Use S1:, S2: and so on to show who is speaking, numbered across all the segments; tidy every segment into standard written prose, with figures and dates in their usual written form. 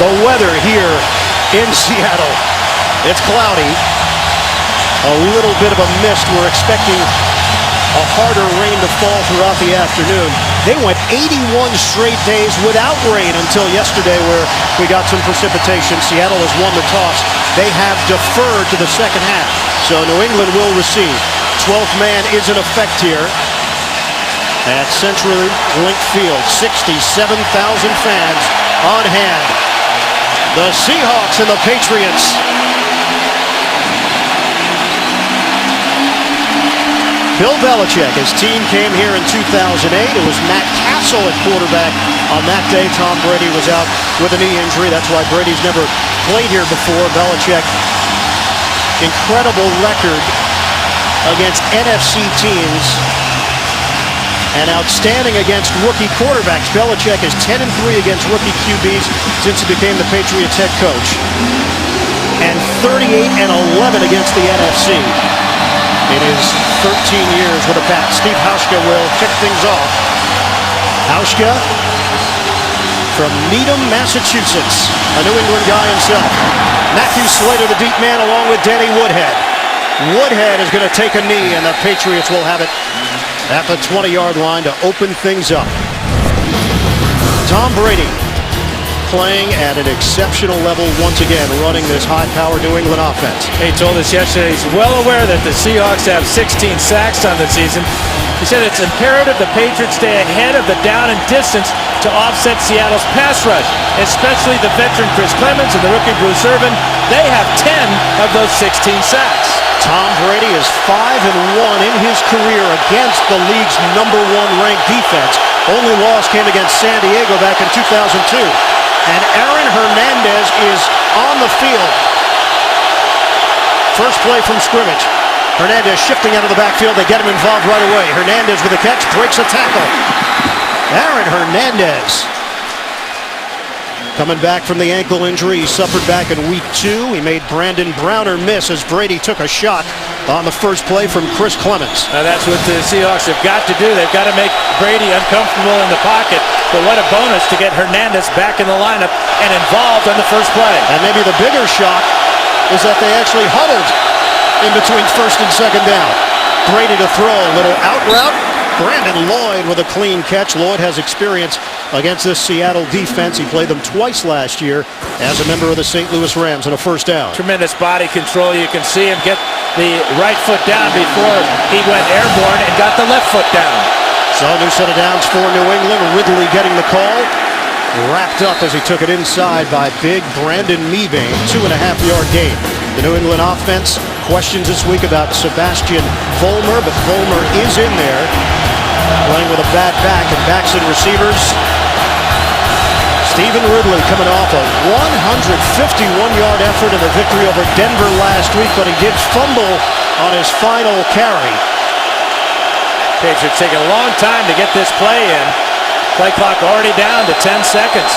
S1: The weather here in Seattle. It's cloudy. A little bit of a mist. We're expecting a harder rain to fall throughout the afternoon. They went 81 straight days without rain until yesterday, where we got some precipitation. Seattle has won the toss. They have deferred to the second half. So New England will receive. 12th man is in effect here at CenturyLink Field. 67,000 fans on hand. The Seahawks and the Patriots. Bill Belichick, his team came here in 2008. It was Matt Castle at quarterback on that day. Tom Brady was out with a knee injury. That's why Brady's never played here before. Belichick, incredible record against NFC teams and outstanding against rookie quarterbacks. Belichick is 10-3 against rookie QBs since he became the Patriots head coach, and 38-11 against the NFC in his 13 years with the Pats. Steve Hauschka will kick things off. Hauschka from Needham, Massachusetts, a New England guy himself. Matthew Slater, the deep man, along with Danny Woodhead. Woodhead is going to take a knee, and the Patriots will have it at the 20-yard line to open things up. Tom Brady playing at an exceptional level once again, running this high-powered New England offense.
S2: He told us yesterday he's well aware that the Seahawks have 16 sacks on the season. He said it's imperative the Patriots stay ahead of the down and distance to offset Seattle's pass rush, especially the veteran Chris Clemons and the rookie Bruce Irvin. They have 10 of those 16 sacks.
S1: Tom Brady is 5-1 in his career against the league's #1 ranked defense. Only loss came against San Diego back in 2002. And Aaron Hernandez is on the field. First play from scrimmage. Hernandez shifting out of the backfield. They get him involved right away. Hernandez with a catch, breaks a tackle. Aaron Hernandez coming back from the ankle injury he suffered back in week 2. He made Brandon Browner miss as Brady took a shot on the first play from Chris Clemons.
S2: Now that's what the Seahawks have got to do. They've got to make Brady uncomfortable in the pocket. But what a bonus to get Hernandez back in the lineup and involved on the first play.
S1: And maybe the bigger shock is that they actually huddled in between first and second down. Brady to throw, a little out route. Brandon Lloyd with a clean catch. Lloyd has experience against this Seattle defense. He played them twice last year as a member of the St. Louis Rams on a first down.
S2: Tremendous body control. You can see him get the right foot down before he went airborne and got the left foot down.
S1: So new set of downs for New England. Ridley getting the call. Wrapped up as he took it inside by big Brandon Mebane. 2.5-yard gain. The New England offense questions this week about Sebastian Vollmer, but Vollmer is in there playing with a bad back and backs and receivers. Stephen Ridley coming off a 151-yard effort in the victory over Denver last week, but he did fumble on his final carry.
S2: Patriots taking a long time to get this play in. Play clock already down to 10 seconds.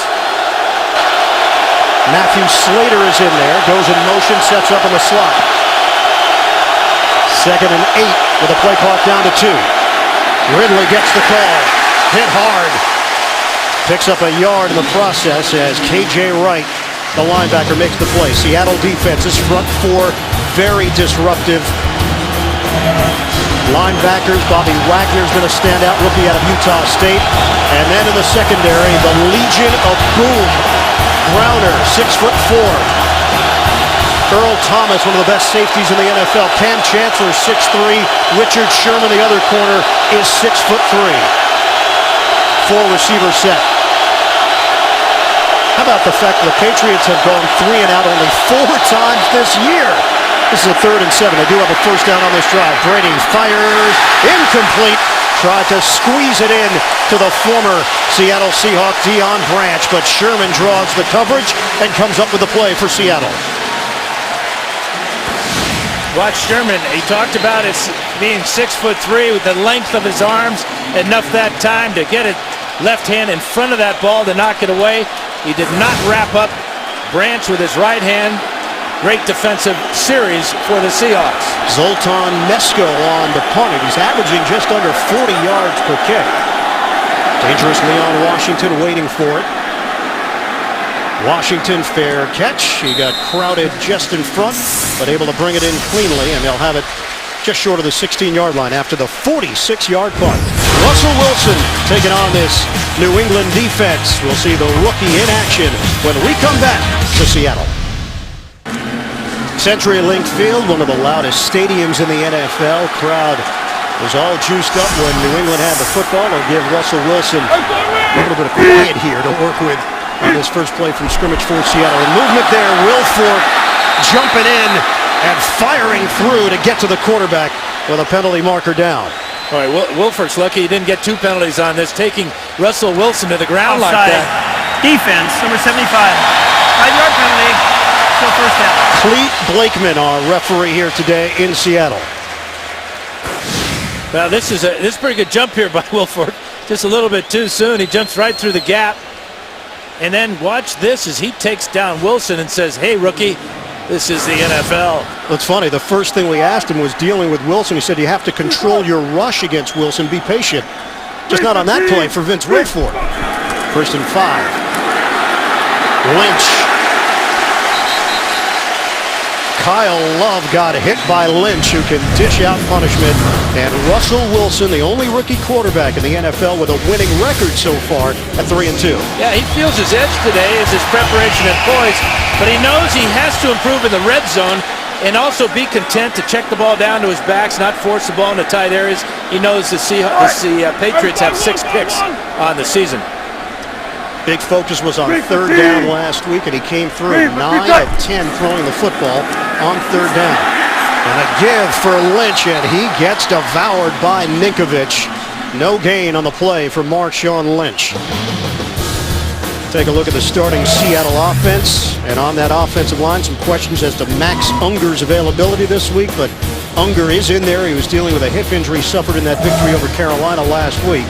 S1: Matthew Slater is in there, goes in motion, sets up in the slot. 2nd and 8 with the play clock down to 2. Ridley gets the call, hit hard. Picks up a yard in the process as KJ Wright, the linebacker, makes the play. Seattle defense is front four, very disruptive. Linebackers, Bobby Wagner's been a standout rookie out of Utah State. And then in the secondary, the Legion of Boom. Browner, 6'4". Earl Thomas, one of the best safeties in the NFL. Cam Chancellor, 6'3". Richard Sherman, the other corner, is 6'3". 4-receiver set. How about the fact that the Patriots have gone 3 and out only 4 times this year? This is a 3rd and 7. They do have a first down on this drive. Brady fires, incomplete. Tried to squeeze it in to the former Seattle Seahawk Deion Branch, but Sherman draws the coverage and comes up with the play for Seattle.
S2: Watch Sherman. He talked about it being 6'3" with the length of his arms. Enough that time to get it left hand in front of that ball to knock it away. He did not wrap up Branch with his right hand. Great defensive series for the Seahawks.
S1: Zoltan Mesko on the punt. He's averaging just under 40 yards per kick. Dangerous Leon Washington waiting for it. Washington, fair catch. He got crowded just in front, but able to bring it in cleanly, and they'll have it just short of the 16-yard line after the 46-yard punt. Russell Wilson taking on this New England defense. We'll see the rookie in action when we come back to Seattle. CenturyLink Field, one of the loudest stadiums in the NFL. Crowd was all juiced up when New England had the football. They'll give Russell Wilson a little bit of quiet here to work with on this first play from scrimmage for Seattle. And movement there, Wilfork jumping in and firing through to get to the quarterback with a penalty marker down.
S2: All right, Wilfork's lucky he didn't get 2 penalties on this, taking Russell Wilson to the ground like that.
S3: Defense, number 75. 5-yard penalty, still first down.
S1: Clete Blakeman, our referee here today in Seattle.
S2: Well, this is a pretty good jump here by Wilfork. Just a little bit too soon. He jumps right through the gap. And then watch this as he takes down Wilson and says, "Hey, rookie, this is the NFL."
S1: It's funny, the first thing we asked him was dealing with Wilson. He said you have to control your rush against Wilson, be patient. Just not on that play for Vince Wilfork. 1st and 5. Lynch. Kyle Love got hit by Lynch, who can dish out punishment. And Russell Wilson, the only rookie quarterback in the NFL with a winning record so far at 3-2.
S2: Yeah, he feels his edge today as his preparation and poise, but he knows he has to improve in the red zone and also be content to check the ball down to his backs, not force the ball into tight areas. He knows the Patriots have 6 picks on the season.
S1: Big focus was on 3rd down last week, and he came through 9 of 10 throwing the football on 3rd down. And a give for Lynch, and he gets devoured by Ninkovich. No gain on the play for Marshawn Lynch. Take a look at the starting Seattle offense, and on that offensive line, some questions as to Max Unger's availability this week, but Unger is in there. He was dealing with a hip injury suffered in that victory over Carolina last week.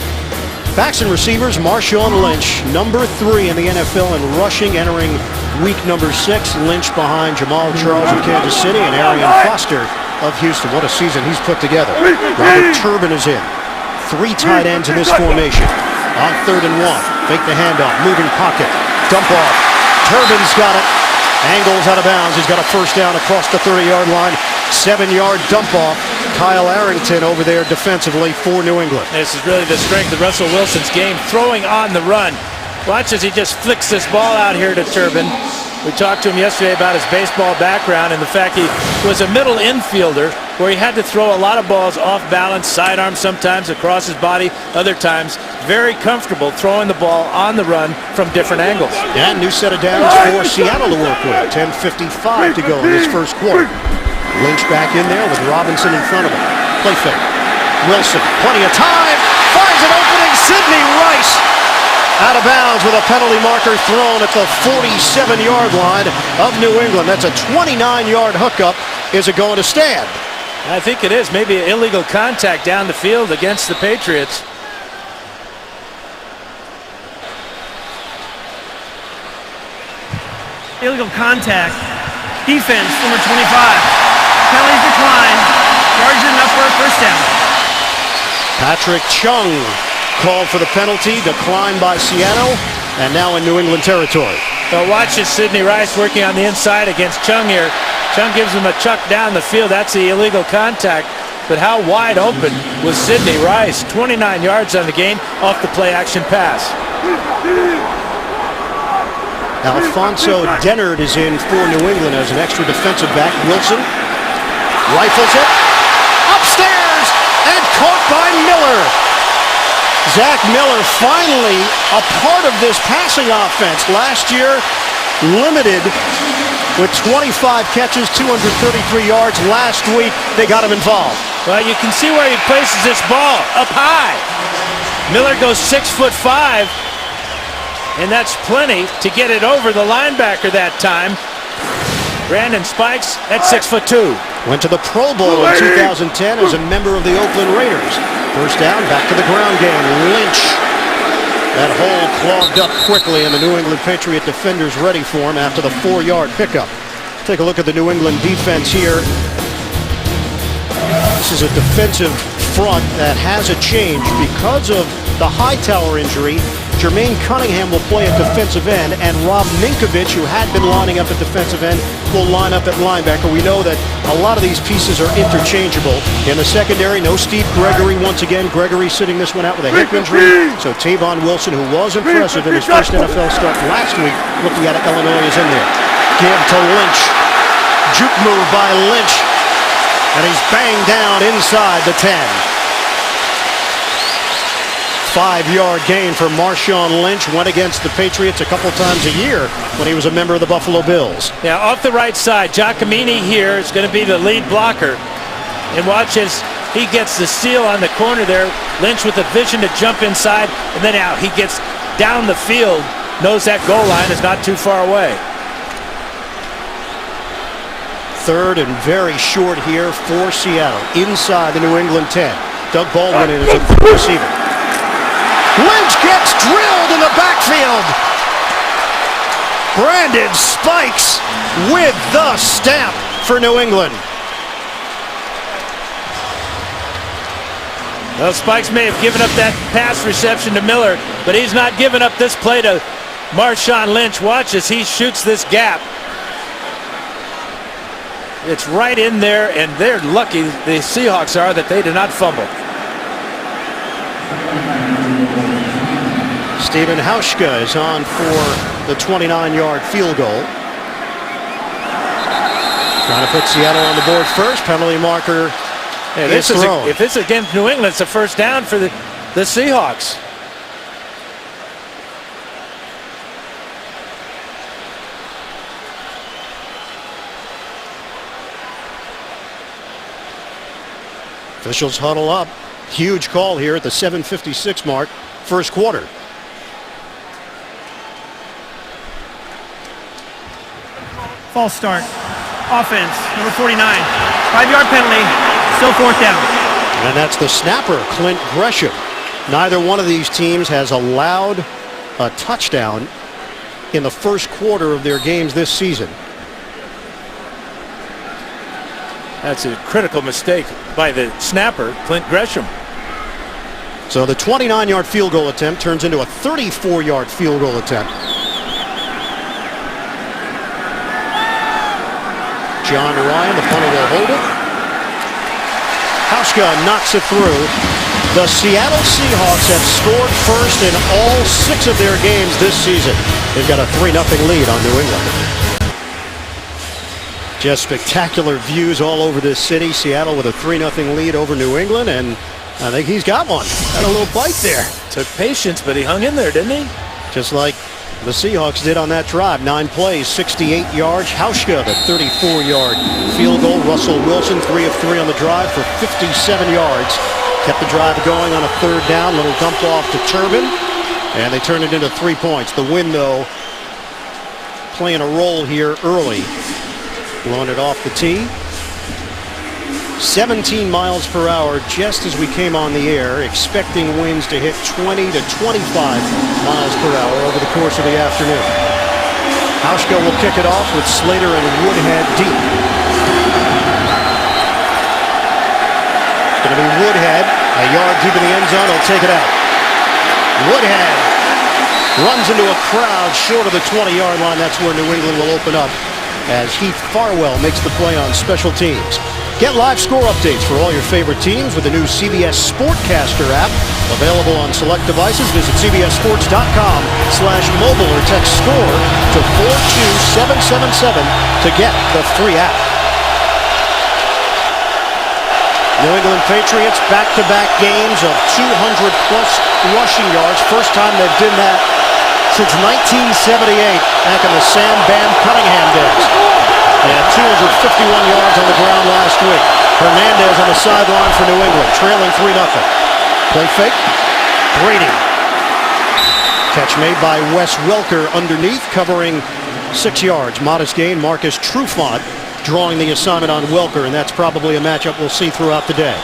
S1: Backs and receivers, Marshawn Lynch, number 3 in the NFL in rushing, entering week number 6. Lynch behind Jamal Charles of Kansas City and Arian Foster of Houston. What a season he's put together. Robert Turbin is in. 3 tight ends in this formation. On 3rd and 1, fake the handoff, moving pocket, dump off. Turbin's got it. Angles out of bounds. He's got a first down across the 30-yard line. 7-yard dump off. Kyle Arrington over there defensively for New England.
S2: This is really the strength of Russell Wilson's game, throwing on the run. Watch as he just flicks this ball out here to Turbin. We talked to him yesterday about his baseball background and the fact he was a middle infielder where he had to throw a lot of balls off balance, sidearm sometimes across his body, other times very comfortable throwing the ball on the run from different angles.
S1: And new set of downs for Seattle to work with. 10:55 to go in this first quarter. Lynch back in there with Robinson in front of him. Play fake. Wilson, plenty of time, finds an opening. Sidney Rice out of bounds with a penalty marker thrown at the 47-yard line of New England. That's a 29-yard hookup. Is it going to stand?
S2: I think it is. Maybe an illegal contact down the field against the Patriots.
S3: Illegal contact. Defense, number 25. Penalties decline. Yards enough for a first down.
S1: Patrick Chung called for the penalty, declined by Seattle, and now in New England territory.
S2: So watch as Sidney Rice working on the inside against Chung here. Chung gives him a chuck down the field. That's the illegal contact. But how wide open was Sidney Rice? 29 yards on the game off the play-action pass.
S1: Alfonso Dennard is in for New England as an extra defensive back. Wilson rifles it upstairs and caught by Miller. Zach Miller finally a part of this passing offense. Last year, limited with 25 catches, 233 yards. Last week, they got him involved.
S2: Well, you can see where he places this ball, up high. Miller goes 6'5", and that's plenty to get it over the linebacker that time. Brandon Spikes at 6'2".
S1: Went to the Pro Bowl in 2010 as a member of the Oakland Raiders. First down, back to the ground game. Lynch. That hole clogged up quickly, and the New England Patriot defenders ready for him after the 4-yard pickup. Take a look at the New England defense here. This is a defensive front that has a change because of the Hightower injury. Jermaine Cunningham will play at defensive end, and Rob Ninkovich, who had been lining up at defensive end, will line up at linebacker. We know that a lot of these pieces are interchangeable. In the secondary, no Steve Gregory once again. Gregory sitting this one out with a hip injury. So Tavon Wilson, who was impressive in his first NFL start last week, looking at Illinois, is in there. Give to Lynch. Juke move by Lynch. And he's banged down inside the 10. 5-yard gain for Marshawn Lynch. Went against the Patriots a couple times a year when he was a member of the Buffalo Bills.
S2: Yeah, off the right side, Giacomini here is going to be the lead blocker. And watch as he gets the steal on the corner there. Lynch with the vision to jump inside, and then out. He gets down the field, knows that goal line is not too far away.
S1: Third and very short here for Seattle. Inside the New England 10. Doug Baldwin in as a third receiver. Lynch gets drilled in the backfield. Brandon Spikes with the stamp for New England.
S2: Well, Spikes may have given up that pass reception to Miller, but he's not giving up this play to Marshawn Lynch. Watch as he shoots this gap. It's right in there, and they're lucky, the Seahawks are, that they did not fumble.
S1: Stephen Hauschka is on for the 29-yard field goal. Trying to put Seattle on the board first. Penalty marker is thrown.
S2: If it's against New England, it's a first down for the Seahawks.
S1: Officials huddle up. Huge call here at the 7:56 mark, first quarter.
S3: False start. Offense, number 49. 5-yard penalty. Still fourth down.
S1: And that's the snapper, Clint Gresham. Neither one of these teams has allowed a touchdown in the first quarter of their games this season.
S2: That's a critical mistake by the snapper, Clint Gresham.
S1: So the 29-yard field goal attempt turns into a 34-yard field goal attempt. John Ryan, the punter, will hold it. Hauschka knocks it through. The Seattle Seahawks have scored first in all 6 of their games this season. They've got a 3-0 lead on New England. Just spectacular views all over this city. Seattle with a 3-0 lead over New England, and I think he's got one. Got a little bite there.
S2: Took patience, but he hung in there, didn't he?
S1: Just like the Seahawks did on that drive. 9 plays, 68 yards. Hauschka, the 34-yard field goal. Russell Wilson, 3 of 3 on the drive for 57 yards. Kept the drive going on a third down. Little dump off to Turbin, and they turned it into 3 points. The wind, though, playing a role here early. Blowing it off the tee. 17 miles per hour just as we came on the air, expecting winds to hit 20 to 25 miles per hour over the course of the afternoon. Hauschka will kick it off with Slater and Woodhead deep. It's going to be Woodhead, a yard deep in the end zone. He'll take it out. Woodhead runs into a crowd short of the 20-yard line. That's where New England will open up as Heath Farwell makes the play on special teams. Get live score updates for all your favorite teams with the new CBS Sportcaster app. Available on select devices. Visit cbssports.com/mobile or text SCORE to 42777 to get the free app. New England Patriots back-to-back games of 200-plus rushing yards. First time they've done that since 1978, back in the Sam Bam Cunningham days. They had 251 yards on the ground last week. Hernandez on the sideline for New England, trailing 3-0. Play fake. Brady. Catch made by Wes Welker underneath, covering 6 yards. Modest gain. Marcus Trufant drawing the assignment on Welker, and that's probably a matchup we'll see throughout the day.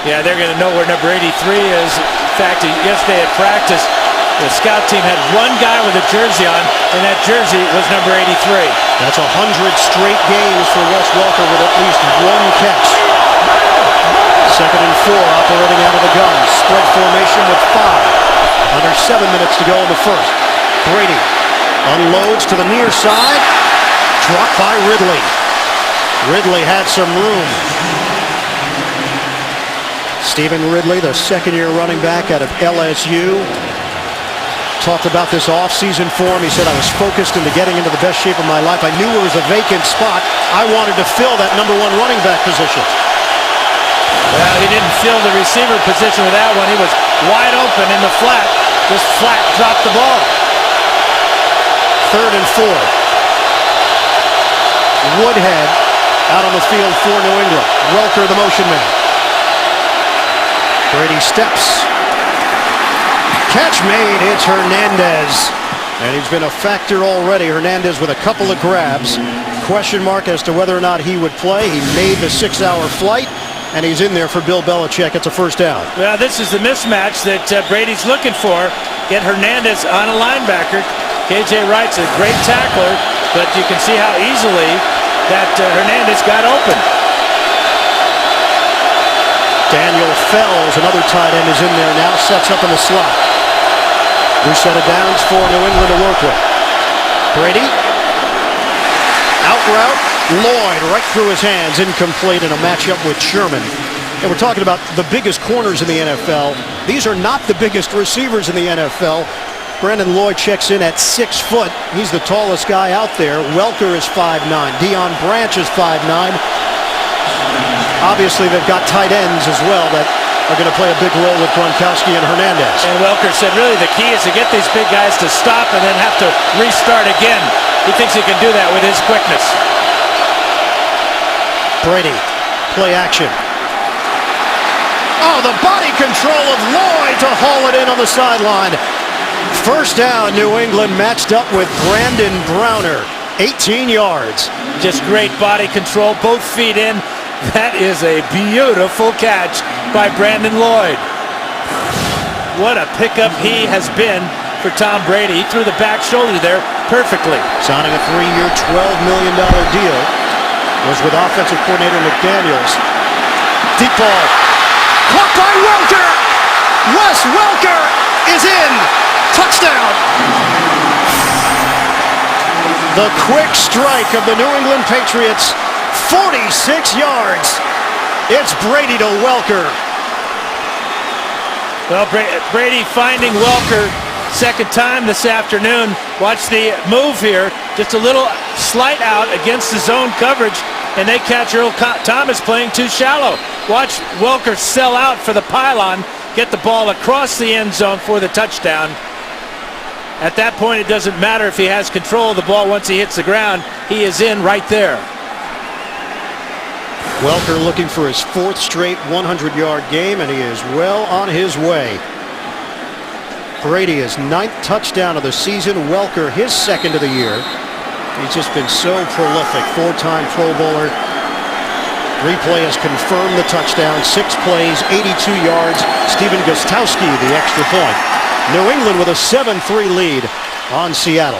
S2: Yeah, they're going to know where number 83 is. In fact, yesterday at practice, the scout team had one guy with a jersey on, and that jersey was number 83.
S1: That's 100 straight games for Wes Welker with at least 1 catch. 2nd and 4, operating out of the gun. Spread formation with 5. Under 7 minutes to go in the first. Brady unloads to the near side. Dropped by Ridley. Ridley had some room. Stephen Ridley, the second-year running back out of LSU, talked about this offseason for him. He said, I was focused into getting into the best shape of my life. I knew there was a vacant spot. I wanted to fill that number 1 running back position.
S2: Well, he didn't fill the receiver position with that one. He was wide open in the flat. Just flat dropped the ball.
S1: 3rd and 4. Woodhead out on the field for New England. Welker, the motion man. Brady steps. Catch made. It's Hernandez. And he's been a factor already. Hernandez with a couple of grabs. Question mark as to whether or not he would play. He made the 6-hour flight, and he's in there for Bill Belichick. It's a first down.
S2: Well, this is the mismatch that Brady's looking for. Get Hernandez on a linebacker. KJ Wright's a great tackler, but you can see how easily that Hernandez got open.
S1: Daniel Fells, another tight end, is in there now. Sets up in the slot. New set of downs for New England to work with. Brady. Out route. Lloyd right through his hands. Incomplete in a matchup with Sherman. And we're talking about the biggest corners in the NFL. These are not the biggest receivers in the NFL. Brandon Lloyd checks in at 6 foot. He's the tallest guy out there. Welker is 5'9". Deion Branch is 5'9". Obviously, they've got tight ends as well that are going to play a big role with Gronkowski and Hernandez.
S2: And Welker said really the key is to get these big guys to stop and then have to restart again. He thinks he can do that with his quickness.
S1: Brady, play action. Oh, the body control of Lloyd to haul it in on the sideline. First down, New England matched up with Brandon Browner. 18 yards.
S2: Just great body control, both feet in. That is a beautiful catch by Brandon Lloyd. What a pickup he has been for Tom Brady. He threw the back shoulder there perfectly.
S1: Signing a 3-year, $12 million deal was with offensive coordinator McDaniels. Deep ball. Caught by Welker. Wes Welker is in. Touchdown. The quick strike of the New England Patriots. 46 yards. It's Brady to Welker.
S2: Well, Brady finding Welker second time this afternoon. Watch the move here. Just a little slight out against the zone coverage, and they catch Earl Thomas playing too shallow. Watch Welker sell out for the pylon, get the ball across the end zone for the touchdown. At that point, it doesn't matter if he has control of the ball once he hits the ground. He is in right there.
S1: Welker looking for his 4th straight 100-yard game, and he is well on his way. Brady, his 9th touchdown of the season. Welker, his 2nd of the year. He's just been so prolific. 4-time Pro Bowler. Replay has confirmed the touchdown. 6 plays, 82 yards. Stephen Gostkowski, the extra point. New England with a 7-3 lead on Seattle.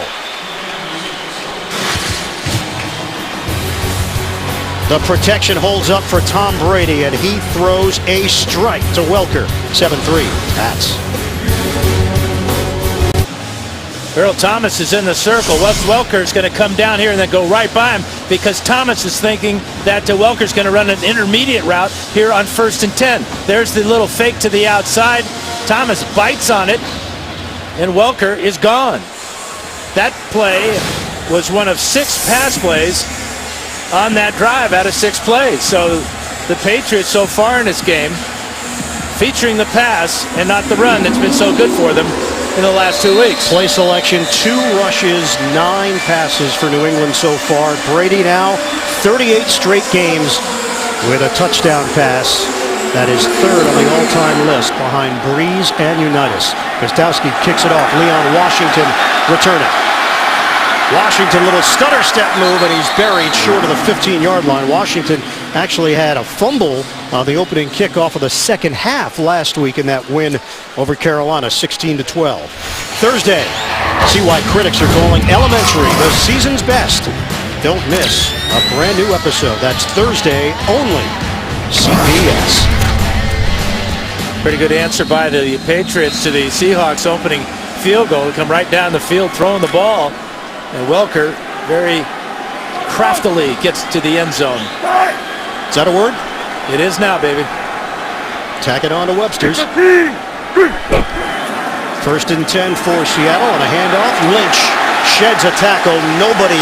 S1: The protection holds up for Tom Brady, and he throws a strike to Welker. 7-3. Pats.
S2: Earl Thomas is in the circle. Welker is going to come down here and then go right by him because Thomas is thinking that Welker's going to run an intermediate route here on 1st and 10. There's the little fake to the outside. Thomas bites on it, and Welker is gone. That play was one of 6 pass plays on that drive out of 6 plays. So the Patriots so far in this game featuring the pass and not the run that's been so good for them in the last 2 weeks.
S1: Play selection, 2 rushes, 9 passes for New England so far. Brady now 38 straight games with a touchdown pass. That is 3rd on the all-time list behind Breeze and Unitas. Gostkowski kicks it off. Leon Washington returning. Washington, little stutter step move, and he's buried short of the 15-yard line. Washington actually had a fumble on the opening kickoff of the second half last week in that win over Carolina, 16-12. Thursday, see why critics are calling Elementary the season's best. Don't miss a brand new episode. That's Thursday only. CBS.
S2: Pretty good answer by the Patriots to the Seahawks opening field goal. They come right down the field throwing the ball. And Welker very craftily gets to the end zone.
S1: Is that a word?
S2: It is now, baby.
S1: Tack it on to Webster's. First and 10 for Seattle on a handoff. Lynch sheds a tackle. Nobody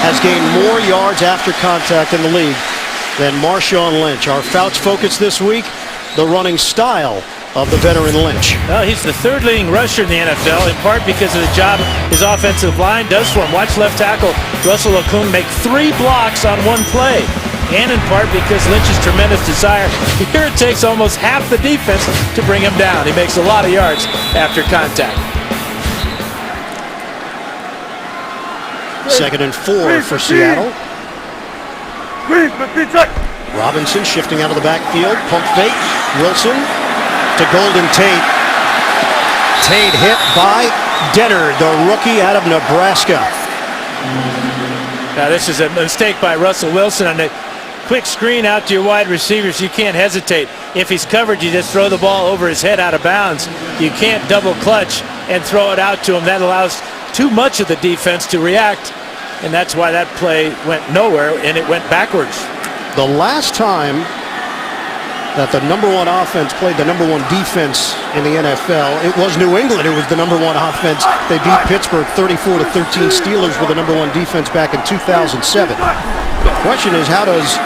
S1: has gained more yards after contact in the league than Marshawn Lynch. Our Fouts focus this week, the running style of the veteran Lynch.
S2: Well, he's the third leading rusher in the NFL, in part because of the job his offensive line does for him. Watch left tackle Russell Okung make 3 blocks on 1 play. And in part because Lynch's tremendous desire. Here it takes almost half the defense to bring him down. He makes a lot of yards after contact.
S1: Second and 4 for Seattle. Robinson shifting out of the backfield. Pump fake. Wilson to Golden Tate. Tate hit by Denner, the rookie out of Nebraska.
S2: Now this is a mistake by Russell Wilson on the quick screen out to your wide receivers. You can't hesitate. If he's covered, you just throw the ball over his head out of bounds. You can't double clutch and throw it out to him. That allows too much of the defense to react, and that's why that play went nowhere and it went backwards.
S1: The last time that the number 1 offense played the number 1 defense in the NFL, it was New England. It was the number 1 offense. They beat Pittsburgh 34-13. Steelers were the number 1 defense back in 2007. The question is, how does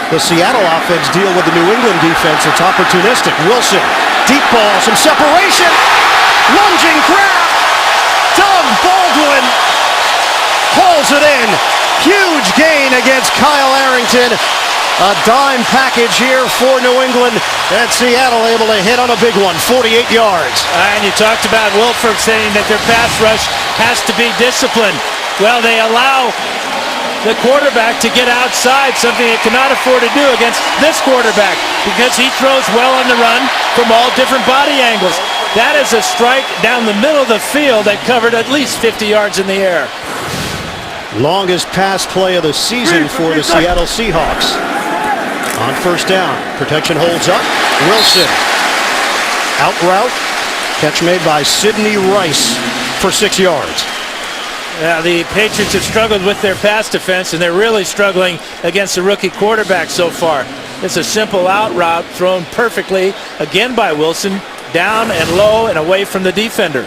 S1: the Seattle offense deal with the New England defense? It's opportunistic. Wilson, deep ball, some separation, lunging grab. Doug Baldwin pulls it in. Huge gain against Kyle Arrington. A dime package here for New England, and Seattle able to hit on a big one, 48 yards.
S2: And you talked about Wolford saying that their pass rush has to be disciplined. Well, they allow the quarterback to get outside, something they cannot afford to do against this quarterback because he throws well on the run from all different body angles. That is a strike down the middle of the field that covered at least 50 yards in the air.
S1: Longest pass play of the season for the Seattle Seahawks. On first down, protection holds up. Wilson, out route, catch made by Sidney Rice for 6 yards.
S2: Yeah, the Patriots have struggled with their pass defense, and they're really struggling against the rookie quarterback so far. It's a simple out route thrown perfectly, again by Wilson, down and low and away from the defender.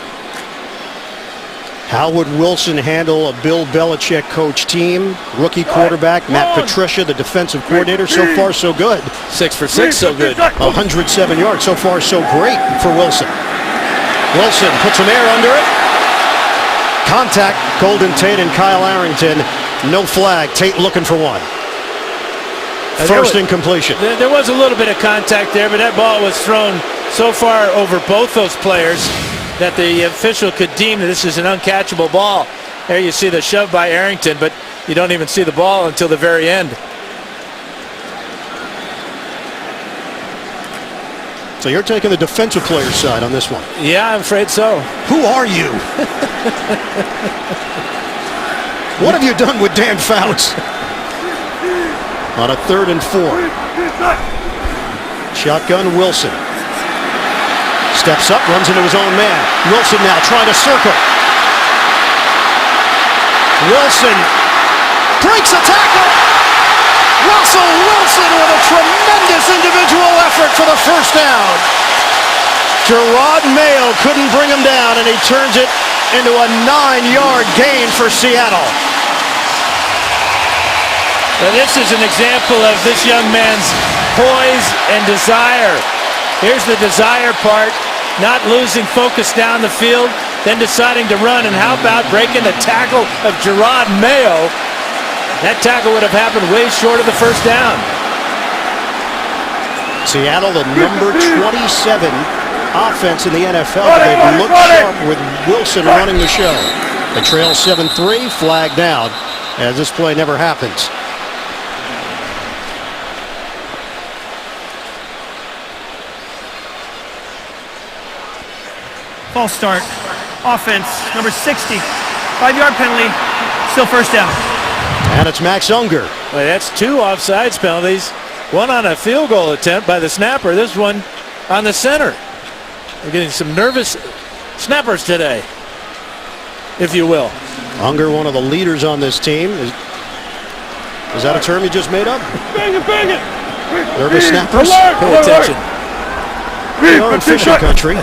S1: How would Wilson handle a Bill Belichick coach team? Rookie quarterback, Matt Patricia, the defensive coordinator. So far, so good.
S2: 6 for 6, so good.
S1: 107 yards. So far, so great for Wilson. Wilson puts some air under it. Contact, Golden Tate and Kyle Arrington. No flag. Tate looking for one. First incompletion.
S2: There was a little bit of contact there, but that ball was thrown so far over both those players that the official could deem that this is an uncatchable ball. There you see the shove by Arrington, but you don't even see the ball until the very end.
S1: So you're taking the defensive player's side on this one.
S2: Yeah, I'm afraid so.
S1: Who are you? What have you done with Dan Fouts? On a 3rd and 4. Shotgun Wilson. Steps up, runs into his own man. Wilson now trying to circle. Wilson breaks a tackle. Russell Wilson with a tremendous individual effort for the first down. Gerard Mayo couldn't bring him down, and he turns it into a 9-yard gain for Seattle.
S2: Now this is an example of this young man's poise and desire. Here's the desire part, not losing focus down the field, then deciding to run, and how about breaking the tackle of Gerard Mayo? That tackle would have happened way short of the first down.
S1: Seattle, the number 27 offense in the NFL. They've looked sharp with Wilson running the show. They trail 7-3, flag down, as this play never happens.
S3: False start. Offense, number 60. 5-yard penalty. Still first down.
S1: And it's Max Unger.
S2: Well, that's 2 offsides penalties. One on a field goal attempt by the snapper. This one on the center. We're getting some nervous snappers today, if you will.
S1: Unger, one of the leaders on this team. Is that a term you just made up?
S3: Bang it, bang it.
S1: Nervous snappers?
S2: Pay attention.
S1: We are in fishing country.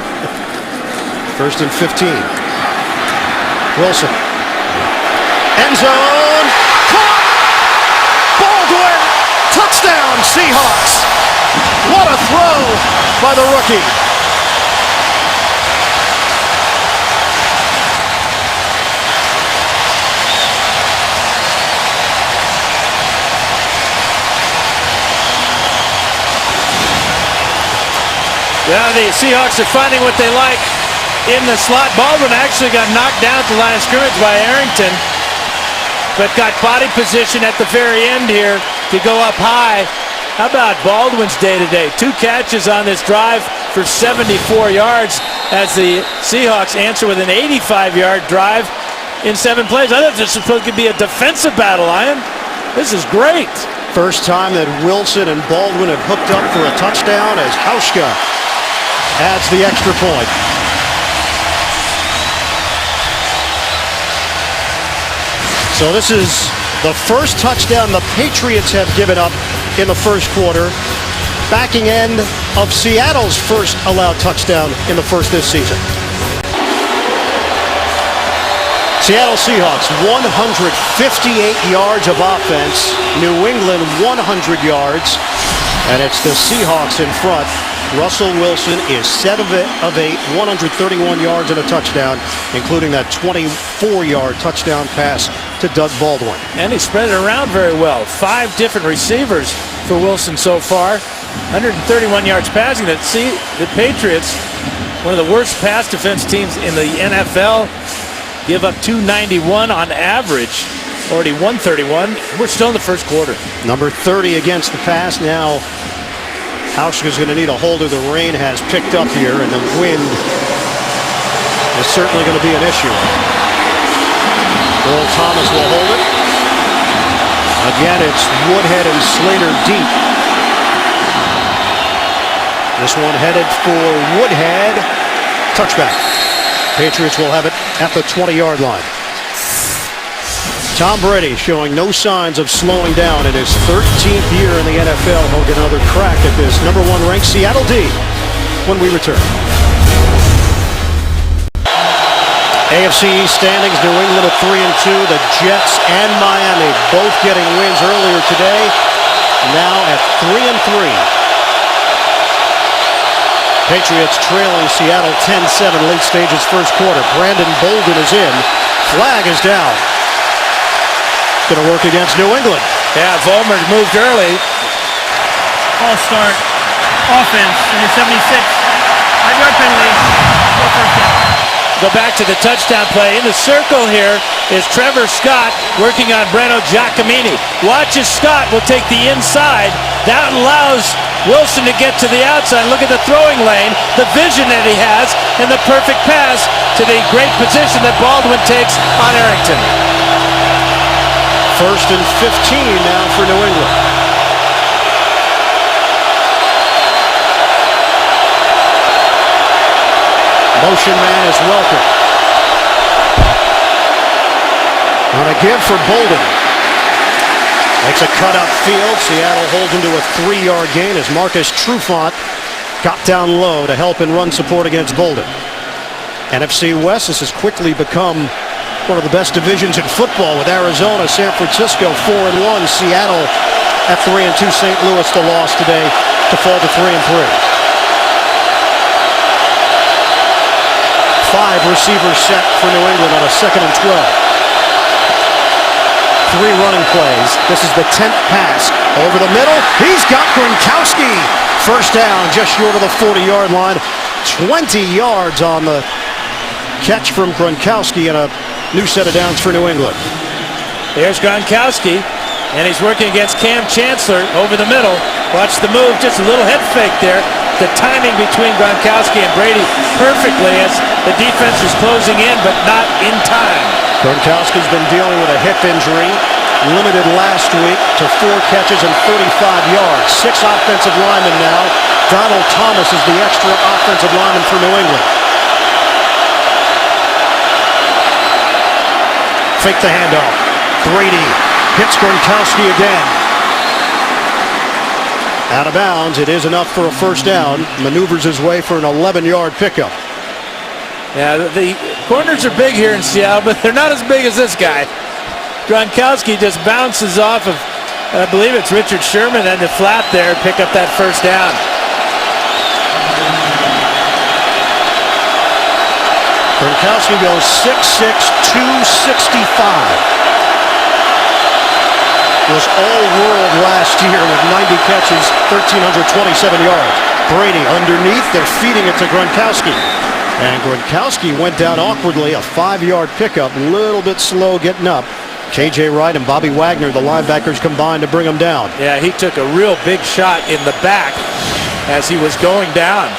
S1: First and 15. Wilson. End zone. Caught. Baldwin. Touchdown, Seahawks. What a throw by the rookie.
S2: Yeah, the Seahawks are finding what they like in the slot. Baldwin actually got knocked down at the line of scrimmage by Arrington, but got body position at the very end here to go up high. How about Baldwin's day today? 2 catches on this drive for 74 yards as the Seahawks answer with an 85-yard drive in 7 plays. I thought this was supposed to be a defensive battle, Ian. This is great.
S1: First time that Wilson and Baldwin have hooked up for a touchdown as Hauschka adds the extra point. So this is the first touchdown the Patriots have given up in the first quarter, backing end of Seattle's first allowed touchdown in the first this season. Seattle Seahawks 158 yards of offense, New England 100 yards, and it's the Seahawks in front. Russell Wilson is 7 of 8, 131 yards and a touchdown, including that 24-yard touchdown pass to Doug Baldwin.
S2: And he spread it around very well. 5 different receivers for Wilson so far. 131 yards passing. The Patriots, one of the worst pass defense teams in the NFL, give up 291 on average. Already 131. We're still in the first quarter.
S1: Number 30 against the pass now. Hauschka's going to need a holder. The rain has picked up here, and the wind is certainly going to be an issue. Earl Thomas will hold it. Again, it's Woodhead and Slater deep. This one headed for Woodhead. Touchback. Patriots will have it at the 20-yard line. Tom Brady showing no signs of slowing down in his 13th year in the NFL. He'll get another crack at this number 1 ranked Seattle D when we return. AFC East standings, New England at 3-2. The Jets and Miami both getting wins earlier today. Now at 3-3. Patriots trailing Seattle 10-7 late stages first quarter. Brandon Bolden is in. Flag is down. Going to work against New England.
S2: Yeah, Vollmer moved early.
S3: False start. Offense in the 76. 5-yard penalty. First down.
S2: Go back to the touchdown play. In the circle here is Trevor Scott working on Breno Giacomini. Watches Scott will take the inside. That allows Wilson to get to the outside. Look at the throwing lane, the vision that he has, and the perfect pass to the great position that Baldwin takes on Arrington.
S1: First and 15 now for New England. Motion man is welcome. On a give for Bolden. Makes a cut upfield. Seattle holds him to a 3-yard gain as Marcus Trufant got down low to help in run support against Bolden. NFC West, this has quickly become one of the best divisions in football with Arizona, San Francisco 4-1, Seattle at 3-2, St. Louis the loss today to fall to 3-3. 5 receivers set for New England on a 2nd and 12. 3 running plays. This is the 10th pass over the middle. He's got Gronkowski. First down just short of the 40-yard line. 20 yards on the catch from Gronkowski and a new set of downs for New England.
S2: There's Gronkowski, and he's working against Cam Chancellor over the middle. Watch the move, just a little head fake there. The timing between Gronkowski and Brady perfectly as the defense is closing in, but not in time.
S1: Gronkowski's been dealing with a hip injury. limited last week to 4 catches and 35 yards. 6 offensive linemen now. Donald Thomas is the extra offensive lineman for New England. Fake the handoff. Brady hits Gronkowski again. Out of bounds. It is enough for a first down. Maneuvers his way for an 11-yard pickup.
S2: Yeah, the corners are big here in Seattle, but they're not as big as this guy. Gronkowski just bounces off of, I believe it's Richard Sherman, and the flat there, pick up that first down.
S1: Gronkowski goes 6'6", 265. Was all-world last year with 90 catches, 1,327 yards. Brady underneath, they're feeding it to Gronkowski. And Gronkowski went down awkwardly, a 5-yard pickup, a little bit slow getting up. K.J. Wright and Bobby Wagner, the linebackers, combined to bring him down.
S2: Yeah, he took a real big shot in the back as he was going down.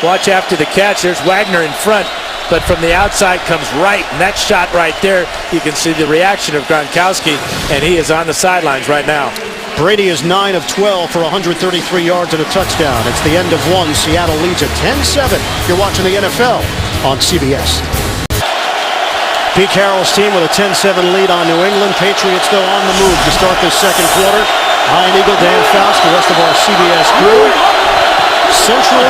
S2: Watch after the catch. There's Wagner in front, but from the outside comes Wright, and that shot right there, you can see the reaction of Gronkowski, and he is on the sidelines right now.
S1: Brady is 9 of 12 for 133 yards and a touchdown. It's the end of one. Seattle leads at 10-7. You're watching the NFL on CBS. Pete Carroll's team with a 10-7 lead on New England. Patriots still on the move to start this second quarter. Ian Eagle, Dan Faust, the rest of our CBS crew. Central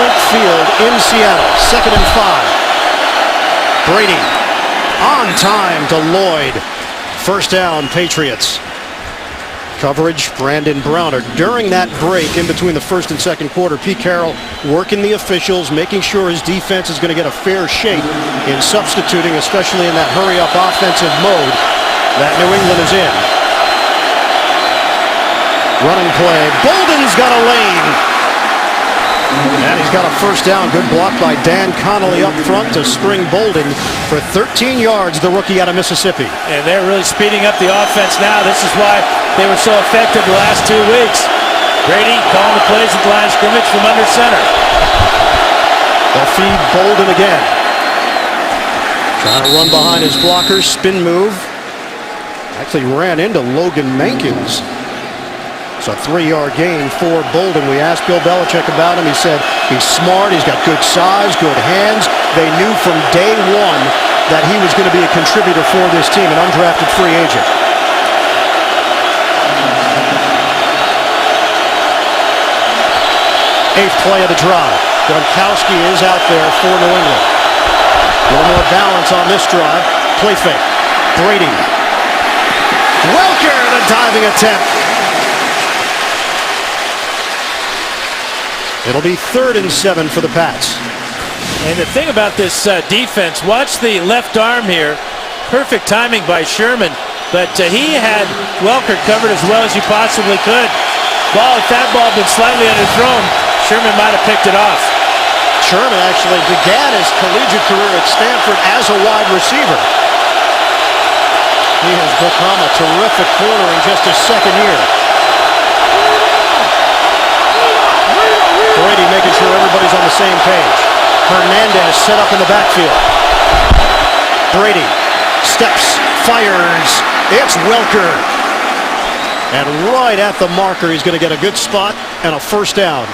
S1: Link Field in Seattle. 2nd and 5. Brady on time to Lloyd. First down, Patriots. Coverage, Brandon Browner. During that break in between the first and second quarter, Pete Carroll working the officials, making sure his defense is going to get a fair shake in substituting, especially in that hurry-up offensive mode that New England is in. Running play. Bolden's got a lane. And he's got a first down. Good block by Dan Connolly up front to spring Bolden for 13 yards, the rookie out of Mississippi.
S2: And they're really speeding up the offense now. This is why they were so effective the last 2 weeks. Brady calling the plays at the line of scrimmage from under center.
S1: They'll feed Bolden again. Trying to run behind his blockers. Spin move. Actually ran into Logan Mankins. It's a 3-yard gain for Bolden. We asked Bill Belichick about him. He said he's smart, he's got good size, good hands. They knew from day one that he was going to be a contributor for this team, an undrafted free agent. Eighth play of the drive. Gronkowski is out there for New England. A little more balance on this drive. Play fake. Brady. Welker, the diving attempt. It'll be 3rd and 7 for the Pats.
S2: And the thing about this defense, watch the left arm here. Perfect timing by Sherman, but he had Welker covered as well as you possibly could. If that ball had been slightly underthrown, Sherman might have picked it off.
S1: Sherman actually began his collegiate career at Stanford as a wide receiver. He has become a terrific corner in just his second year. Brady making sure everybody's on the same page. Hernandez set up in the backfield. Brady steps, fires. It's Welker. And right at the marker, he's going to get a good spot and a first down.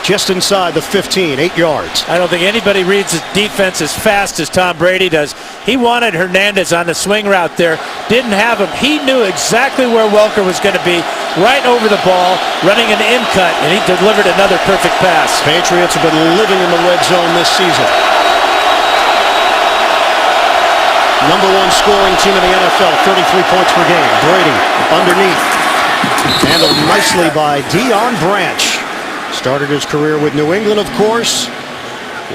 S1: Just inside the 15, 8 yards.
S2: I don't think anybody reads his defense as fast as Tom Brady does. He wanted Hernandez on the swing route there. Didn't have him. He knew exactly where Welker was going to be. Right over the ball, running an in cut, and he delivered another perfect pass.
S1: Patriots have been living in the red zone this season. Number 1 scoring team in the NFL, 33 points per game. Brady underneath. Handled nicely by Deion Branch. Started his career with New England, of course.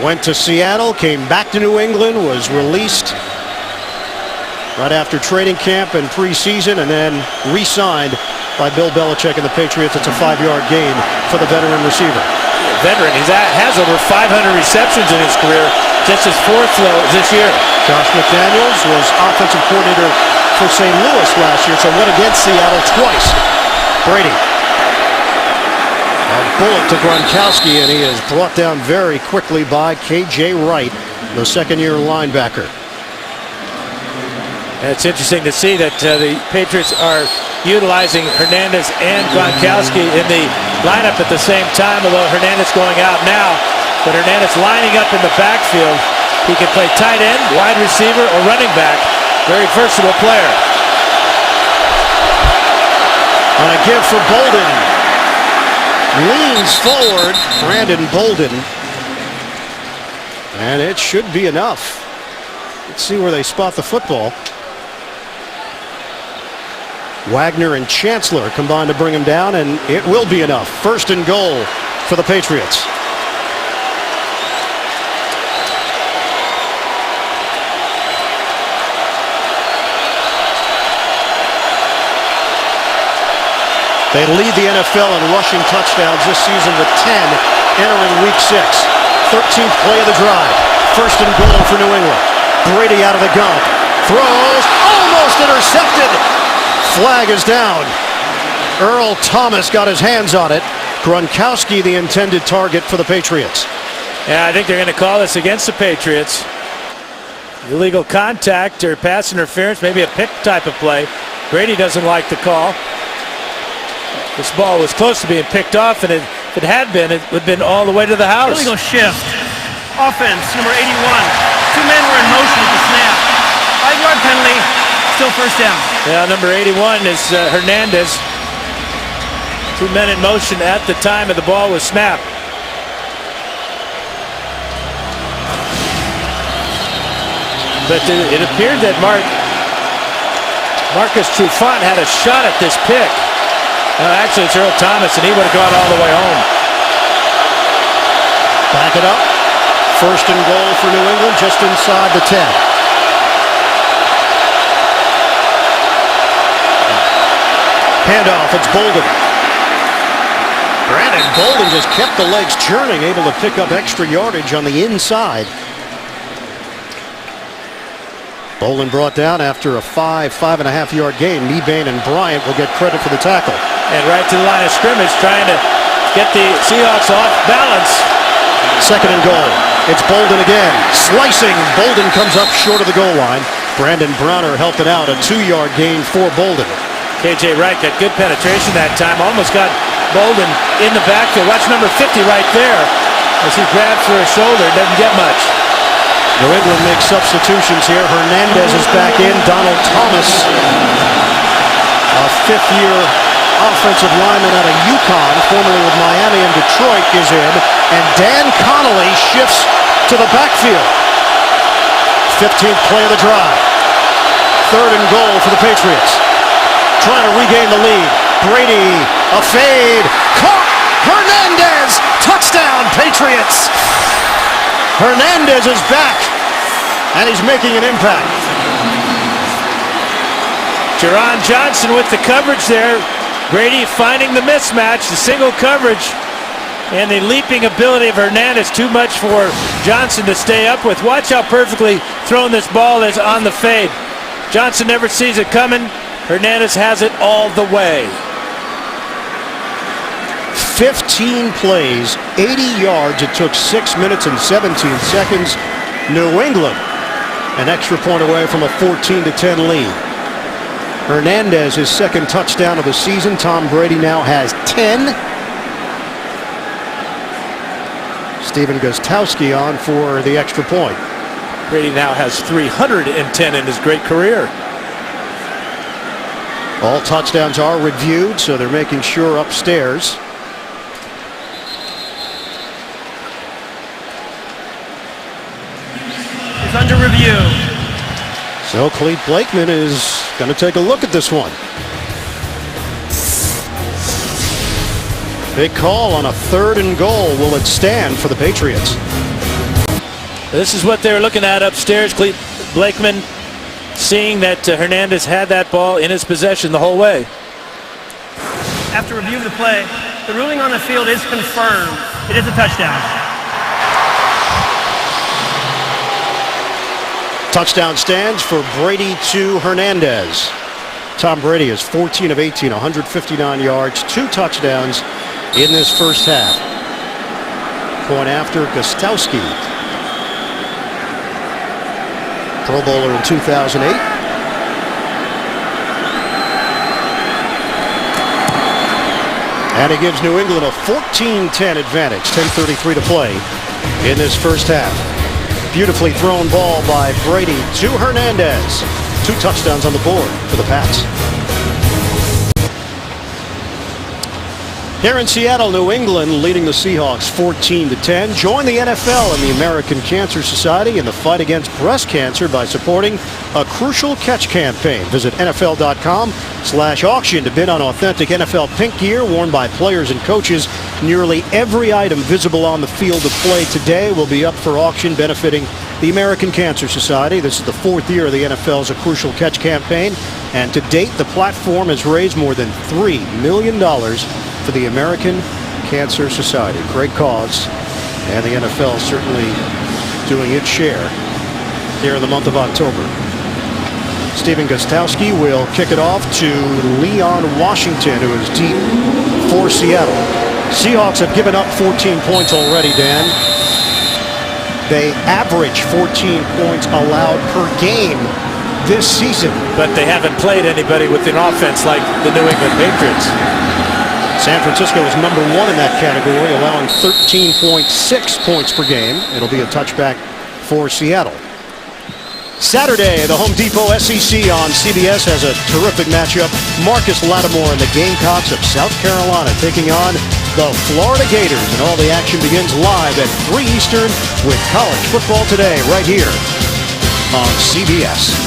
S1: Went to Seattle, came back to New England, was released right after training camp and preseason, and then re-signed by Bill Belichick and the Patriots. It's a 5-yard gain for the veteran receiver.
S2: Veteran, he has over 500 receptions in his career, just his 4th this year.
S1: Josh McDaniels was offensive coordinator for St. Louis last year, so went against Seattle twice. Brady. A bullet to Gronkowski, and he is brought down very quickly by K.J. Wright, the second-year linebacker.
S2: And it's interesting to see that the Patriots are utilizing Hernandez and Gronkowski in the lineup at the same time, although Hernandez going out now. But Hernandez lining up in the backfield. He can play tight end, wide receiver, or running back. Very versatile player.
S1: On a give for Bolden. Leans forward, Brandon Bolden. And it should be enough. Let's see where they spot the football. Wagner and Chancellor combined to bring him down, and it will be enough. First and goal for the Patriots. They lead the NFL in rushing touchdowns this season with 10 entering week 6. 13th play of the drive. First and goal for New England. Brady out of the gun. Throws. Almost intercepted. Flag is down. Earl Thomas got his hands on it. Gronkowski the intended target for the Patriots.
S2: Yeah, I think they're going to call this against the Patriots. Illegal contact or pass interference, maybe a pick type of play. Brady doesn't like the call. This ball was close to being picked off, and if it had been, it would have been all the way to the house.
S3: Illegal shift. Offense, number 81. 2 men were in motion at the snap. 5-yard penalty, still first down.
S2: Yeah, number 81 is Hernandez. 2 men in motion at the time of the ball was snapped. But it appeared that Marcus Trufant had a shot at this pick. Actually, it's Earl Thomas, and he would have gone all the way home.
S1: Back it up. First and goal for New England, just inside the 10. Handoff, it's Bolden. Brandon Bolden just kept the legs churning, able to pick up extra yardage on the inside. Bolden brought down after a 5.5 yard gain. Mebane and Bryant will get credit for the tackle.
S2: And right to the line of scrimmage, trying to get the Seahawks off balance.
S1: Second and goal. It's Bolden again. Slicing. Bolden comes up short of the goal line. Brandon Browner helping out. A 2-yard gain for Bolden.
S2: KJ Wright got good penetration that time. Almost got Bolden in the backfield. Watch number 50 right there as he grabs for his shoulder. Doesn't get much.
S1: New England makes substitutions here. Hernandez is back in. Donald Thomas, a 5th-year offensive lineman out of UConn, formerly with Miami and Detroit, is in. And Dan Connolly shifts to the backfield. 15th play of the drive. Third and goal for the Patriots. Trying to regain the lead. Brady, a fade. Caught! Hernandez! Touchdown, Patriots! Hernandez is back, and he's making an impact.
S2: Jerron Johnson with the coverage there. Brady finding the mismatch, the single coverage, and the leaping ability of Hernandez. Too much for Johnson to stay up with. Watch how perfectly thrown this ball is on the fade. Johnson never sees it coming. Hernandez has it all the way.
S1: 15 plays, 80 yards. It took 6 minutes and 17 seconds. New England an extra point away from a 14-10 lead. Hernandez, his second touchdown of the season. Tom Brady now has 10. Stephen Gostkowski on for the extra point.
S2: Brady now has 310 in his great career.
S1: All touchdowns are reviewed, so they're making sure upstairs.
S3: It's under review.
S1: So Clete Blakeman is going to take a look at this one. Big call on a third and goal. Will it stand for the Patriots?
S2: This is what they're looking at upstairs. Clete Blakeman seeing that Hernandez had that ball in his possession the whole way.
S3: After review of the play, the ruling on the field is confirmed. It is a touchdown.
S1: Touchdown stands for Brady to Hernandez. Tom Brady is 14 of 18, 159 yards, 2 touchdowns in this first half. Point after Gostkowski, Pro Bowler in 2008. And it gives New England a 14-10 advantage. 10:33 to play in this first half. Beautifully thrown ball by Brady to Hernandez. 2 touchdowns on the board for the Pats. Here in Seattle, New England leading the Seahawks 14-10. Join the NFL and the American Cancer Society in the fight against breast cancer by supporting a Crucial Catch campaign. Visit NFL.com/auction to bid on authentic NFL pink gear worn by players and coaches. Nearly every item visible on the field of play today will be up for auction, benefiting the American Cancer Society. This is the 4th year of the NFL's A Crucial Catch campaign, and to date the platform has raised more than $3 million for the American Cancer Society. Great cause, and the NFL certainly doing its share here in the month of October. Stephen Gostkowski will kick it off to Leon Washington, who is deep for Seattle. Seahawks have given up 14 points already, Dan. They average 14 points allowed per game this season.
S2: But they haven't played anybody with an offense like the New England Patriots.
S1: San Francisco is number 1 in that category, allowing 13.6 points per game. It'll be a touchback for Seattle. Saturday, the Home Depot SEC on CBS has a terrific matchup. Marcus Lattimore and the Gamecocks of South Carolina taking on the Florida Gators. And all the action begins live at 3 Eastern with College Football Today right here on CBS.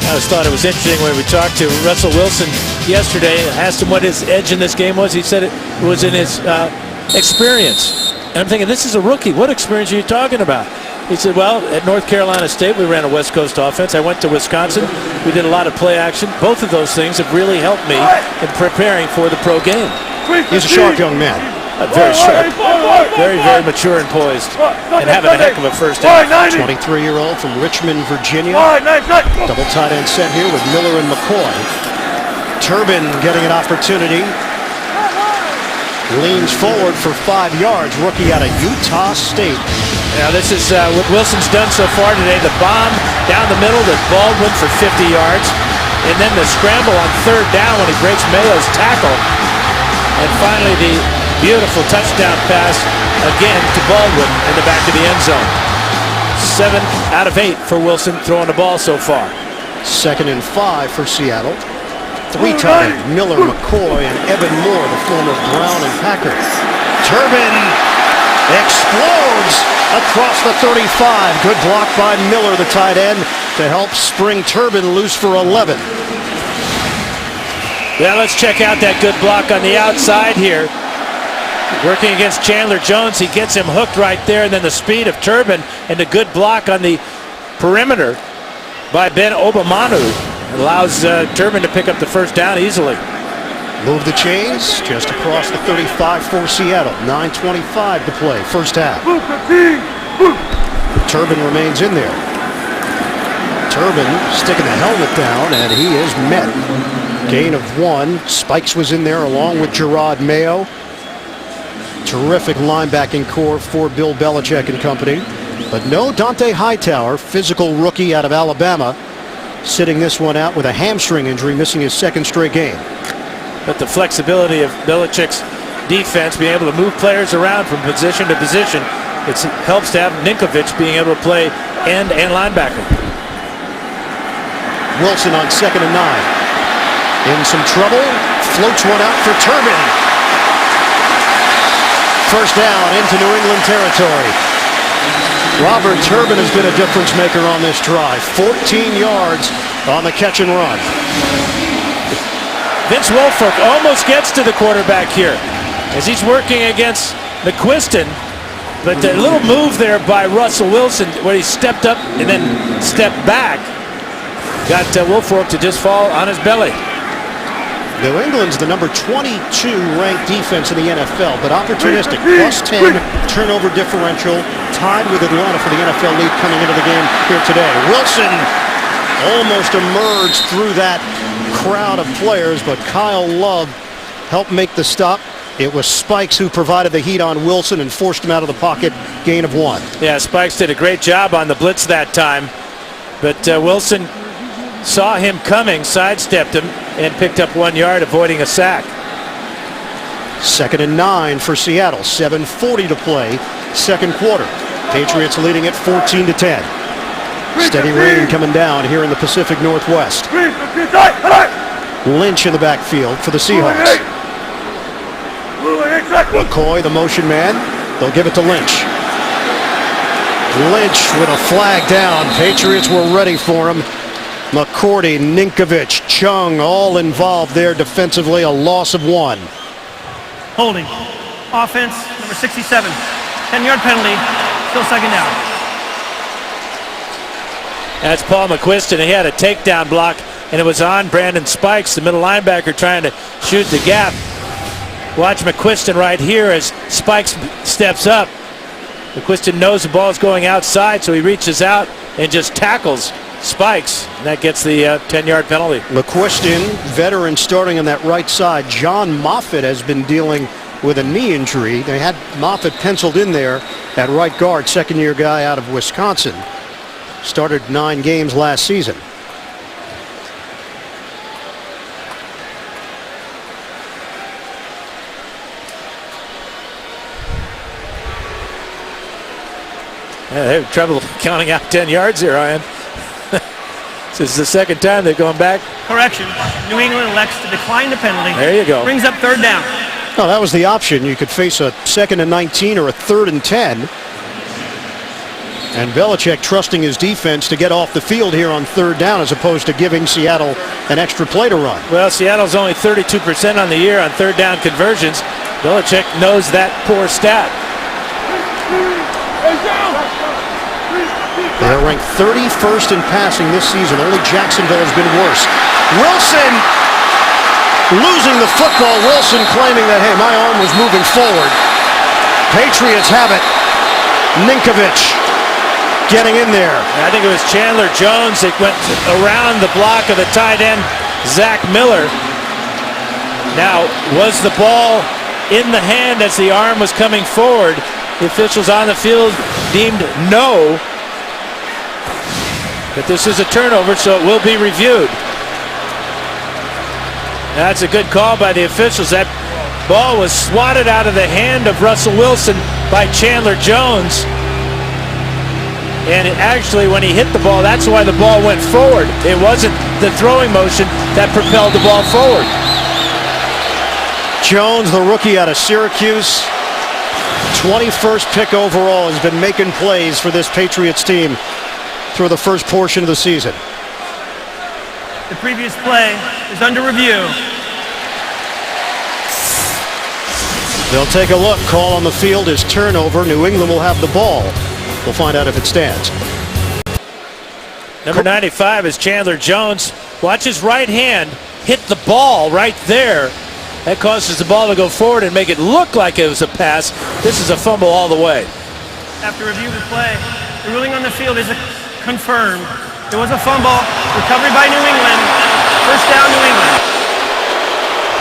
S2: I just thought it was interesting when we talked to Russell Wilson yesterday. I asked him what his edge in this game was. He said it was in his experience. And I'm thinking, this is a rookie. What experience are you talking about? He said, well, at North Carolina State, we ran a West Coast offense. I went to Wisconsin. We did a lot of play action. Both of those things have really helped me in preparing for the pro game.
S1: He's a sharp young man.
S2: Very sharp. Very, very mature and poised. And having a heck of a first half.
S1: 23-year-old from Richmond, Virginia. Double tight end set here with Miller and McCoy. Turbin getting an opportunity. Leans forward for 5 yards. Rookie out of Utah State.
S2: Now this is what Wilson's done so far today. The bomb down the middle to Baldwin for 50 yards. And then the scramble on 3rd down when he breaks Mayo's tackle. And finally the beautiful touchdown pass again to Baldwin in the back of the end zone. 7 out of 8 for Wilson throwing the ball so far.
S1: 2nd and 5 for Seattle. 3 tight ends, Miller, McCoy, and Evan Moore, the former Brown and Packer. Turbin explodes across the 35. Good block by Miller, the tight end, to help spring Turbin loose for 11.
S2: Now let's check out that good block on the outside here. Working against Chandler Jones. He gets him hooked right there, and then the speed of Turbin and the good block on the perimeter by Ben Obamanu allows Turbin to pick up the first down easily.
S1: Move the chains just across the 35 for Seattle. 9:25 to play, first half. Turbin remains in there. Turbin sticking the helmet down, and he is met. Gain of 1. Spikes was in there along with Gerard Mayo. Terrific linebacking core for Bill Belichick and company. But no Dante Hightower, physical rookie out of Alabama, sitting this one out with a hamstring injury, missing his 2nd straight game.
S2: But the flexibility of Belichick's defense, being able to move players around from position to position, it helps to have Ninkovich being able to play end and linebacker.
S1: Wilson on 2nd and 9. In some trouble, floats one out for Turbin. First down into New England territory. Robert Turbin has been a difference maker on this drive. 14 yards on the catch and run.
S2: Vince Wilfork almost gets to the quarterback here as he's working against McQuiston. But a little move there by Russell Wilson where he stepped up and then stepped back. Got Wilfork to just fall on his belly.
S1: New England's the number 22 ranked defense in the NFL, but opportunistic. +10 turnover differential, tied with Atlanta for the NFL lead coming into the game here today. Wilson almost emerged through that crowd of players, but Kyle Love helped make the stop. It was Spikes who provided the heat on Wilson and forced him out of the pocket. Gain of 1.
S2: Yeah, Spikes did a great job on the blitz that time, but Wilson saw him coming, sidestepped him, and picked up 1 yard, avoiding a sack.
S1: 2nd and 9 for Seattle. 7:40 to play, second quarter. Patriots leading it 14-10. Steady rain coming down here in the Pacific Northwest. Lynch in the backfield for the Seahawks. McCoy, the motion man. They'll give it to Lynch. Lynch with a flag down. Patriots were ready for him. McCourty, Ninkovich, Chung all involved there defensively. A loss of 1.
S3: Holding. Offense, number 67. 10-yard penalty. Still second down.
S2: That's Paul McQuiston. He had a takedown block, and it was on Brandon Spikes, the middle linebacker, trying to shoot the gap. Watch McQuiston right here as Spikes steps up. McQuiston knows the ball is going outside, so he reaches out and just tackles Spikes. And that gets the 10-yard penalty.
S1: McQuiston, veteran, starting on that right side. John Moffitt has been dealing with a knee injury. They had Moffitt penciled in there at right guard, second-year guy out of Wisconsin. Started 9 games last season.
S2: Yeah, they have trouble counting out 10 yards here, Ryan. This is the second time they're going back.
S3: Correction. New England elects to decline the penalty.
S2: There you go.
S3: Brings up third down.
S1: No, that was the option. You could face a 2nd and 19 or a 3rd and 10. And Belichick trusting his defense to get off the field here on 3rd down as opposed to giving Seattle an extra play to run.
S2: Well, Seattle's only 32% on the year on 3rd down conversions. Belichick knows that poor stat.
S1: They're ranked 31st in passing this season. Only Jacksonville has been worse. Wilson losing the football. Wilson claiming that, hey, my arm was moving forward. Patriots have it. Ninkovich getting in there.
S2: I think it was Chandler Jones that went around the block of the tight end, Zach Miller. Now, was the ball in the hand as the arm was coming forward? The officials on the field deemed no. But this is a turnover, so it will be reviewed. That's a good call by the officials. That ball was swatted out of the hand of Russell Wilson by Chandler Jones. And actually, when he hit the ball, that's why the ball went forward. It wasn't the throwing motion that propelled the ball forward.
S1: Jones, the rookie out of Syracuse, 21st pick overall, has been making plays for this Patriots team through the first portion of the season.
S3: The previous play is under review.
S1: They'll take a look. Call on the field is turnover. New England will have the ball. We'll find out if it stands.
S2: Number 95 is Chandler Jones. Watch his right hand hit the ball right there. That causes the ball to go forward and make it look like it was a pass. This is a fumble all the way.
S3: After review of the play, the ruling on the field is confirmed. There was a fumble. Recovery by New England. First down, New England.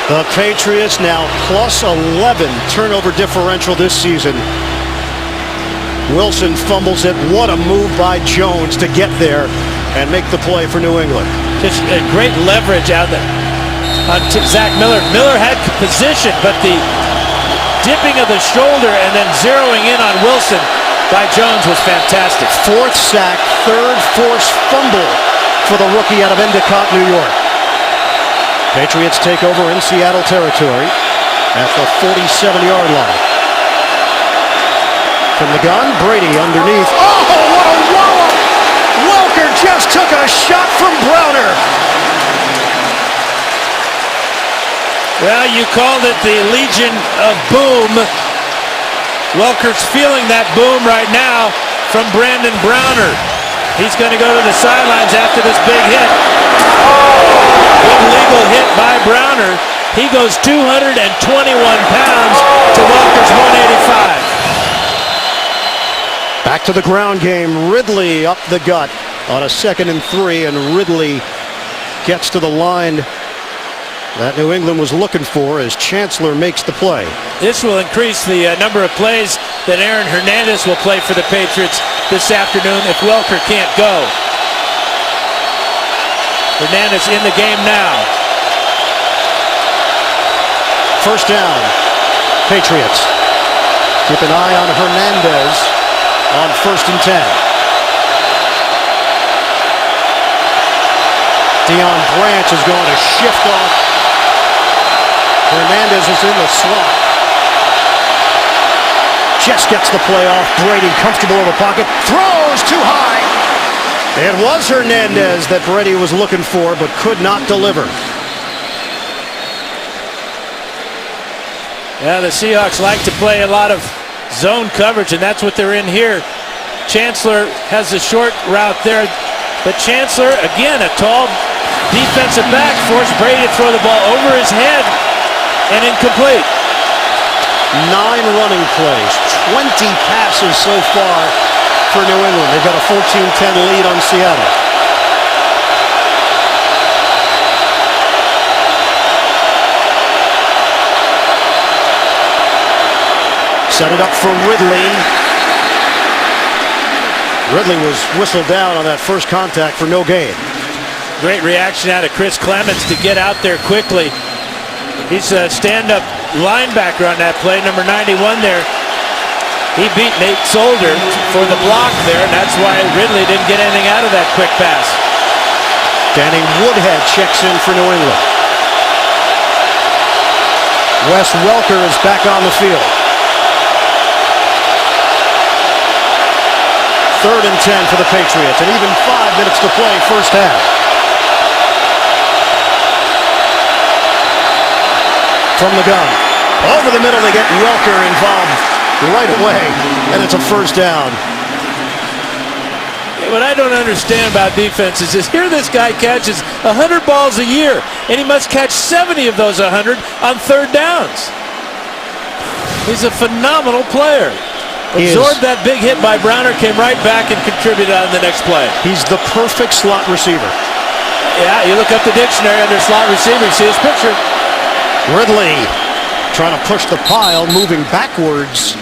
S1: The Patriots now plus 11 turnover differential this season. Wilson fumbles it. What a move by Jones to get there and make the play for New England.
S2: Just a great leverage out there on Zach Miller. Miller had position, but the dipping of the shoulder and then zeroing in on Wilson by Jones was fantastic.
S1: 4th sack, 3rd forced fumble for the rookie out of Endicott, New York. Patriots take over in Seattle territory at the 47-yard line. From the gun, Brady underneath. Oh, what a wallop! Welker just took a shot from Browner.
S2: Well, you called it the Legion of Boom. Welker's feeling that boom right now from Brandon Browner. He's going to go to the sidelines after this big hit. Good legal hit by Browner. He goes 221 pounds to Welker's 185.
S1: Back to the ground game. Ridley up the gut on a 2nd and 3, and Ridley gets to the line that New England was looking for as Chancellor makes the play.
S2: This will increase the number of plays that Aaron Hernandez will play for the Patriots this afternoon if Welker can't go. Hernandez in the game now.
S1: First down Patriots. Keep an eye on Hernandez on 1st and 10. Deion Branch is going to shift off. Hernandez is in the slot. Just gets the play off. Brady comfortable in the pocket. Throws too high. It was Hernandez that Brady was looking for, but could not deliver.
S2: Yeah, the Seahawks like to play a lot of zone coverage, and that's what they're in here. Chancellor has a short route there, but Chancellor, again, a tall defensive back, forced Brady to throw the ball over his head and incomplete.
S1: 9 running plays, 20 passes so far for New England. They've got a 14-10 lead on Seattle. Set it up for Ridley. Ridley was whistled down on that first contact for no gain.
S2: Great reaction out of Chris Clements to get out there quickly. He's a stand-up linebacker on that play, number 91 there. He beat Nate Solder for the block there, and that's why Ridley didn't get anything out of that quick pass.
S1: Danny Woodhead checks in for New England. Wes Welker is back on the field. 3rd and 10 for the Patriots, and even 5 minutes to play first half. From the gun. Over the middle, they get Welker involved right away, and it's a first down.
S2: What I don't understand about defenses is here this guy catches 100 balls a year, and he must catch 70 of those 100 on 3rd downs. He's a phenomenal player. Absorbed that big hit by Browner, came right back and contributed on the next play.
S1: He's the perfect slot receiver.
S2: Yeah, you look up the dictionary under slot receiver, you see his picture.
S1: Ridley trying to push the pile, moving backwards,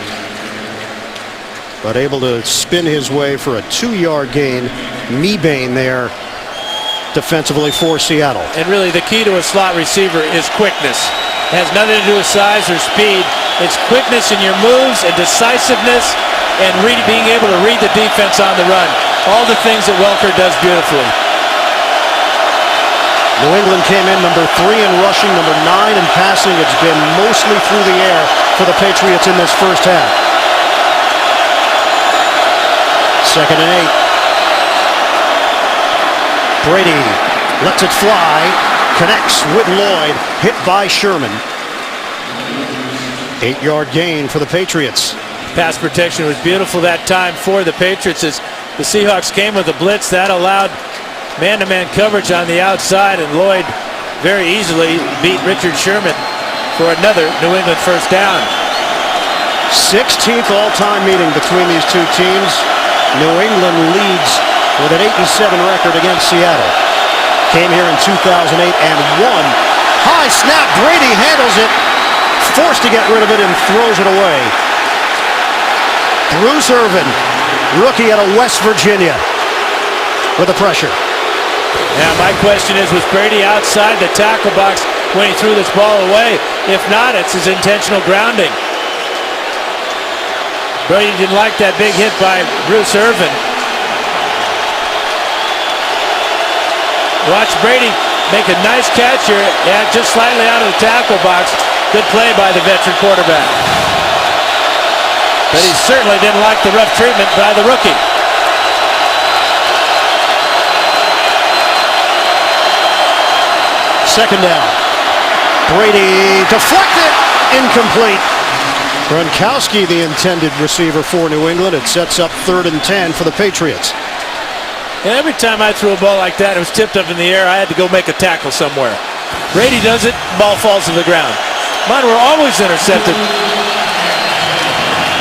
S1: but able to spin his way for a 2-yard gain. Mebane there defensively for Seattle.
S2: And really the key to a slot receiver is quickness. It has nothing to do with size or speed. It's quickness in your moves and decisiveness and being able to read the defense on the run. All the things that Welker does beautifully.
S1: New England came in number 3 in rushing, number 9 in passing. It's been mostly through the air for the Patriots in this first half. 2nd and 8. Brady lets it fly, connects with Lloyd, hit by Sherman. 8-yard gain for the Patriots.
S2: Pass protection was beautiful that time for the Patriots as the Seahawks came with a blitz that allowed man-to-man coverage on the outside, and Lloyd very easily beat Richard Sherman for another New England first down.
S1: 16th all-time meeting between these two teams. New England leads with an 8-7 record against Seattle. Came here in 2008 and won. High snap, Brady handles it. Forced to get rid of it and throws it away. Bruce Irvin, rookie out of West Virginia, with the pressure.
S2: Now my question is, was Brady outside the tackle box when he threw this ball away? If not, it's his intentional grounding. Brady didn't like that big hit by Bruce Irvin. Watch Brady make a nice catch here, yeah, just slightly out of the tackle box. Good play by the veteran quarterback. But he certainly didn't like the rough treatment by the rookie.
S1: Second down. Brady deflected, incomplete. Gronkowski, the intended receiver for New England. It sets up 3rd and 10 for the Patriots.
S2: And every time I threw a ball like that, it was tipped up in the air, I had to go make a tackle somewhere. Brady does it, ball falls to the ground. Mine were always intercepted.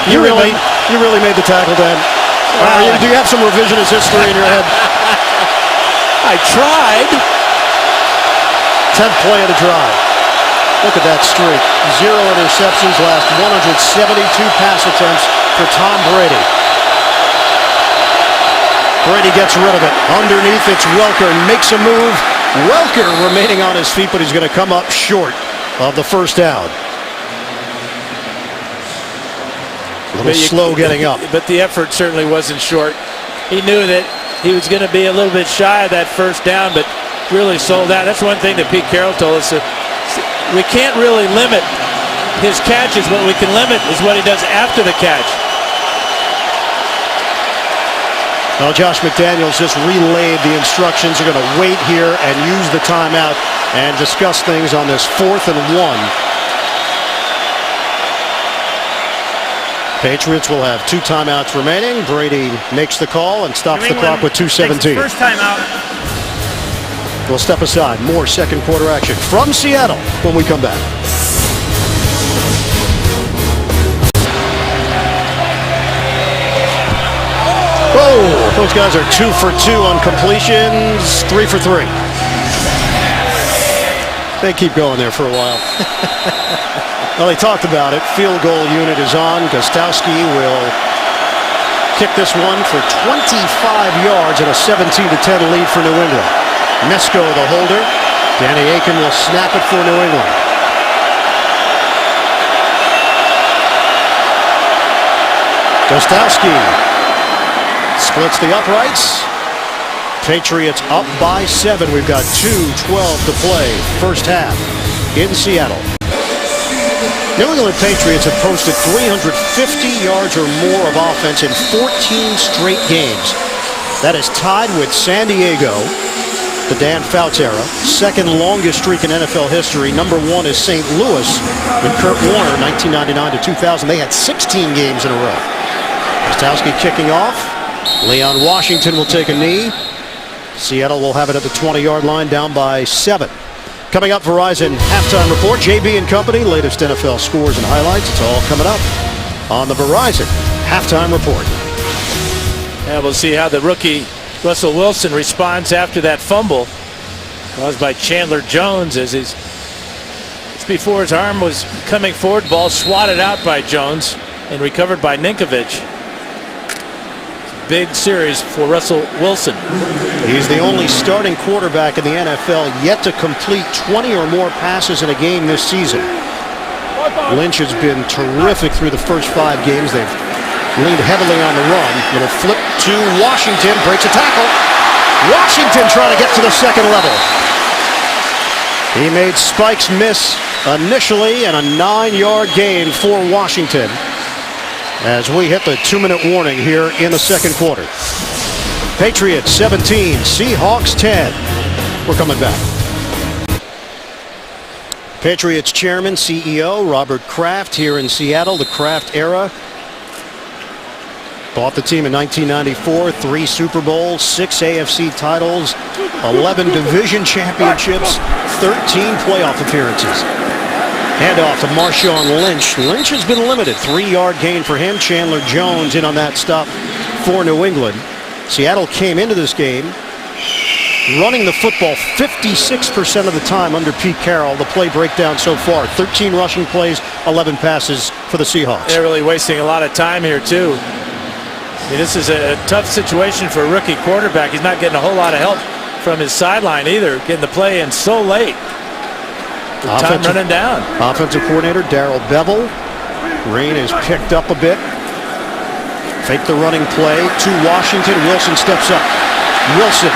S1: You really made the tackle, Dan. Do you have some revisionist history in your head?
S2: I tried.
S1: 10th play of the drive. Look at that streak. 0 interceptions, last 172 pass attempts for Tom Brady. Brady gets rid of it. Underneath, it's Welker, makes a move. Welker remaining on his feet, but he's going to come up short of the first down. little slow getting up.
S2: But the effort certainly wasn't short. He knew that he was going to be a little bit shy of that first down, but really sold out. That's one thing that Pete Carroll told us. We can't really limit his catches. What we can limit is what he does after the catch.
S1: Well, Josh McDaniels just relayed the instructions. They're going to wait here and use the timeout and discuss things on this 4th and 1. Patriots will have 2 timeouts remaining. Brady makes the call and stops the clock with 2:17.
S3: First timeout.
S1: We'll step aside. More second quarter action from Seattle when we come back. Oh, those guys are 2 for 2 on completions, 3 for 3. They keep going there for a while. Well, they talked about it. Field goal unit is on. Gostowski will kick this one for 25 yards and a 17-10 lead for New England. Mesko, the holder. Danny Aiken will snap it for New England. Gostowski splits the uprights. Patriots up by 7. We've got 2:12 to play. First half in Seattle. New England Patriots have posted 350 yards or more of offense in 14 straight games. That is tied with San Diego, the Dan Fouts era. Second longest streak in NFL history. Number 1 is St. Louis with Kurt Warner, 1999 to 2000. They had 16 games in a row. Gostowski kicking off. Leon Washington will take a knee. Seattle will have it at the 20-yard line, down by 7. Coming up, Verizon halftime report. JB and Company, latest NFL scores and highlights. It's all coming up on the Verizon halftime report.
S2: And we'll see how the rookie Russell Wilson responds after that fumble caused by Chandler Jones. As it's before his arm was coming forward. Ball swatted out by Jones and recovered by Ninkovich. Big series for Russell Wilson.
S1: He's the only starting quarterback in the NFL yet to complete 20 or more passes in a game this season. Lynch has been terrific through the first 5 games. They've leaned heavily on the run. Little flip to Washington, breaks a tackle. Washington trying to get to the second level. He made Spikes miss initially, and a 9-yard gain for Washington as we hit the 2-minute warning here in the second quarter. Patriots 17, Seahawks 10. We're coming back. Patriots chairman, CEO Robert Kraft here in Seattle. The Kraft era. Bought the team in 1994, 3 Super Bowls, 6 AFC titles, 11 division championships, 13 playoff appearances. Handoff to Marshawn Lynch. Lynch has been limited. 3-yard gain for him. Chandler Jones in on that stop for New England. Seattle came into this game running the football 56% of the time under Pete Carroll. The play breakdown so far: 13 rushing plays, 11 passes for the Seahawks.
S2: They're really wasting a lot of time here too. I mean, this is a tough situation for a rookie quarterback. He's not getting a whole lot of help from his sideline either. Getting the play in so late. Time running down. Offensive
S1: coordinator Darrell Bevell. Rain is picked up a bit. Fake the running play to Washington. Wilson steps up. Wilson.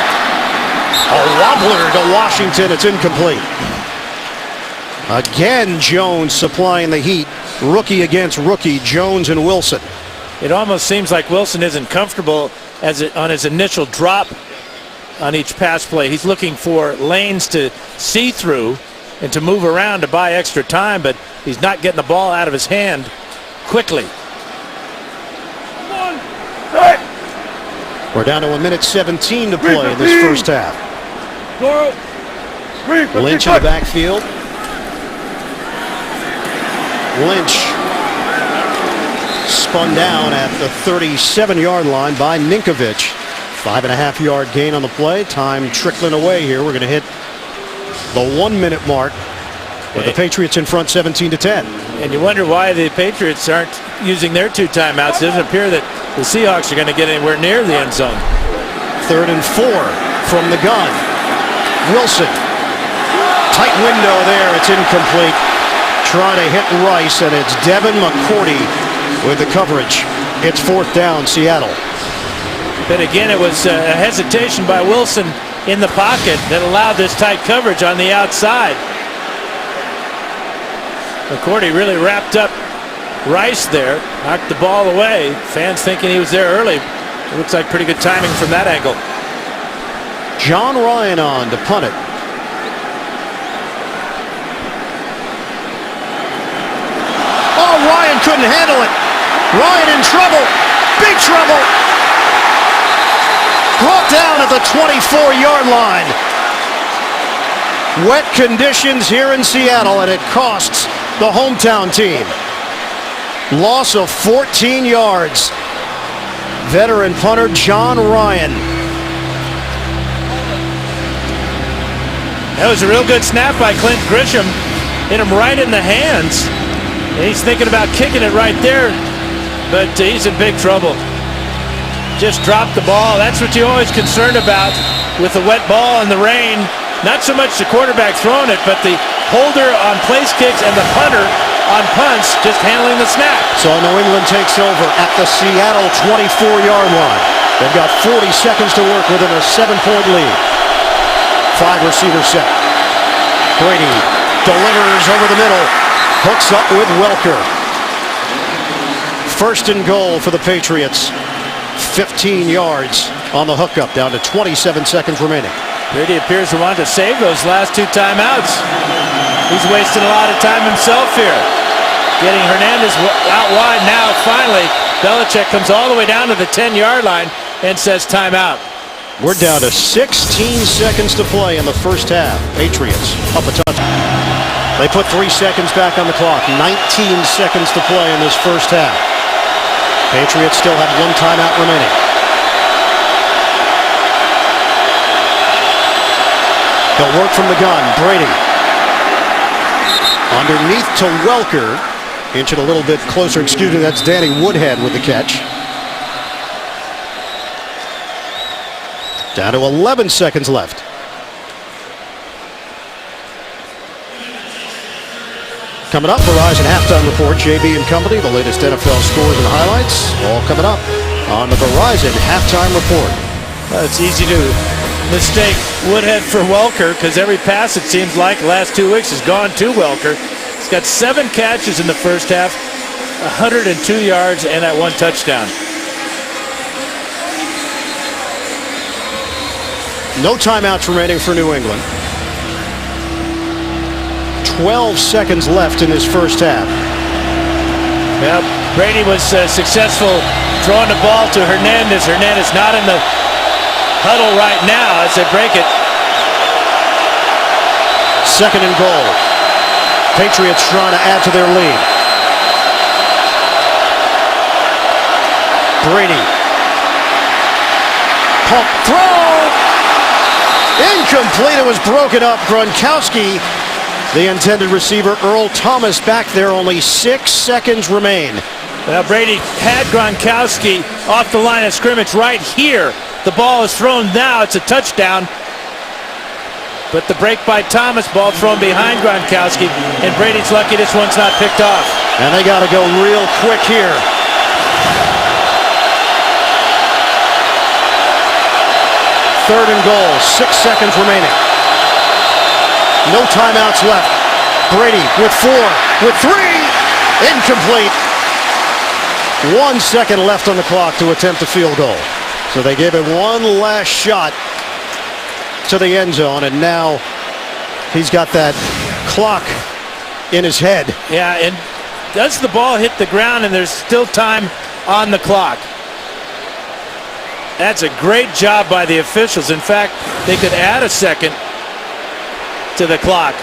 S1: A wobbler to Washington. It's incomplete. Again, Jones supplying the heat. Rookie against rookie, Jones and Wilson.
S2: It almost seems like Wilson isn't comfortable on his initial drop on each pass play. He's looking for lanes to see through and to move around to buy extra time, but he's not getting the ball out of his hand quickly.
S1: We're down to 1:17 to play in this first half. Lynch in the backfield. Lynch spun down at the 37-yard line by Ninkovich. 5.5-yard gain on the play. Time trickling away here. We're going to hit the 1-minute mark with the Patriots in front 17-10.
S2: And you wonder why the Patriots aren't using their 2 timeouts. It doesn't appear that the Seahawks are going to get anywhere near the end zone.
S1: 3rd and 4 from the gun. Wilson. Tight window there. It's incomplete. Trying to hit Rice, and it's Devin McCourty with the coverage. It's 4th down, Seattle.
S2: But again, it was a hesitation by Wilson in the pocket that allowed this tight coverage on the outside. McCourty really wrapped up Rice there, knocked the ball away. Fans thinking he was there early. It looks like pretty good timing from that angle.
S1: John Ryan on to punt it. Oh, Ryan couldn't handle it. Ryan in trouble. Big trouble. Brought down at the 24-yard line. Wet conditions here in Seattle, and it costs the hometown team. Loss of 14 yards. Veteran punter John Ryan.
S2: That was a real good snap by Clint Grisham. Hit him right in the hands. And he's thinking about kicking it right there, but he's in big trouble. Just dropped the ball. That's what you're always concerned about with the wet ball and the rain. Not so much the quarterback throwing it, but the holder on place kicks and the punter on punts just handling the snap.
S1: So New England takes over at the Seattle 24-yard line. They've got 40 seconds to work within a 7-point lead. 5-receiver set. Brady delivers over the middle. Hooks up with Welker. 1st and goal for the Patriots. 15 yards on the hookup, down to 27 seconds remaining.
S2: Brady appears to want to save those last 2 timeouts. He's wasting a lot of time himself here. Getting Hernandez out wide now. Finally, Belichick comes all the way down to the 10-yard line and says timeout.
S1: We're down to 16 seconds to play in the first half. Patriots up a touchdown. They put 3 seconds back on the clock. 19 seconds to play in this first half. Patriots still have 1 timeout remaining. They'll work from the gun. Brady. Underneath to Welker. Inch it a little bit closer. Excuse me, that's Danny Woodhead with the catch. Down to 11 seconds left. Coming up, Verizon Halftime Report, JB and Company, the latest NFL scores and highlights, all coming up on the Verizon Halftime Report.
S2: It's easy to mistake Woodhead for Welker because every pass, it seems like, the last 2 weeks has gone to Welker. He's got 7 catches in the first half, 102 yards, and that 1 touchdown.
S1: No timeouts remaining for New England. 12 seconds left in this first half.
S2: Well, Brady was successful throwing the ball to Hernandez. Hernandez not in the huddle right now as they break it.
S1: 2nd and goal. Patriots trying to add to their lead. Brady. Pump throw. Incomplete. It was broken up. Gronkowski, the intended receiver. Earl Thomas back there. Only 6 seconds remain.
S2: Well, Brady had Gronkowski off the line of scrimmage right here. The ball is thrown now. It's a touchdown. But the break by Thomas, ball thrown behind Gronkowski, and Brady's lucky this one's not picked off.
S1: And they got to go real quick here. Third and goal, 6 seconds remaining. No timeouts left. Brady with 4, with 3, incomplete. 1 second left on the clock to attempt a field goal. So they gave it one last shot to the end zone, and now he's got that clock in his head.
S2: Yeah, and does the ball hit the ground and there's still time on the clock? That's a great job by the officials. In fact, they could add a second to the clock.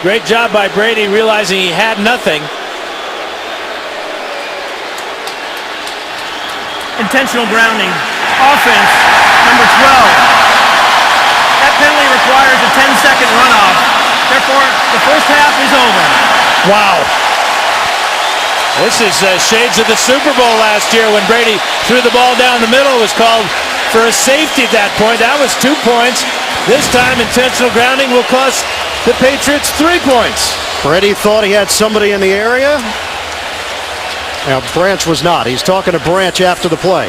S2: Great job by Brady realizing he had nothing.
S3: Intentional grounding. Offense, number 12. That penalty requires a 10-second runoff. Therefore, the first half is over.
S1: Wow.
S2: This is shades of the Super Bowl last year when Brady threw the ball down the middle. It was called for a safety at that point. That was 2 points. This time, intentional grounding will cost the Patriots 3 points.
S1: Brady thought he had somebody in the area. Now, Branch was not. He's talking to Branch after the play.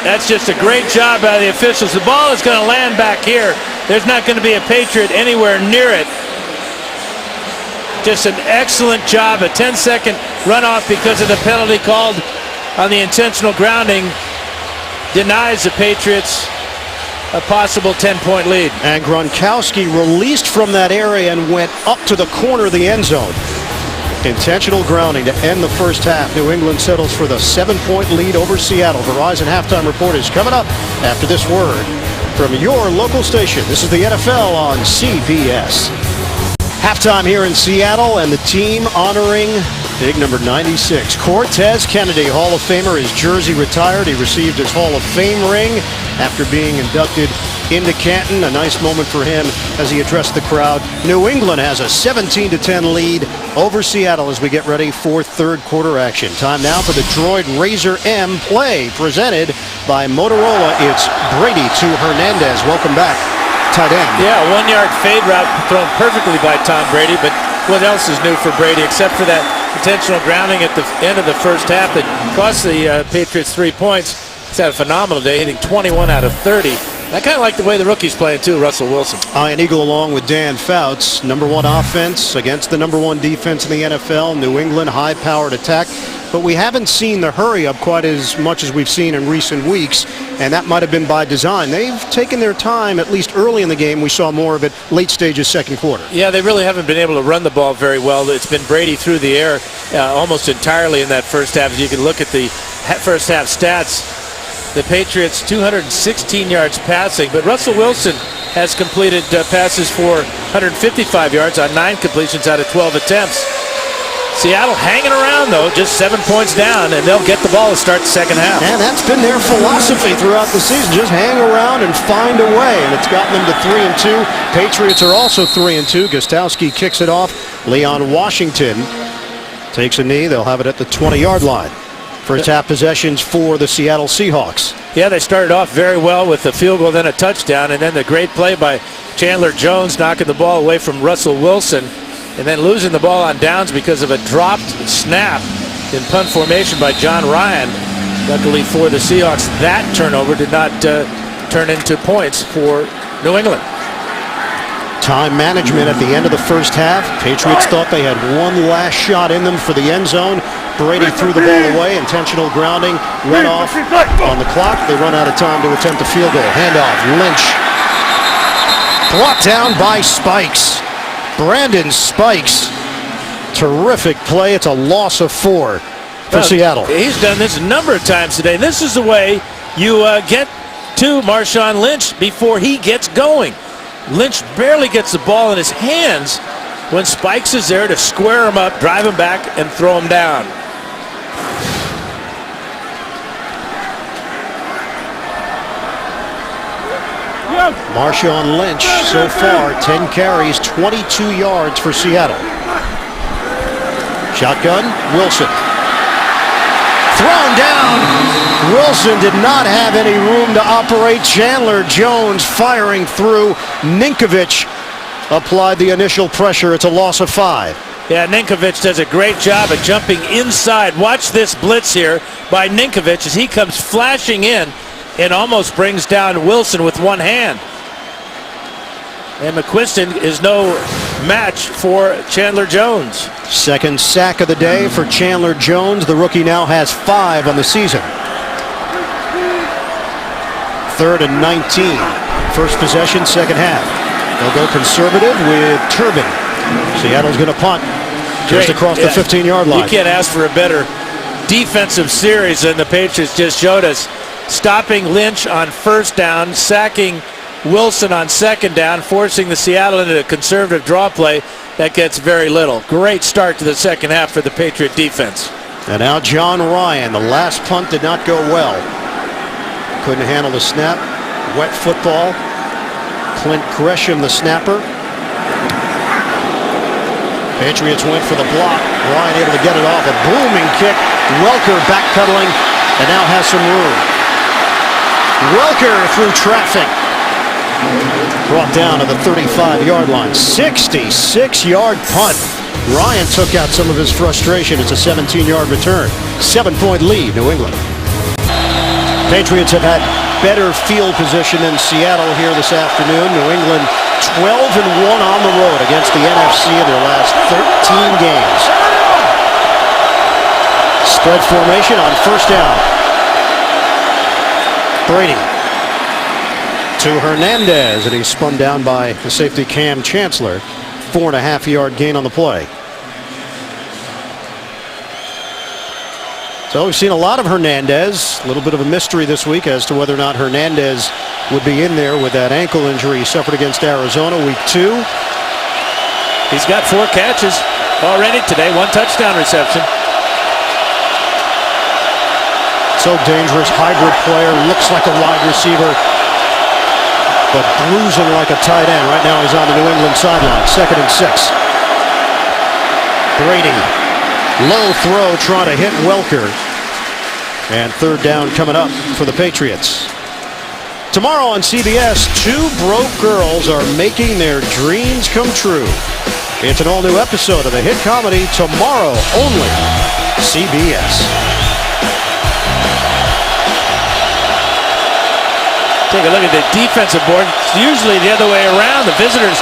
S2: That's just a great job by the officials. The ball is going to land back here. There's not going to be a Patriot anywhere near it. Just an excellent job. A 10-second runoff because of the penalty called on the intentional grounding denies the Patriots a possible 10-point lead.
S1: And Gronkowski released from that area and went up to the corner of the end zone. Intentional grounding to end the first half. New England settles for the 7-point lead over Seattle. Verizon halftime report is coming up after this word from your local station. This is the NFL on CBS. Halftime here in Seattle, and the team honoring big number 96. Cortez Kennedy, Hall of Famer. His jersey retired. He received his Hall of Fame ring after being inducted into Canton. A nice moment for him as he addressed the crowd. New England has a 17-10 lead over Seattle as we get ready for third quarter action. Time now for the Droid Razor M play presented by Motorola. It's Brady to Hernandez. Welcome back, tight end.
S2: Yeah, 1-yard fade route thrown perfectly by Tom Brady, but what else is new for Brady except for that intentional grounding at the end of the first half that cost the Patriots 3 points. He's had a phenomenal day, hitting 21 out of 30. I kind of like the way the rookie's playing too, Russell Wilson.
S1: Ian Eagle along with Dan Fouts. Number one offense against the number one defense in the NFL. New England, high-powered attack. But we haven't seen the hurry-up quite as much as we've seen in recent weeks, and that might have been by design. They've taken their time, at least early in the game. We saw more of it late stages, second quarter.
S2: Yeah, they really haven't been able to run the ball very well. It's been Brady through the air almost entirely in that first half. As you can look at the first half stats, the Patriots 216 yards passing, but Russell Wilson has completed passes for 155 yards on 9 completions out of 12 attempts. Seattle hanging around, though, just 7 points down, and they'll get the ball to start the second half.
S1: And that's been their philosophy throughout the season. Just hang around and find a way, and it's gotten them to 3-2. Patriots are also 3-2. Gostowski kicks it off. Leon Washington takes a knee. They'll have it at the 20-yard line. First half possessions for the Seattle Seahawks.
S2: Yeah, they started off very well with a field goal, then a touchdown, and then the great play by Chandler Jones knocking the ball away from Russell Wilson, and then losing the ball on downs because of a dropped snap in punt formation by John Ryan. Luckily for the Seahawks, that turnover did not turn into points for New England.
S1: Time management at the end of the first half. Patriots thought they had one last shot in them for the end zone. Brady threw the ball away. Intentional grounding. Run off on the clock. They run out of time to attempt a field goal. Handoff. Lynch. Brought down by Spikes. Brandon Spikes. Terrific play. It's a loss of 4 for Seattle.
S2: He's done this a number of times today. This is the way you get to Marshawn Lynch before he gets going. Lynch barely gets the ball in his hands when Spikes is there to square him up, drive him back, and throw him down.
S1: Marshawn Lynch so far 10 carries, 22 yards for Seattle. Shotgun, Wilson. Thrown down. Wilson did not have any room to operate. Chandler Jones firing through. Ninkovich applied the initial pressure. It's a loss of 5.
S2: Yeah, Ninkovich does a great job of jumping inside. Watch this blitz here by Ninkovich as he comes flashing in and almost brings down Wilson with one hand. And McQuiston is no match for Chandler Jones.
S1: Second sack of the day for Chandler Jones. The rookie now has 5 on the season. 3rd and 19. First possession, second half. They'll go conservative with Turbin. Seattle's going to punt just across the 15-yard line.
S2: You can't ask for a better defensive series than the Patriots just showed us. Stopping Lynch on first down, sacking Wilson on second down, forcing the Seattle into a conservative draw play that gets very little. Great start to the second half for the Patriot defense.
S1: And now John Ryan. The last punt did not go well. Couldn't handle the snap. Wet football. Clint Gresham, the snapper. Patriots went for the block. Ryan able to get it off. A booming kick. Welker backpedaling and now has some room. Welker through traffic. Brought down to the 35-yard line. 66-yard punt. Ryan took out some of his frustration. It's a 17-yard return. 7-point lead, New England. Patriots have had better field position than Seattle here this afternoon. New England 12-1 on the road against the NFC in their last 13 games. Spread formation on first down. Brady to Hernandez, and he's spun down by the safety Cam Chancellor. 4.5-yard gain on the play. So we've seen a lot of Hernandez. A little bit of a mystery this week as to whether or not Hernandez would be in there with that ankle injury he suffered against Arizona week 2.
S2: He's got 4 catches already today, 1 touchdown reception.
S1: So dangerous, hybrid player, looks like a wide receiver, but bruising like a tight end. Right now he's on the New England sideline. 2nd and 6. Brady, low throw trying to hit Welker. And 3rd down coming up for the Patriots. Tomorrow on CBS, 2 broke girls are making their dreams come true. It's an all-new episode of the hit comedy tomorrow only. CBS.
S2: Take a look at the defensive board. It's usually the other way around. The visitors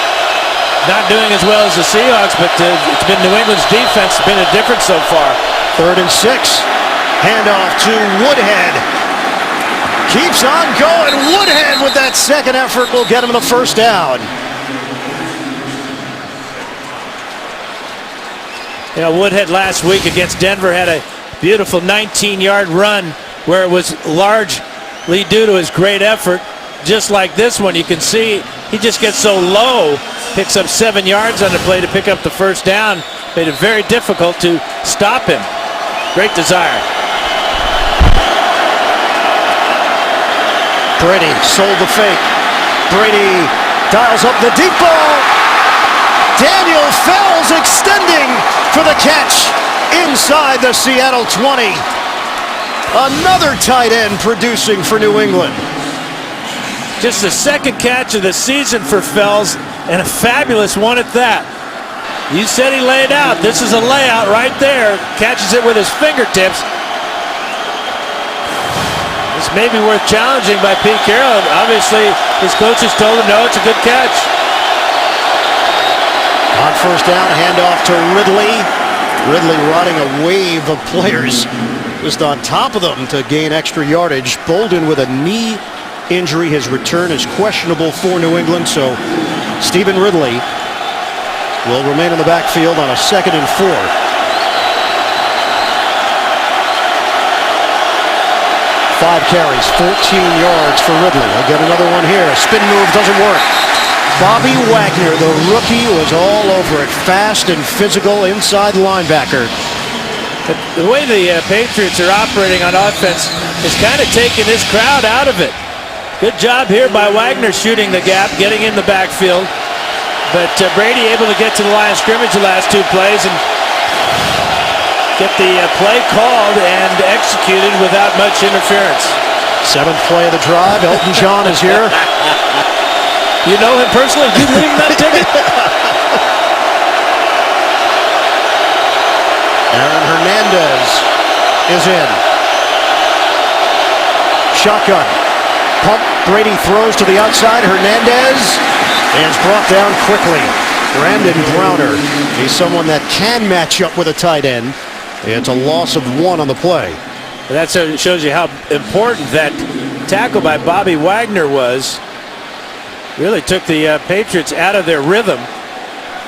S2: not doing as well as the Seahawks, but it's been New England's defense been a difference so far.
S1: 3rd and 6. Handoff to Woodhead. Keeps on going. Woodhead with that second effort will get him the first down.
S2: You know, Woodhead last week against Denver had a beautiful 19-yard run where it was largely due to his great effort. Just like this one, you can see he just gets so low, picks up 7 yards on the play to pick up the first down. Made it very difficult to stop him. Great desire.
S1: Brady sold the fake. Brady dials up the deep ball. Daniel Fells extending for the catch inside the Seattle 20. Another tight end producing for New England.
S2: Just the 2nd catch of the season for Fells, and a fabulous one at that. You said he laid out. This is a layout right there. Catches it with his fingertips. This may be worth challenging by Pete Carroll. Obviously, his coaches told him, no, it's a good catch.
S1: On first down, handoff to Ridley. Ridley riding a wave of players just on top of them to gain extra yardage. Bolden with a knee injury. His return is questionable for New England, so Stephen Ridley will remain in the backfield on a 2nd and 4. 5 carries, 14 yards for Ridley. I'll get another one here. A spin move doesn't work. Bobby Wagner, the rookie, was all over it. Fast and physical inside linebacker.
S2: The way the Patriots are operating on offense is kind of taking this crowd out of it. Good job here by Wagner shooting the gap, getting in the backfield. But Brady able to get to the line of scrimmage the last 2 plays and get the play called and executed without much interference.
S1: 7th play of the drive. Elton John is here.
S2: You know him personally? You leave him that ticket?
S1: Aaron Hernandez is in. Shotgun. Pump. Brady throws to the outside. Hernandez is brought down quickly. Brandon Browner. He's someone that can match up with a tight end. It's a loss of 1 on the play.
S2: That shows you how important that tackle by Bobby Wagner was. Really took the Patriots out of their rhythm.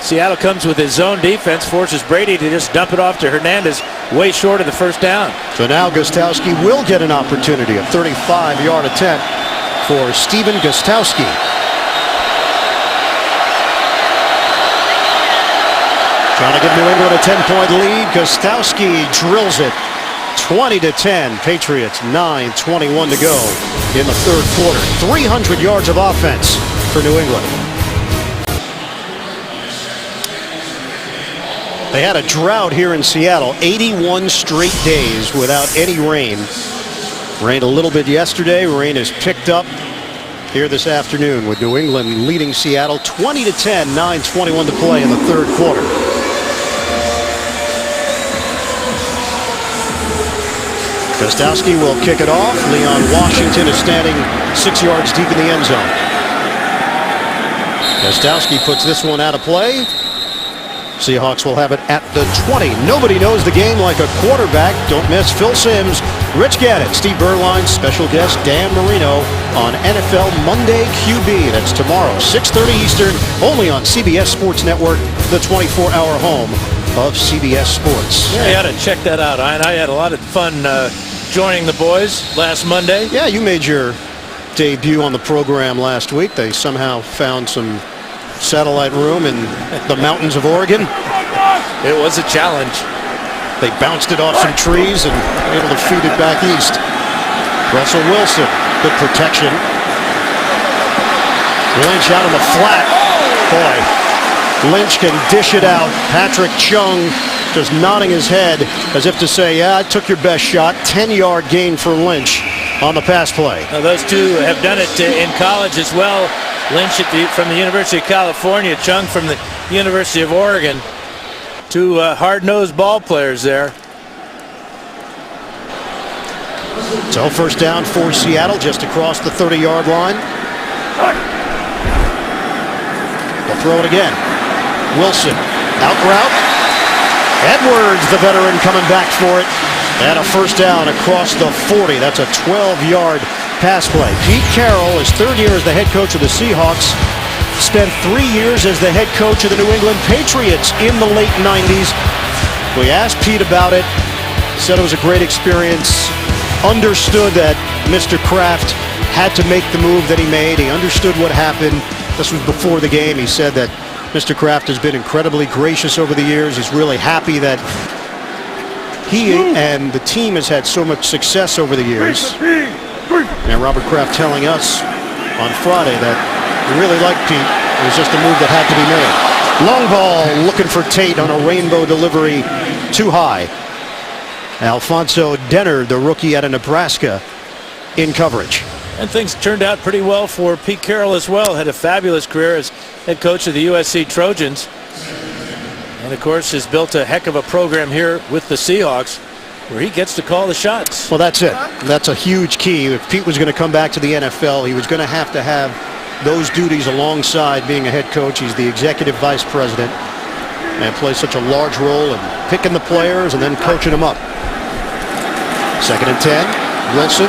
S2: Seattle comes with his zone defense, forces Brady to just dump it off to Hernandez, way short of the first down.
S1: So now Gostowski will get an opportunity, a 35-yard attempt for Stephen Gostowski. Trying to give New England a 10-point lead. Gostowski drills it. 20-10. Patriots 9:21 to go in the 3rd quarter. 300 yards of offense for New England. They had a drought here in Seattle. 81 straight days without any rain. Rained a little bit yesterday. Rain has picked up here this afternoon with New England leading Seattle 20-10. 9:21 to play in the 3rd quarter. Gostowski will kick it off. Leon Washington is standing 6 yards deep in the end zone. Gostowski puts this one out of play. Seahawks will have it at the 20. Nobody knows the game like a quarterback. Don't miss Phil Simms, Rich Gannon, Steve Berline, special guest Dan Marino on NFL Monday QB. That's tomorrow, 6:30 Eastern, only on CBS Sports Network, the 24-hour home of CBS Sports.
S2: Yeah, you ought to check that out. I had a lot of fun joining the boys last Monday.
S1: Yeah, you made your debut on the program last week. They somehow found some satellite room in the mountains of Oregon.
S2: It was a challenge.
S1: They bounced it off some trees and were able to feed it back east. Russell Wilson, good protection. Lynch out on the flat. Boy, Lynch can dish it out. Patrick Chung just nodding his head as if to say, yeah, I took your best shot. 10-yard gain for Lynch on the pass play.
S2: Now, those two have done it in college as well. Lynch from the University of California, Chung from the University of Oregon. Two hard-nosed ball players there.
S1: So first down for Seattle, just across the 30-yard line. They'll throw it again. Wilson, out route. Edwards, the veteran, coming back for it. And a first down across the 40. That's a 12-yard pass play. Pete Carroll, his third year as the head coach of the Seahawks, spent 3 years as the head coach of the New England Patriots in the late 90s. We asked Pete about it. Said it was a great experience. Understood that Mr. Kraft had to make the move that he made. He understood what happened. This was before the game. He said that Mr. Kraft has been incredibly gracious over the years. He's really happy that he and the team has had so much success over the years. And Robert Kraft telling us on Friday that he really liked Pete. It was just a move that had to be made. Long ball looking for Tate on a rainbow delivery, too high. Alfonso Dennard, the rookie out of Nebraska, in coverage.
S2: And things turned out pretty well for Pete Carroll as well. Had a fabulous career as head coach of the USC Trojans. And of course has built a heck of a program here with the Seahawks, where he gets to call the shots.
S1: Well, that's it. That's a huge key. If Pete was going to come back to the NFL, he was going to have those duties alongside being a head coach. He's the executive vice president and plays such a large role in picking the players and then coaching them up. 2nd and 10. Wilson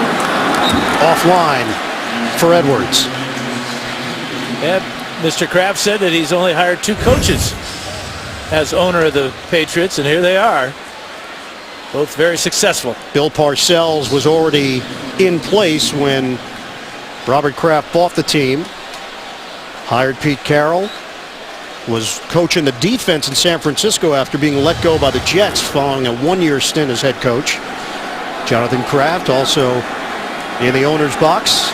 S1: offline for Edwards.
S2: Yeah, Mr. Kraft said that he's only hired 2 coaches as owner of the Patriots, and here they are. Both very successful.
S1: Bill Parcells was already in place when Robert Kraft bought the team. Hired Pete Carroll. Was coaching the defense in San Francisco after being let go by the Jets following a 1-year stint as head coach. Jonathan Kraft also in the owner's box.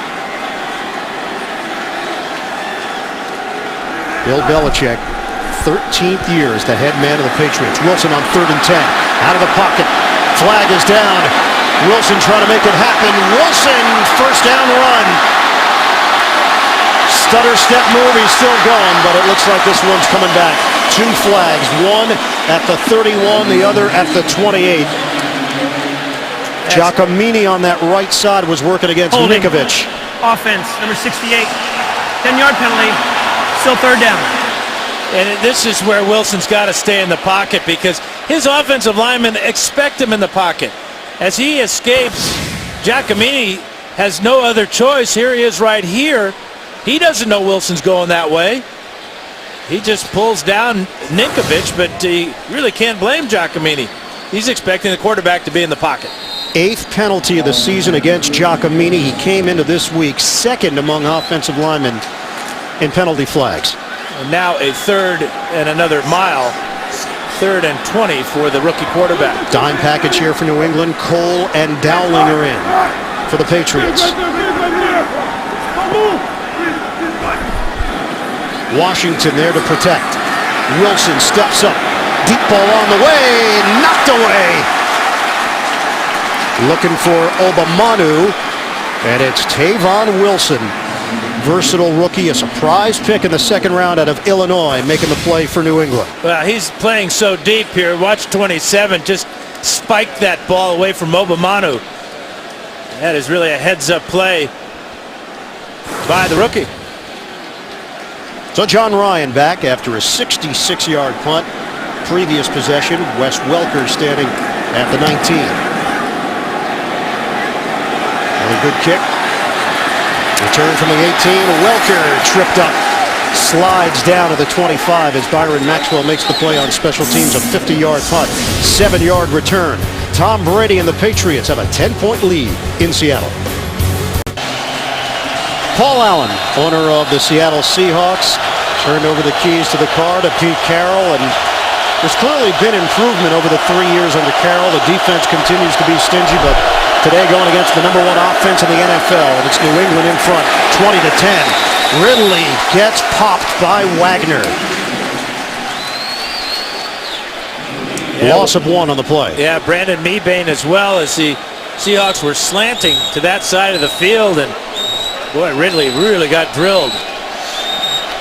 S1: Bill Belichick, 13th year as the head man of the Patriots. Wilson on 3rd and 10. Out of the pocket. Flag is down. Wilson trying to make it happen. Wilson, first down run. Stutter step move. He's still going, but it looks like this one's coming back. 2 flags. One at the 31, the other at the 28. Giacomini on that right side was working against Ninkovich.
S3: Offense, number 68. 10-yard penalty. Still third down.
S2: And this is where Wilson's got to stay in the pocket, because his offensive linemen expect him in the pocket. As he escapes, Giacomini has no other choice. Here he is right here. He doesn't know Wilson's going that way. He just pulls down Ninkovich, but he really can't blame Giacomini. He's expecting the quarterback to be in the pocket.
S1: 8th penalty of the season against Giacomini. He came into this week 2nd among offensive linemen in penalty flags.
S2: And now a 3rd and another mile. 3rd and 20 for the rookie quarterback.
S1: Dime package here for New England. Cole and Dowling are in for the Patriots. Washington there to protect. Wilson steps up. Deep ball on the way. Knocked away. Looking for Obamanu. And it's Tavon Wilson. Versatile rookie, a surprise pick in the 2nd round out of Illinois, making the play for New England.
S2: Well, he's playing so deep here. Watch 27 just spike that ball away from Obamanu. That is really a heads-up play by the rookie.
S1: So John Ryan back after a 66-yard punt. Previous possession, Wes Welker standing at the 19. And a good kick. Return from the 18. Welker tripped up. Slides down to the 25 as Byron Maxwell makes the play on special teams. A 50-yard punt. 7-yard return. Tom Brady and the Patriots have a 10-point lead in Seattle. Paul Allen, owner of the Seattle Seahawks, turned over the keys to the car to Pete Carroll, and there's clearly been improvement over the 3 years under Carroll. The defense continues to be stingy, but today going against the #1 offense in the NFL, and it's New England in front, 20-10. Ridley gets popped by Wagner. Loss of 1 on the play.
S2: Yeah, Brandon Mebane as well, as the Seahawks were slanting to that side of the field, and boy, Ridley really got drilled.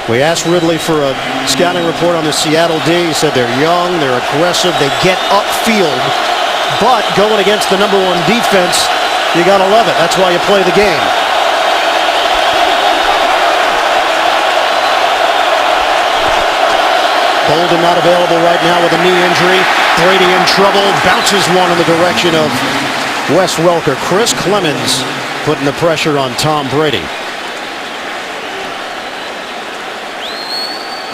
S1: We asked Ridley for a scouting report on the Seattle D. He said they're young, they're aggressive, they get upfield, but going against the #1 defense, you gotta love it. That's why you play the game. Bolden not available right now with a knee injury. Brady in trouble, bounces one in the direction of Wes Welker. Chris Clemens putting the pressure on Tom Brady.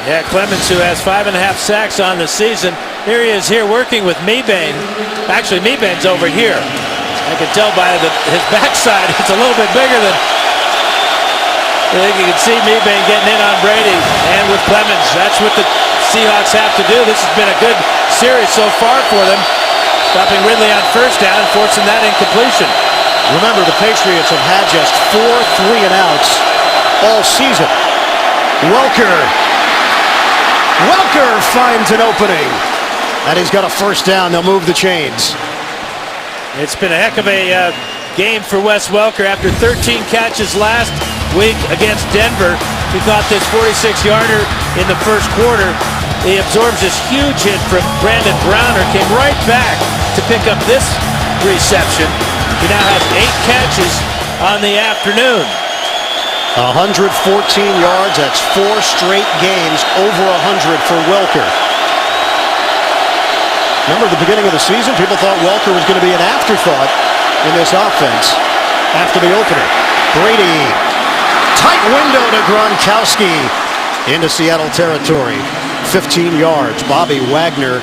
S2: Yeah, Clemens, who has 5.5 sacks on the season. Here he is here working with Mebane. Actually, Mebane's over here. I can tell by his backside, it's a little bit bigger than... I think you can see Mebane getting in on Brady and with Clemens. That's what the Seahawks have to do. This has been a good series so far for them. Stopping Ridley on first down and forcing that incompletion.
S1: Remember, the Patriots have had just 4 3-and-outs all season. Welker finds an opening. And he's got a first down. They'll move the chains.
S2: It's been a heck of a game for Wes Welker. After 13 catches last week against Denver, he caught this 46-yarder in the first quarter. He absorbs this huge hit from Brandon Browner, came right back to pick up this reception. He now has 8 catches on the afternoon.
S1: 114 yards. That's 4 straight games over 100 for Welker. Remember, at the beginning of the season, people thought Welker was going to be an afterthought in this offense after the opener. Brady, tight window to Gronkowski into Seattle territory. 15 yards. Bobby Wagner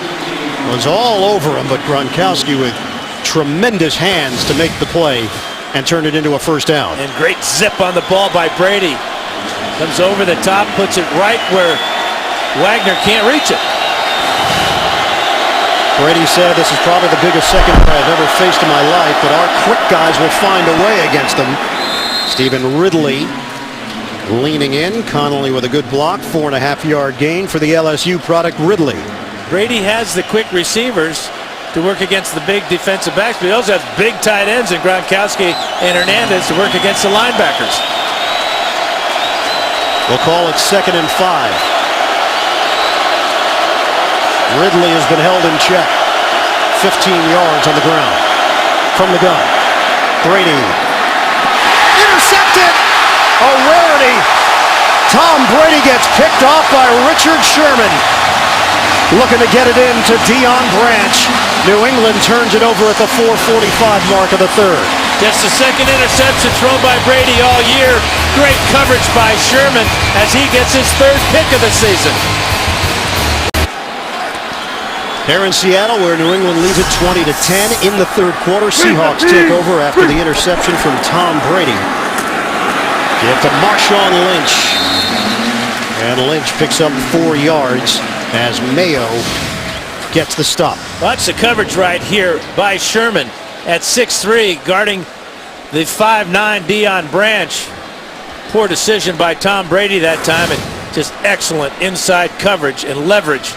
S1: was all over him, but Gronkowski with tremendous hands to make the play and turn it into a first down.
S2: And great zip on the ball by Brady. Comes over the top, puts it right where Wagner can't reach it.
S1: Brady said, "This is probably the biggest secondary I've ever faced in my life, but our quick guys will find a way against them." Stephen Ridley leaning in. Connolly with a good block. 4.5-yard gain for the LSU product, Ridley.
S2: Brady has the quick receivers to work against the big defensive backs, but he also has big tight ends in Gronkowski and Hernandez to work against the linebackers.
S1: We'll call it 2nd and 5. Ridley has been held in check. 15 yards on the ground. From the gun. Brady. Intercepted! A rarity. Tom Brady gets picked off by Richard Sherman. Looking to get it in to Deion Branch. New England turns it over at the 4:45 mark of the third.
S2: Just the second interception thrown by Brady all year. Great coverage by Sherman as he gets his 3rd pick of the season.
S1: Here in Seattle, where New England leads it 20-10 in the third quarter. Seahawks take over after the interception from Tom Brady. Give to Marshawn Lynch. And Lynch picks up 4 yards as Mayo gets the stop.
S2: Watch the coverage right here by Sherman at 6'3", guarding the 5'9" Deion Branch. Poor decision by Tom Brady that time, and just excellent inside coverage and leverage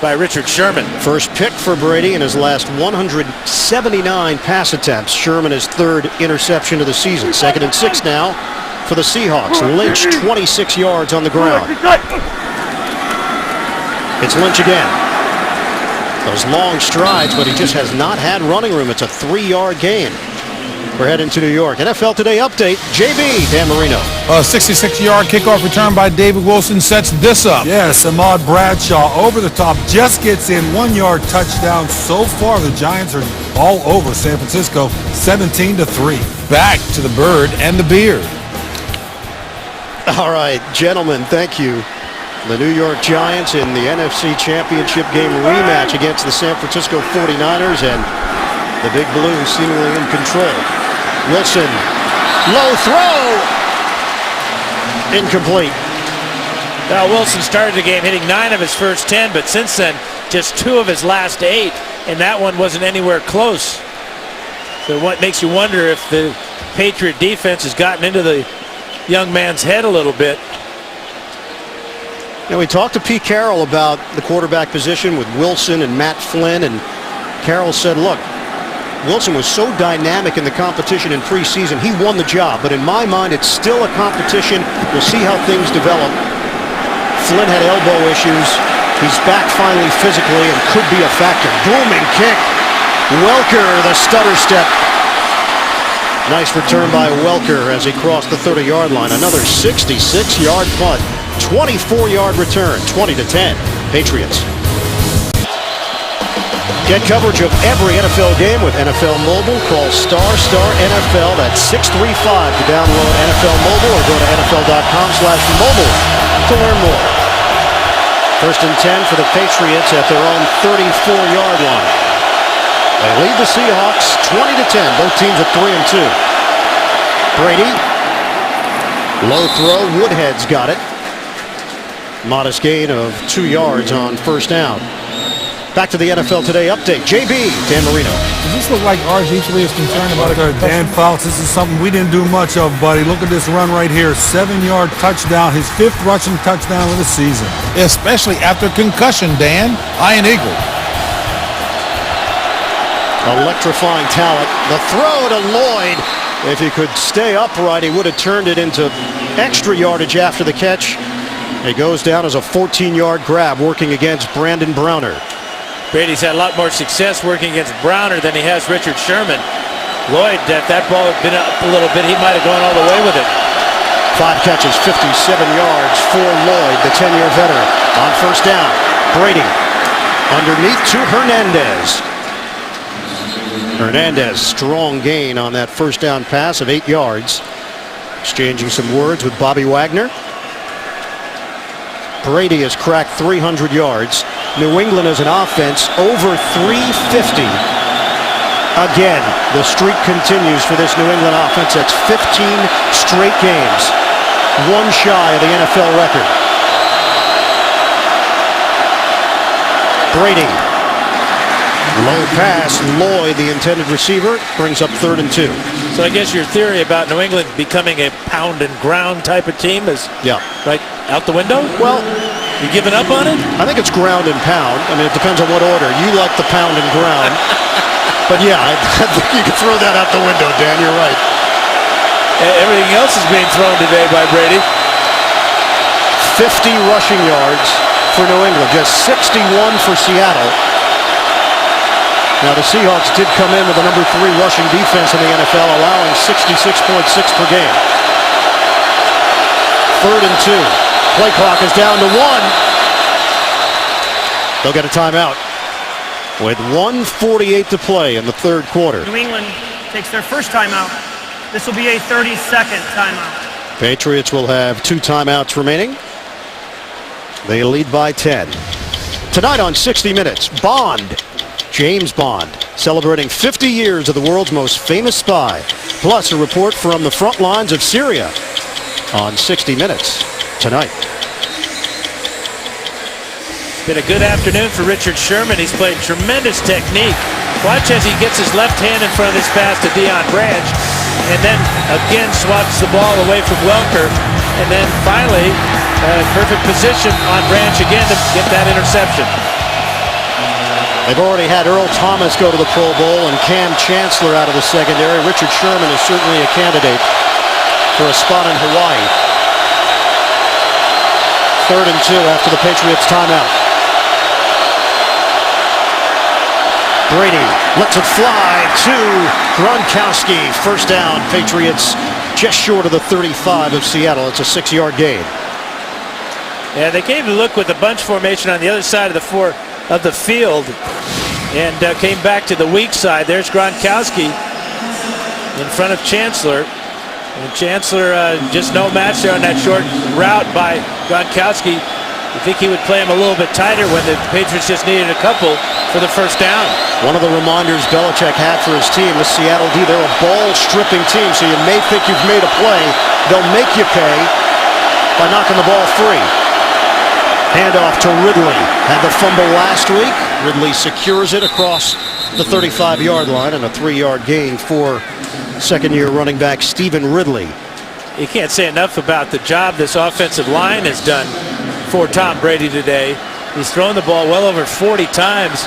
S2: by Richard Sherman.
S1: First pick for Brady in his last 179 pass attempts. Sherman his 3rd interception of the season. 2nd and 6 now for the Seahawks. Lynch 26 yards on the ground. It's Lynch again. Those long strides, but he just has not had running room. It's a 3-yard gain. We're heading to New York. NFL Today update, JB, Dan Marino.
S4: A 66-yard kickoff return by David Wilson sets this up.
S5: Yes, Ahmad Bradshaw over the top, just gets in, 1-yard touchdown. So far, the Giants are all over San Francisco, 17-3.
S4: Back to the bird and the beard.
S1: All right, gentlemen, thank you. The New York Giants in the NFC Championship game rematch against the San Francisco 49ers, and the Big Blue seemingly in control. Wilson, low throw, incomplete.
S2: Now Wilson started the game hitting 9 of his first 10, but since then just 2 of his last 8, and that one wasn't anywhere close. So what makes you wonder if the Patriot defense has gotten into the young man's head a little bit.
S1: Now, we talked to Pete Carroll about the quarterback position with Wilson and Matt Flynn, and Carroll said, look, Wilson was so dynamic in the competition in preseason, he won the job. But in my mind, it's still a competition. We'll see how things develop. Flynn had elbow issues. He's back finally physically and could be a factor. Booming kick. Welker, the stutter step. Nice return by Welker as he crossed the 30-yard line. Another 66-yard punt. 24-yard return. 20-10. Patriots. Get coverage of every NFL game with NFL Mobile. Call ** NFL. That's 635 to download NFL Mobile, or go to NFL.com/mobile to learn more. First and 10 for the Patriots at their own 34-yard line. They lead the Seahawks 20-10. Both teams are 3-2. Brady. Low throw. Woodhead's got it. Modest gain of 2 yards on first down. Back to the NFL Today update. JB, Dan Marino.
S4: Does this look like RG3 is concerned about a
S5: Dan Fouts, this is something we didn't do much of, buddy. Look at this run right here. 7-yard touchdown, his 5th rushing touchdown of the season.
S4: Especially after concussion, Dan. Iron Eagle.
S1: Electrifying talent. The throw to Lloyd. If he could stay upright, he would have turned it into extra yardage after the catch. It goes down as a 14-yard grab working against Brandon Browner.
S2: Brady's had a lot more success working against Browner than he has Richard Sherman. Lloyd, if that ball had been up a little bit, he might have gone all the way with it.
S1: 5 catches, 57 yards for Lloyd, the 10-year veteran. On first down, Brady underneath to Hernandez. Hernandez, strong gain on that first down pass of 8 yards. Exchanging some words with Bobby Wagner. Brady has cracked 300 yards. New England as an offense over 350. Again, the streak continues for this New England offense. That's 15 straight games. 1 shy of the NFL record. Brady. Low pass. Lloyd, the intended receiver, brings up 3rd and 2.
S2: So I guess your theory about New England becoming a pound and ground type of team is right out the window?
S1: Well,
S2: you giving up on it?
S1: I think it's ground and pound. I mean, it depends on what order. You like the pound and ground. But yeah, I think you can throw that out the window, Dan. You're right.
S2: Everything else is being thrown today by Brady.
S1: 50 rushing yards for New England. Just 61 for Seattle. Now, the Seahawks did come in with the number 3 rushing defense in the NFL, allowing 66.6 per game. 3rd and 2. Play clock is down to 1. They'll get a timeout with 1:48 to play in the 3rd quarter.
S3: New England takes their first timeout. This will be a 30-second timeout.
S1: Patriots will have 2 timeouts remaining. They lead by 10. Tonight on 60 Minutes, Bond. James Bond, celebrating 50 years of the world's most famous spy. Plus a report from the front lines of Syria on 60 Minutes tonight.
S2: Been a good afternoon for Richard Sherman. He's played tremendous technique. Watch as he gets his left hand in front of this pass to Deion Branch, and then again swats the ball away from Welker, and then finally perfect position on Branch again to get that interception.
S1: They've already had Earl Thomas go to the Pro Bowl and Cam Chancellor out of the secondary. Richard Sherman is certainly a candidate for a spot in Hawaii. 3rd and 2 after the Patriots timeout. Brady lets it fly to Gronkowski. First down, Patriots just short of the 35 of Seattle. It's a 6-yard gain.
S2: Yeah, they gave a look with the bunch formation on the other side of the field, and came back to the weak side. There's Gronkowski in front of Chancellor. And Chancellor just no match there on that short route by Gronkowski. You think he would play him a little bit tighter when the Patriots just needed a couple for the first down.
S1: One of the reminders Belichick had for his team, the Seattle D, they're a ball-stripping team, so you may think you've made a play. They'll make you pay by knocking the ball free. Handoff to Ridley. Had the fumble last week. Ridley secures it across the 35-yard line, and a 3-yard gain for second-year running back Stephen Ridley.
S2: You can't say enough about the job this offensive line has done for Tom Brady today. He's thrown the ball well over 40 times.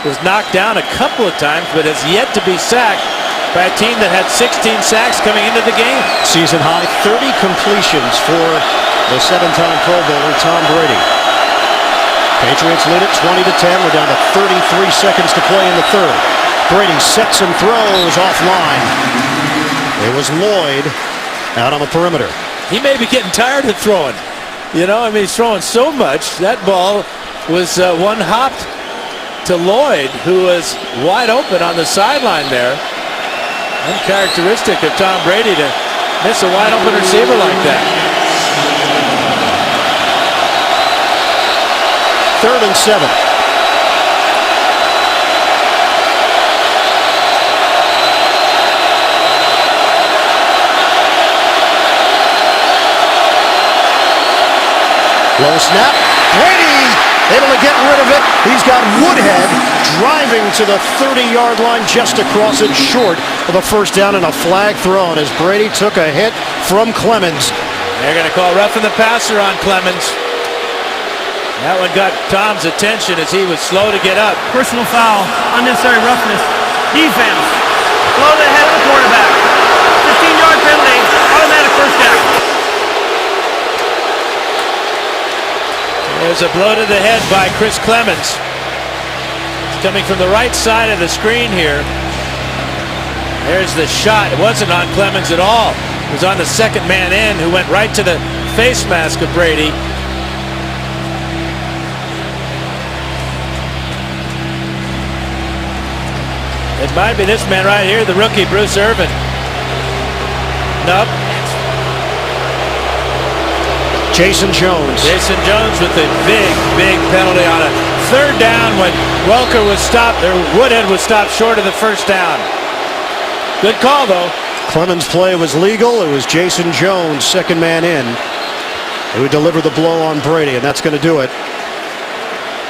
S2: Was knocked down a couple of times, but has yet to be sacked by a team that had 16 sacks coming into the game.
S1: Season high 30 completions for the 7-time Pro Bowler Tom Brady. Patriots lead it 20-10. We're down to 33 seconds to play in the third. Brady sets and throws offline. It was Lloyd out on the perimeter.
S2: He may be getting tired of throwing. You know, I mean, he's throwing so much. That ball was one hopped to Lloyd, who was wide open on the sideline there. Uncharacteristic of Tom Brady to miss a wide open receiver like that.
S1: 3rd and 7. Low snap. Brady able to get rid of it. He's got Woodhead driving to the 30-yard line, just across it, short of a first down, and a flag thrown as Brady took a hit from Clemens.
S2: They're going to call roughing the passer on Clemens. That one got Tom's attention as he was slow to get up.
S3: Personal foul, unnecessary roughness, defense, below the head of the quarterback. 15-yard penalty, automatic first down.
S2: There's a blow to the head by Chris Clemens. It's coming from the right side of the screen here. There's the shot. It wasn't on Clemens at all. It was on the second man in, who went right to the face mask of Brady. It might be this man right here, the rookie, Bruce Irvin. Nope.
S1: Jason Jones.
S2: Jason Jones with a big penalty on a third down when Welker was stopped, or Woodhead was stopped short of the first down. Good call, though.
S1: Clemens' play was legal. It was Jason Jones, second man in, who delivered the blow on Brady, and that's going to do it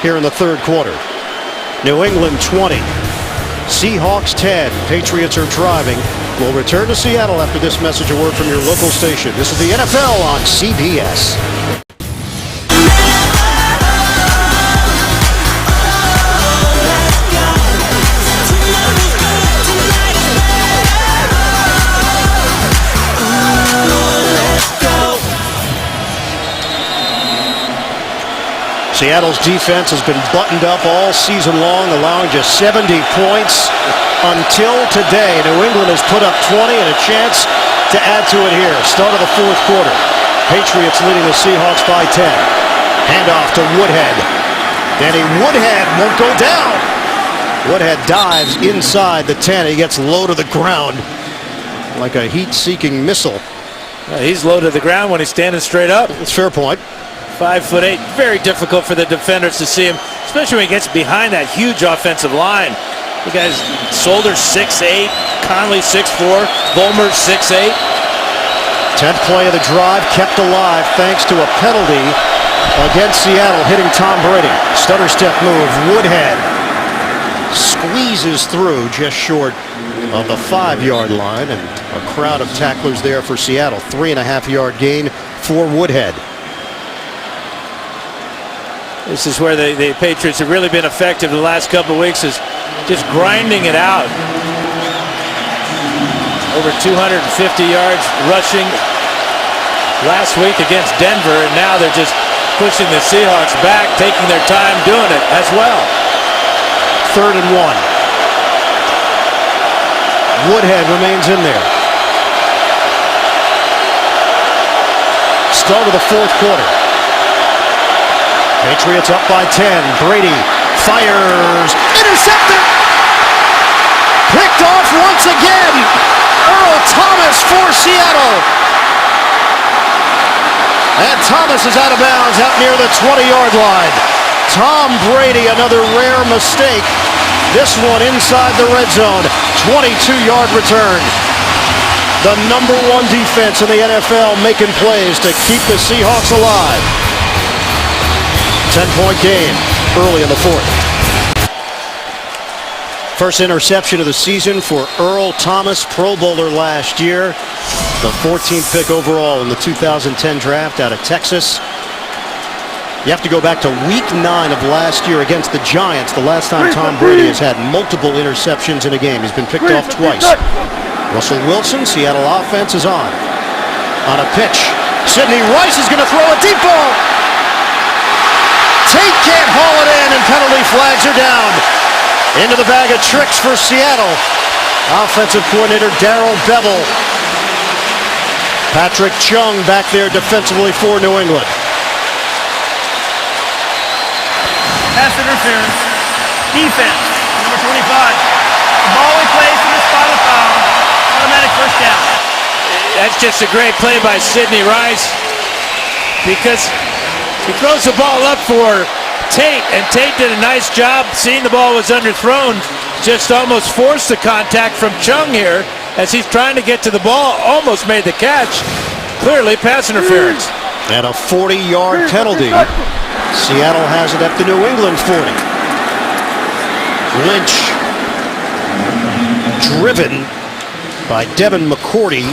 S1: here in the third quarter. New England 20. Seahawks 10. Patriots are driving. We'll return to Seattle after this message, a word from your local station. This is the NFL on CBS. Seattle's defense has been buttoned up all season long, allowing just 70 points until today. New England has put up 20 and a chance to add to it here. Start of the fourth quarter. Patriots leading the Seahawks by 10. Handoff to Woodhead. Danny Woodhead won't go down. Woodhead dives inside the 10. He gets low to the ground like a heat-seeking missile.
S2: He's low to the ground when he's standing straight up.
S1: That's a fair point.
S2: 5'8", very difficult for the defenders to see him, especially when he gets behind that huge offensive line. The guy's Solder 6'8", Conley 6'4", Vollmer 6'8".
S1: 10th play of the drive kept alive thanks to a penalty against Seattle hitting Tom Brady. Stutter step move. Woodhead squeezes through just short of the 5-yard line, and a crowd of tacklers there for Seattle. 3.5-yard gain for Woodhead.
S2: This is where the Patriots have really been effective the last couple of weeks, is just grinding it out. Over 250 yards rushing last week against Denver, and now they're just pushing the Seahawks back, taking their time doing it as well.
S1: 3rd and 1. Woodhead remains in there. Start of the fourth quarter. Patriots up by 10. Brady fires. Intercepted. Picked off once again. Earl Thomas for Seattle. And Thomas is out of bounds out near the 20-yard line. Tom Brady, another rare mistake. This one inside the red zone. 22-yard return. The number one defense in the NFL making plays to keep the Seahawks alive. 10-point game early in the fourth. First interception of the season for Earl Thomas, Pro Bowler last year. The 14th pick overall in the 2010 draft out of Texas. You have to go back to week 9 of last year against the Giants. The last time Tom Brady has had multiple interceptions in a game. He's been picked off twice. Russell Wilson, Seattle offense is on. On a pitch. Sidney Rice is going to throw a deep ball. Tate can't haul it in, and penalty flags are down. Into the bag of tricks for Seattle. Offensive coordinator Darrell Bevell. Patrick Chung back there defensively for New England.
S3: Pass interference. Defense. Number 25. The ball we placed in the spot of foul. Automatic first down.
S2: That's just a great play by Sidney Rice, because he throws the ball up for Tate, and Tate did a nice job seeing the ball was underthrown. Just almost forced the contact from Chung here as he's trying to get to the ball. Almost made the catch. Clearly pass interference.
S1: And a 40-yard penalty. Seattle has it at the New England 40. Lynch driven by Devin McCourty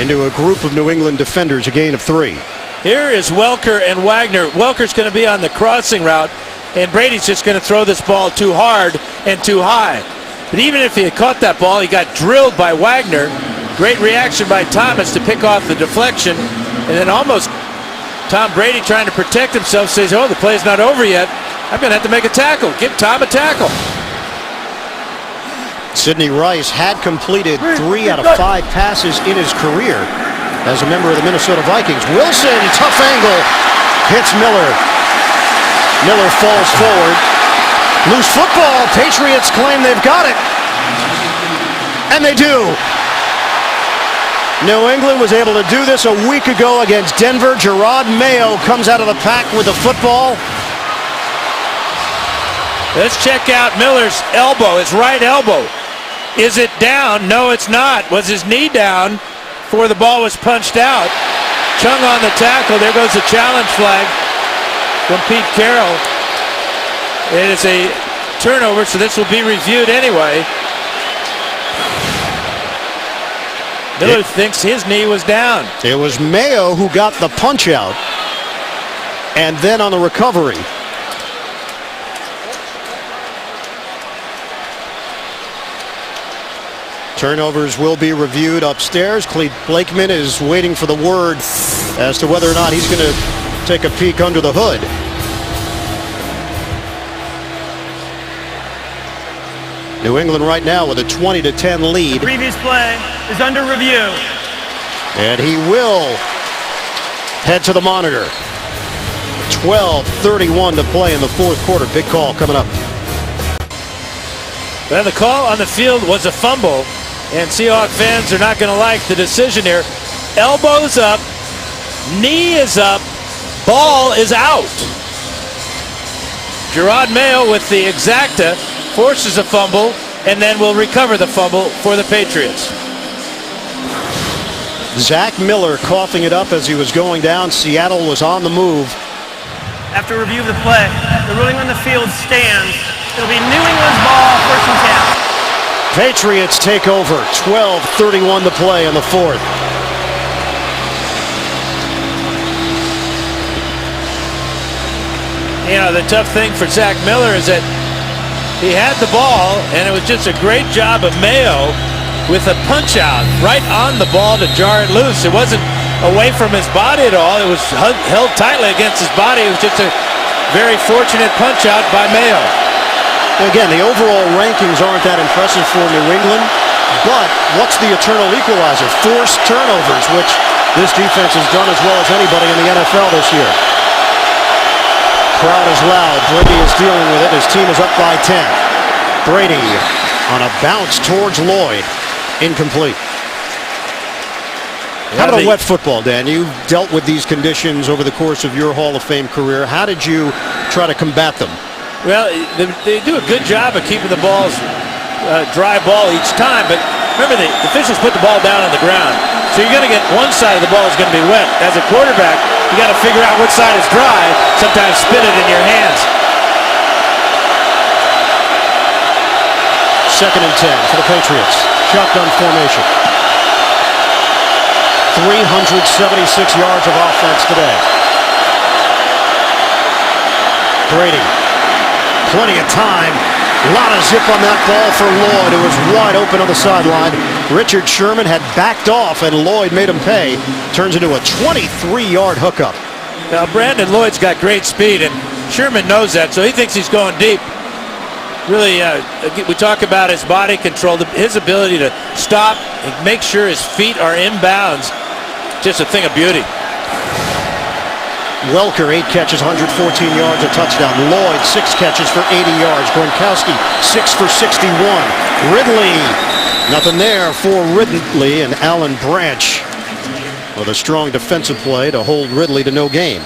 S1: into a group of New England defenders, a gain of 3.
S2: Here is Welker and Wagner. Welker's going to be on the crossing route, and Brady's just going to throw this ball too hard and too high. But even if he had caught that ball, he got drilled by Wagner. Great reaction by Thomas to pick off the deflection, and then almost Tom Brady trying to protect himself says, oh, the play's not over yet. I'm going to have to make a tackle. Give Tom a tackle.
S1: Sidney Rice had completed 3 out of 5 passes in his career as a member of the Minnesota Vikings. Wilson, tough angle, hits Miller. Miller falls forward. Loose football. Patriots claim they've got it. And they do. New England was able to do this a week ago against Denver. Gerard Mayo comes out of the pack with the football.
S2: Let's check out Miller's elbow, his right elbow. Is it down? No, it's not. Was his knee down before the ball was punched out? Chung on the tackle. There goes the challenge flag from Pete Carroll. It is a turnover, so this will be reviewed anyway. Miller thinks his knee was down.
S1: It was Mayo who got the punch out. And then on the recovery. Turnovers will be reviewed upstairs. Clete Blakeman is waiting for the word as to whether or not he's going to take a peek under the hood. New England right now with a 20-10 lead.
S3: Previous play is under review.
S1: And he will head to the monitor. 12:31 to play in the fourth quarter. Big call coming up.
S2: Well, the call on the field was a fumble, and Seahawks fans are not going to like the decision here. Elbows up, knee is up, ball is out. Gerard Mayo with the exacta forces a fumble and then will recover the fumble for the Patriots.
S1: Zach Miller coughing it up as he was going down. Seattle was on the move.
S3: After review of the play, the ruling on the field stands. It'll be New England's ball, first and 10.
S1: Patriots take over. 12:31 to play in the fourth.
S2: You know, the tough thing for Zach Miller is that he had the ball, and it was just a great job of Mayo with a punch out right on the ball to jar it loose. It wasn't away from his body at all. It was held tightly against his body. It was just a very fortunate punch out by Mayo.
S1: Again, the overall rankings aren't that impressive for New England. But what's the eternal equalizer? Forced turnovers, which this defense has done as well as anybody in the NFL this year. Crowd is loud. Brady is dealing with it. His team is up by 10. Brady on a bounce towards Lloyd. Incomplete. How about a wet football, Dan? You dealt with these conditions over the course of your Hall of Fame career. How did you try to combat them?
S2: Well, they do a good job of keeping the balls dry ball each time, but remember the officials put the ball down on the ground, so you're going to get one side of the ball is going to be wet. As a quarterback, you got to figure out which side is dry, sometimes spin it in your hands.
S1: 2nd and 10 for the Patriots. Shotgun formation. 376 yards of offense today. Brady, plenty of time. A lot of zip on that ball for Lloyd, who was wide open on the sideline. Richard Sherman had backed off, and Lloyd made him pay. Turns into a 23-yard hookup.
S2: Now, Brandon Lloyd's got great speed, and Sherman knows that, so he thinks he's going deep. Really, we talk about his body control, his ability to stop and make sure his feet are inbounds. Just a thing of beauty.
S1: Welker, 8 catches, 114 yards, a touchdown. Lloyd, 6 catches for 80 yards. Gronkowski, 6 for 61. Ridley, nothing there for Ridley, and Alan Branch with a strong defensive play to hold Ridley to no gain.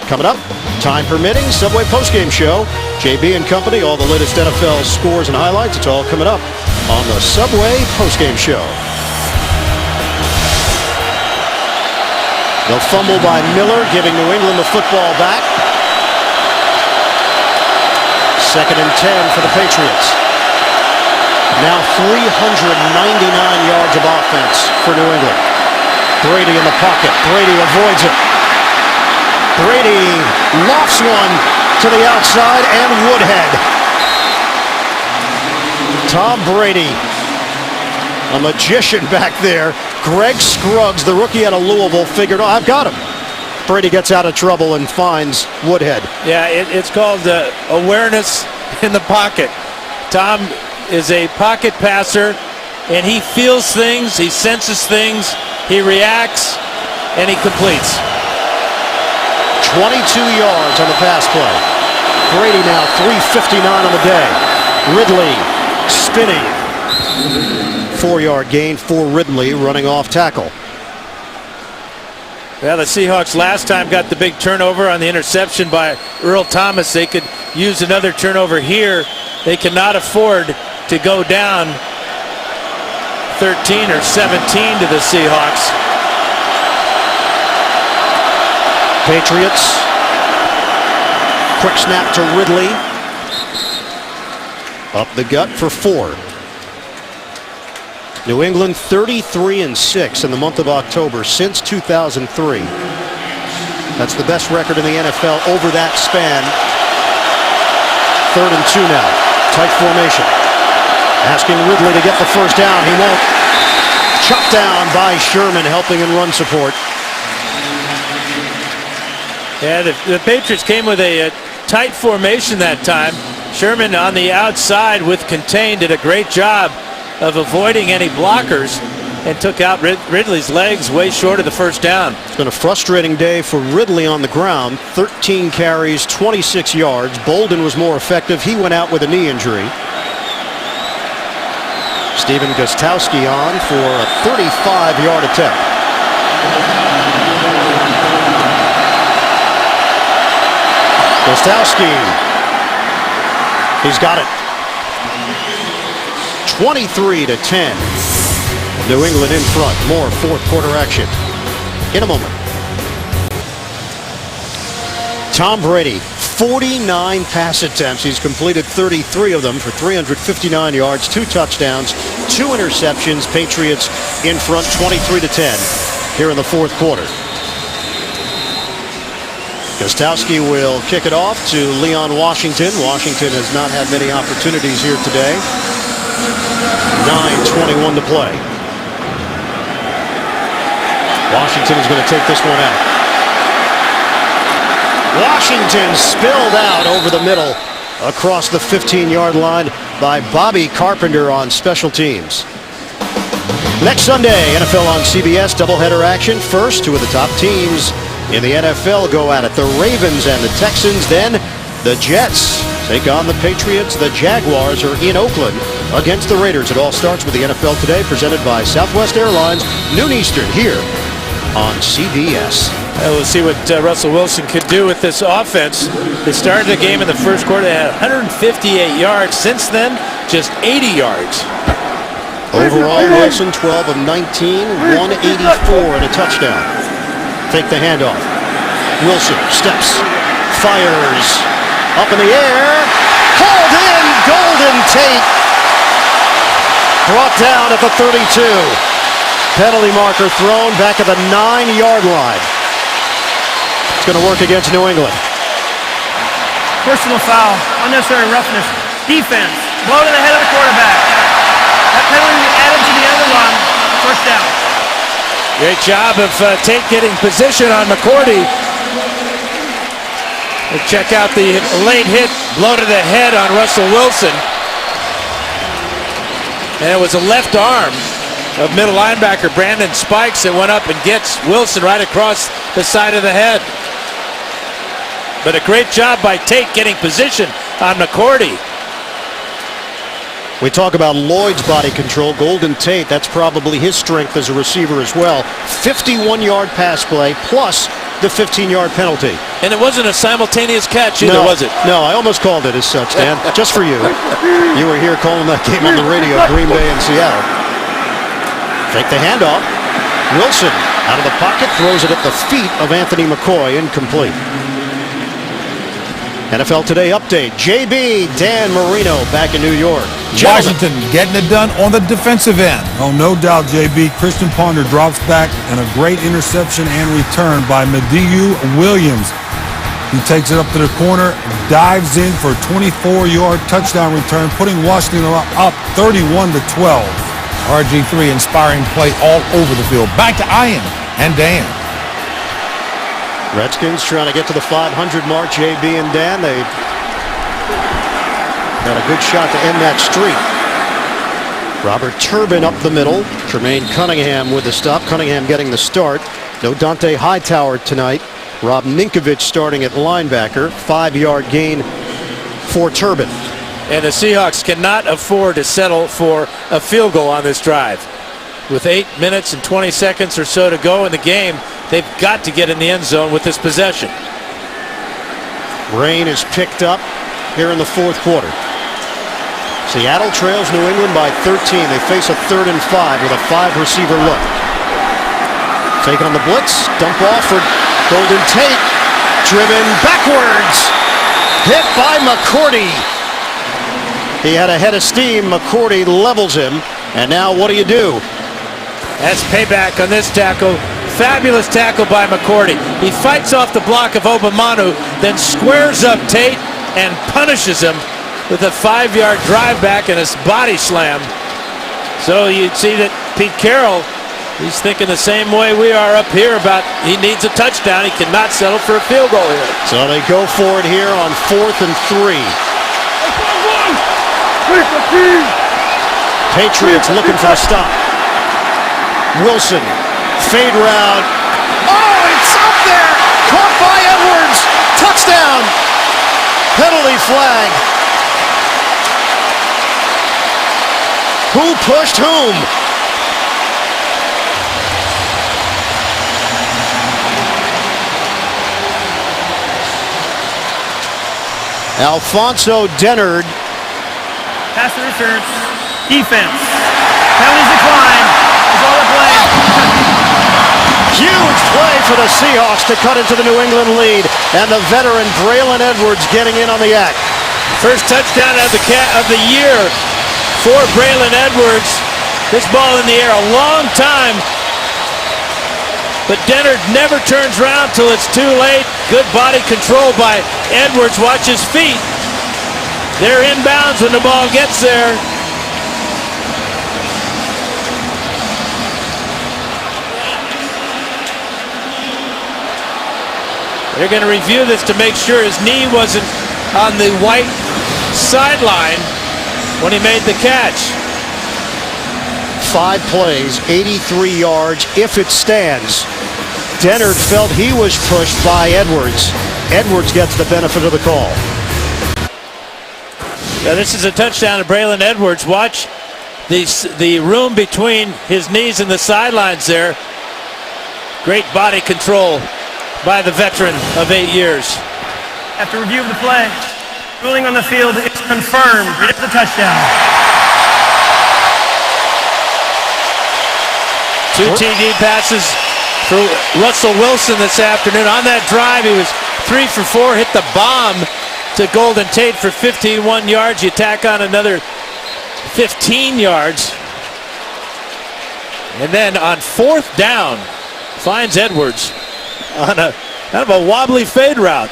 S1: Coming up, time permitting, Subway postgame show. JB and company, all the latest NFL scores and highlights. It's all coming up on the Subway postgame show. The fumble by Miller, giving New England the football back. 2nd and 10 for the Patriots. Now 399 yards of offense for New England. Brady in the pocket. Brady avoids it. Brady lofts one to the outside, and Woodhead. Tom Brady, a magician back there. Greg Scruggs, the rookie out of Louisville, figured, oh, I've got him. Brady gets out of trouble and finds Woodhead.
S2: Yeah, it's called awareness in the pocket. Tom is a pocket passer, and he feels things, he senses things, he reacts, and he completes.
S1: 22 yards on the pass play. Brady now 359 on the day. Ridley spinning. 4-yard gain for Ridley, running off tackle.
S2: Well, the Seahawks last time got the big turnover on the interception by Earl Thomas. They could use another turnover here. They cannot afford to go down 13 or 17 to the Seahawks.
S1: Patriots. Quick snap to Ridley. Up the gut for 4. New England 33-6 in the month of October since 2003. That's the best record in the NFL over that span. 3rd and 2 now. Tight formation. Asking Ridley to get the first down. He won't. Chopped down by Sherman, helping in run support.
S2: Yeah, the Patriots came with a tight formation that time. Sherman on the outside with contained did a great job of avoiding any blockers and took out Ridley's legs way short of the first down.
S1: It's been a frustrating day for Ridley on the ground. 13 carries, 26 yards. Bolden was more effective. He went out with a knee injury. Stephen Gostkowski on for a 35-yard attempt. Gostkowski. He's got it. 23-10. New England in front. More fourth quarter action in a moment. Tom Brady, 49 pass attempts. He's completed 33 of them for 359 yards, 2 touchdowns, 2 interceptions. Patriots in front 23-10 here in the fourth quarter. Gostkowski will kick it off to Leon Washington. Washington has not had many opportunities here today. 9:21 to play. Washington is going to take this one out. Washington spilled out over the middle across the 15-yard line by Bobby Carpenter on special teams. Next Sunday, NFL on CBS, doubleheader action. First, two of the top teams in the NFL go at it. The Ravens and the Texans. Then the Jets take on the Patriots. The Jaguars are in Oakland against the Raiders. It all starts with the NFL Today, presented by Southwest Airlines, noon Eastern, here on CBS.
S2: We'll see what Russell Wilson could do with this offense. They started the game in the first quarter. They had 158 yards. Since then, just 80 yards.
S1: Overall, Wilson 12 of 19, 184 and a touchdown. Take the handoff. Wilson steps, fires, up in the air, hauled in, Golden Tate. Brought down at the 32. Penalty marker thrown back at the 9-yard line. It's going to work against New England.
S3: Personal foul, unnecessary roughness, defense, blow to the head of the quarterback. That penalty added to the end of the run, first down.
S2: Great job of Tate getting position on McCourty. We'll check out the late hit, blow to the head on Russell Wilson. And it was a left arm of middle linebacker Brandon Spikes that went up and gets Wilson right across the side of the head. But a great job by Tate getting position on McCourty.
S1: We talk about Lloyd's body control. Golden Tate, that's probably his strength as a receiver as well. 51-yard pass play plus the 15-yard penalty.
S2: And it wasn't a simultaneous catch either, was it?
S1: No, I almost called it as such, Dan. Just for you. You were here calling that game on the radio, Green Bay and Seattle. Take the handoff. Wilson out of the pocket, throws it at the feet of Anthony McCoy, incomplete. NFL Today update. JB, Dan Marino back in New York.
S4: Washington getting it done on the defensive end.
S5: Oh, no doubt, JB. Christian Ponder drops back and a great interception and return by Mediu Williams. He takes it up to the corner, dives in for a 24-yard touchdown return, putting Washington up 31-12.
S4: RG3 inspiring play all over the field. Back to Ian and Dan.
S1: Redskins trying to get to the 500 mark. JB and Dan, they got a good shot to end that streak. Robert Turbin up the middle. Tremaine Cunningham with the stop. Cunningham getting the start. No Dante Hightower tonight. Rob Ninkovich starting at linebacker. 5-yard gain for Turbin.
S2: And the Seahawks cannot afford to settle for a field goal on this drive. With 8 minutes and 20 seconds or so to go in the game, they've got to get in the end zone with this possession.
S1: Rain is picked up here in the fourth quarter. Seattle trails New England by 13. They face a 3rd and 5 with a 5-receiver look. Taking on the blitz. Dump off for Golden Tate. Driven backwards. Hit by McCourty. He had a head of steam. McCourty levels him. And now what do you do?
S2: That's payback on this tackle. Fabulous tackle by McCourty. He fights off the block of Obamanu, then squares up Tate and punishes him with a 5-yard drive back and a body slam. So you'd see that Pete Carroll, he's thinking the same way we are up here about he needs a touchdown. He cannot settle for a field goal here.
S1: So they go for it here on 4th and 3. Patriots looking for a stop. Wilson, fade route. Oh, it's up there! Caught by Edwards! Touchdown! Penalty flag. Who pushed whom? Alfonso Dennard.
S3: Pass interference, defense. Penalties decline. That's all they're playing.
S1: Huge play for the Seahawks to cut into the New England lead. And the veteran Braylon Edwards getting in on the act.
S2: First touchdown of the year for Braylon Edwards. This ball in the air a long time. But Dennard never turns around till it's too late. Good body control by Edwards. Watch his feet. They're inbounds when the ball gets there. They're going to review this to make sure his knee wasn't on the white sideline when he made the catch.
S1: 5 plays, 83 yards if it stands. Dennard felt he was pushed by Edwards. Edwards gets the benefit of the call.
S2: Now this is a touchdown to Braylon Edwards. Watch the room between his knees and the sidelines there. Great body control by the veteran of 8 years.
S3: After review of the play, ruling on the field is confirmed. It is a touchdown.
S2: 2 TD passes for Russell Wilson this afternoon. On that drive, he was 3 for 4, hit the bomb to Golden Tate for 51 yards. You tack on another 15 yards. And then on 4th down, finds Edwards on a kind of a wobbly fade route.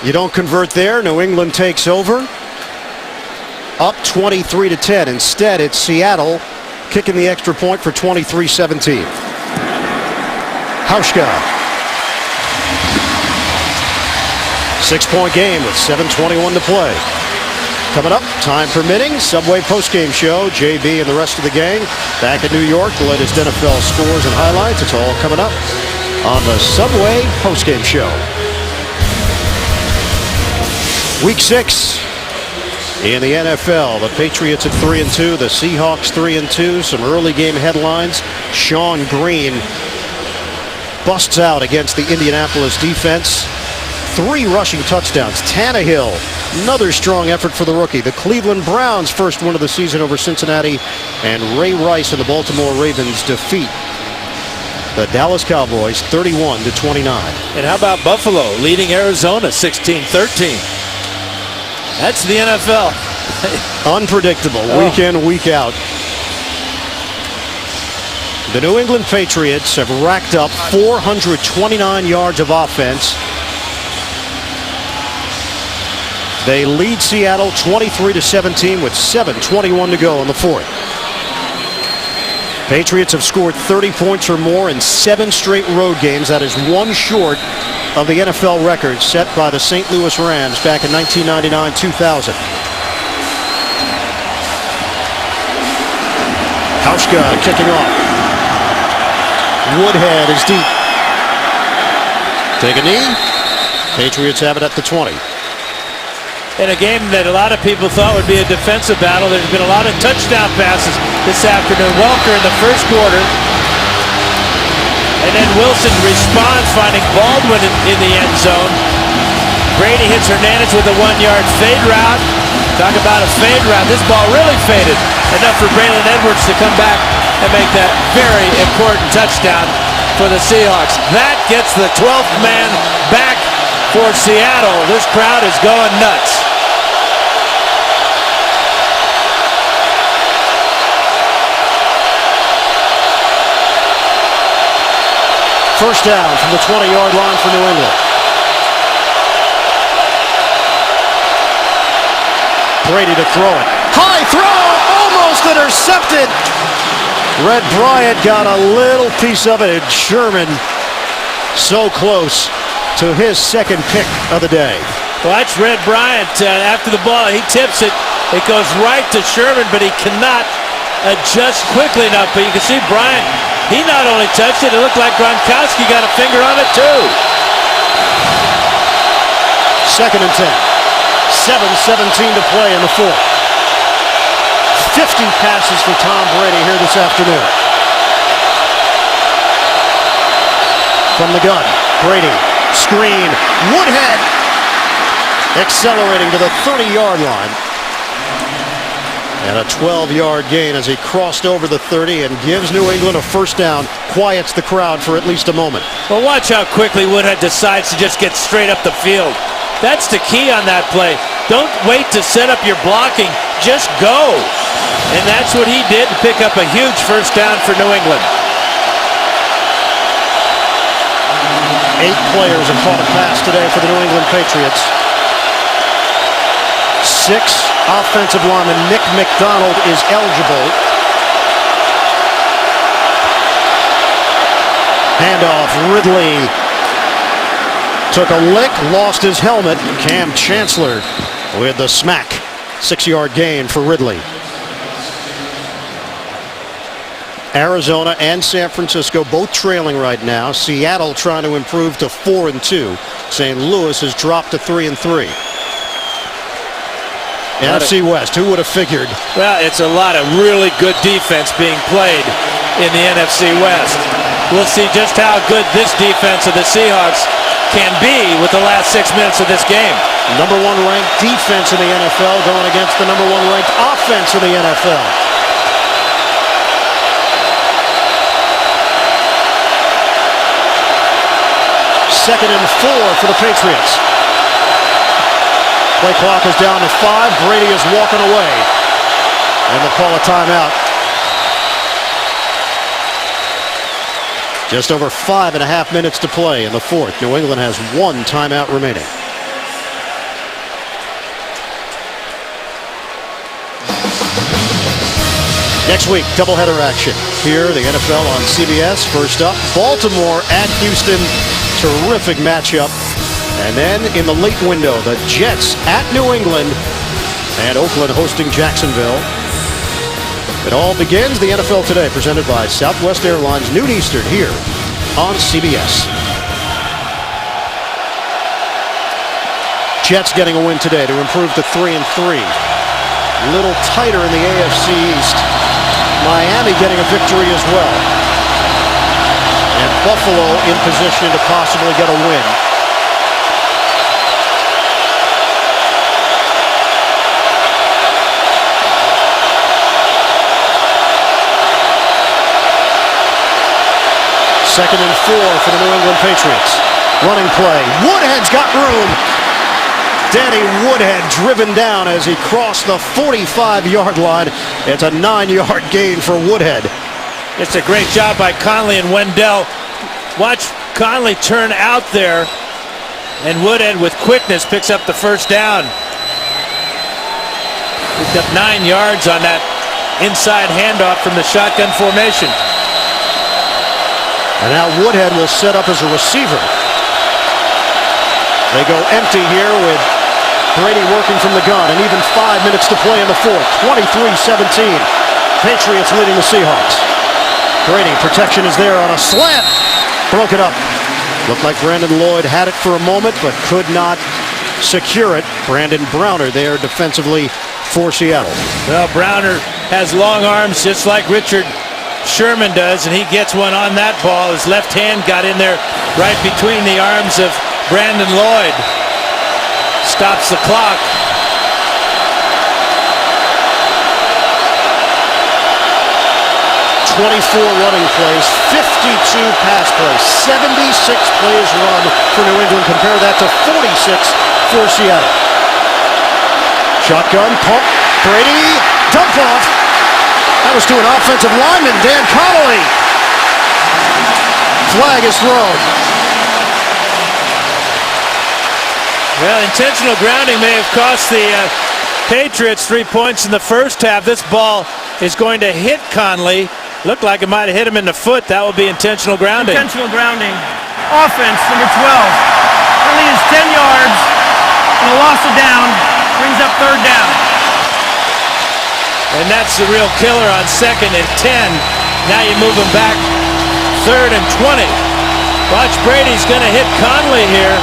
S1: You don't convert there. New England takes over. Up 23-10. Instead, it's Seattle kicking the extra point for 23-17. Hauschka. 6-point game with 7:21 to play. Coming up, time permitting, Subway postgame show. JB and the rest of the gang back in New York. The latest NFL scores and highlights. It's all coming up on the Subway postgame show. Week 6 in the NFL. The Patriots at 3-2. The Seahawks 3-2. Some early game headlines. Sean Green busts out against the Indianapolis defense. 3 rushing touchdowns. Tannehill, another strong effort for the rookie. The Cleveland Browns' first win of the season over Cincinnati. And Ray Rice and the Baltimore Ravens defeat the Dallas Cowboys 31-29.
S2: And how about Buffalo leading Arizona 16-13? That's the NFL.
S1: Unpredictable, week in, week out. The New England Patriots have racked up 429 yards of offense. They lead Seattle 23-17 with 7:21 to go in the 4th. Patriots have scored 30 points or more in 7 straight road games. That is 1 short of the NFL record set by the St. Louis Rams back in 1999-2000. Hauschka kicking off. Woodhead is deep. Take a knee. Patriots have it at the 20.
S2: In a game that a lot of people thought would be a defensive battle, there's been a lot of touchdown passes this afternoon. Welker in the first quarter. And then Wilson responds, finding Baldwin in the end zone. Brady hits Hernandez with a 1-yard fade route. Talk about a fade route. This ball really faded. Enough for Braylon Edwards to come back and make that very important touchdown for the Seahawks. That gets the 12th man back for Seattle. This crowd is going nuts.
S1: First down from the 20-yard line for New England. Brady to throw it. High throw, almost intercepted. Red Bryant got a little piece of it, and Sherman so close to his second pick of the day.
S2: Watch Red Bryant after the ball. He tips it. It goes right to Sherman, but he cannot adjust quickly enough. But you can see Bryant, he not only touched it, it looked like Gronkowski got a finger on it too.
S1: 2nd and 10. 7:17 to play in the 4th. 50 passes for Tom Brady here this afternoon. From the gun, Brady, screen, Woodhead accelerating to the 30-yard line. And a 12-yard gain as he crossed over the 30 and gives New England a first down, quiets the crowd for at least a moment.
S2: Well, watch how quickly Woodhead decides to just get straight up the field. That's the key on that play. Don't wait to set up your blocking. Just go. And that's what he did to pick up a huge first down for New England.
S1: 8 players have caught a pass today for the New England Patriots. 6 offensive linemen. Nick McDonald is eligible. Handoff, Ridley took a lick, lost his helmet. Cam Chancellor with the smack. 6-yard gain for Ridley. Arizona and San Francisco both trailing right now. Seattle trying to improve to 4-2. St. Louis has dropped to 3-3. NFC West, who would have figured?
S2: Well, it's a lot of really good defense being played in the NFC West. We'll see just how good this defense of the Seahawks can be with the last 6 minutes of this game.
S1: Number 1 ranked defense in the NFL going against the number 1 ranked offense in the NFL. Second and 4 for the Patriots. Play clock is down to 5. Brady is walking away. And they'll call a timeout. Just over 5.5 minutes to play in the fourth. New England has 1 timeout remaining. Next week, doubleheader action. Here, the NFL on CBS. First up, Baltimore at Houston. Terrific matchup. And then in the late window, the Jets at New England and Oakland hosting Jacksonville. It all begins the NFL Today, presented by Southwest Airlines, noon Eastern, here on CBS. Jets getting a win today to improve to 3-3. Little tighter in the AFC East. Miami getting a victory as well. And Buffalo in position to possibly get a win. Second and 4 for the New England Patriots. Running play. Woodhead's got room. Danny Woodhead driven down as he crossed the 45-yard line. It's a 9-yard gain for Woodhead.
S2: It's a great job by Conley and Wendell. Watch Conley turn out there, and Woodhead with quickness picks up the first down. Picked up 9 yards on that inside handoff from the shotgun formation.
S1: And now Woodhead will set up as a receiver. They go empty here with Brady working from the gun, and even 5 minutes to play in the fourth. 23-17. Patriots leading the Seahawks. Brady, protection is there on a slant. Broke it up. Looked like Brandon Lloyd had it for a moment, but could not secure it. Brandon Browner there defensively for Seattle.
S2: Well, Browner has long arms just like Richard Sherman does, and he gets one on that ball. His left hand got in there right between the arms of Brandon Lloyd. Stops the clock.
S1: 24 running plays, 52 pass plays, 76 plays run for New England. Compare that to 46 for Seattle. Shotgun, pump, Brady, dump off. That was to an offensive lineman, Dan Connolly. Flag is thrown.
S2: Well, intentional grounding may have cost the Patriots 3 points in the first half. This ball is going to hit Conley. Looked like it might have hit him in the foot. That would be intentional grounding.
S3: Intentional grounding. Offense, number 12. Penalty is 10 yards. And a loss of down. Brings up third down.
S2: And that's the real killer on 2nd and 10. Now you move him back 3rd and 20. Watch, Brady's going to hit Conley here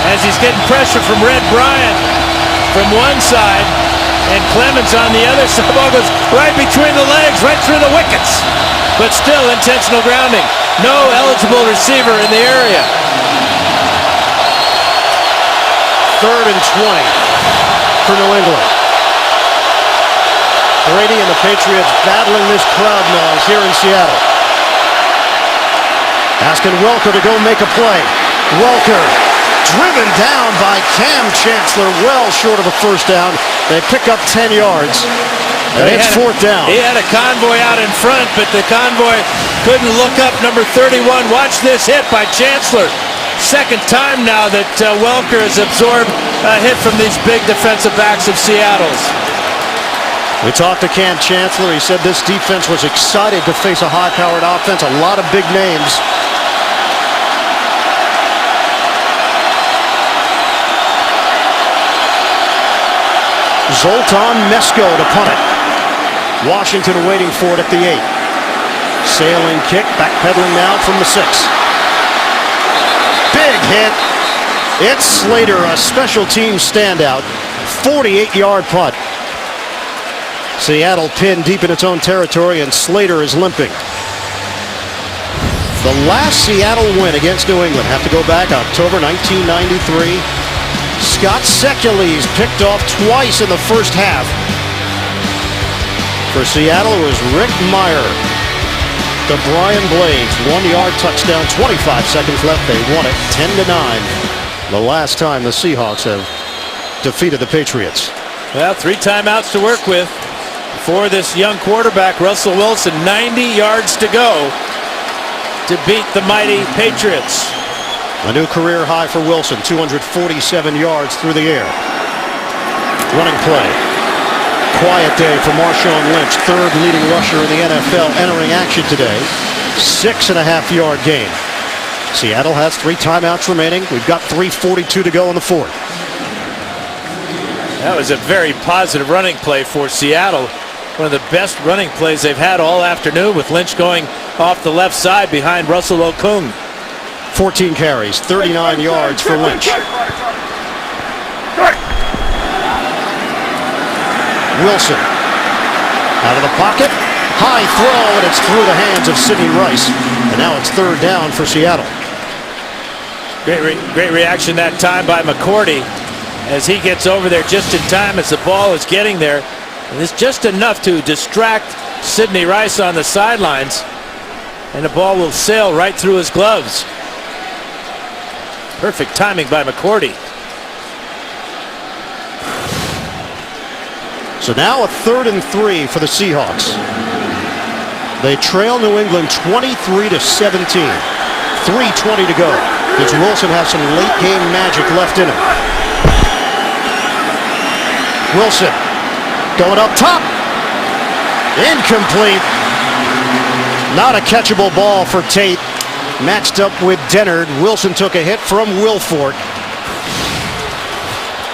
S2: as he's getting pressure from Red Bryant from one side and Clemens on the other side. The ball goes right between the legs, right through the wickets. But still intentional grounding. No eligible receiver in the area.
S1: 3rd and 20 for New England. Brady and the Patriots battling this crowd noise here in Seattle. Asking Welker to go make a play. Welker driven down by Cam Chancellor, well short of a first down. They pick up 10 yards, and it's 4th down.
S2: He had a convoy out in front, but the convoy couldn't look up. Number 31, watch this hit by Chancellor. Second time now that Welker has absorbed a hit from these big defensive backs of Seattle's.
S1: We talked to Cam Chancellor. He said this defense was excited to face a high-powered offense, a lot of big names. Zoltan Mesko to punt it. Washington waiting for it at the 8. Sailing kick, backpedaling now from the 6. Big hit. It's Slater, a special team standout. 48-yard punt. Seattle pinned deep in its own territory, and Slater is limping. The last Seattle win against New England, have to go back October 1993. Scott Sekuli's picked off twice in the first half. For Seattle, it was Rick Meyer to Brian Blades. 1-yard touchdown, 25 seconds left. They won it 10-9. The last time the Seahawks have defeated the Patriots.
S2: Well, 3 timeouts to work with for this young quarterback, Russell Wilson. 90 yards to go to beat the mighty Patriots.
S1: A new career high for Wilson, 247 yards through the air. Running play. Quiet day for Marshawn Lynch, 3rd leading rusher in the NFL, entering action today. 6.5-yard gain. Seattle has 3 timeouts remaining. We've got 3:42 to go in the 4th.
S2: That was a very positive running play for Seattle. One of the best running plays they've had all afternoon, with Lynch going off the left side behind Russell Okung.
S1: 14 carries, 39 yards for Lynch. Wilson out of the pocket, high throw, and it's through the hands of Sidney Rice. And now it's 3rd down for Seattle.
S2: Great reaction that time by McCourty as he gets over there just in time as the ball is getting there. And it's just enough to distract Sidney Rice on the sidelines, and the ball will sail right through his gloves. Perfect timing by McCourty.
S1: So now a 3rd and 3 for the Seahawks. They trail New England 23-17. 3:20 to go. Does Wilson have some late game magic left in him? Wilson going up top. Incomplete. Not a catchable ball for Tate. Matched up with Dennard. Wilson took a hit from Wilfork.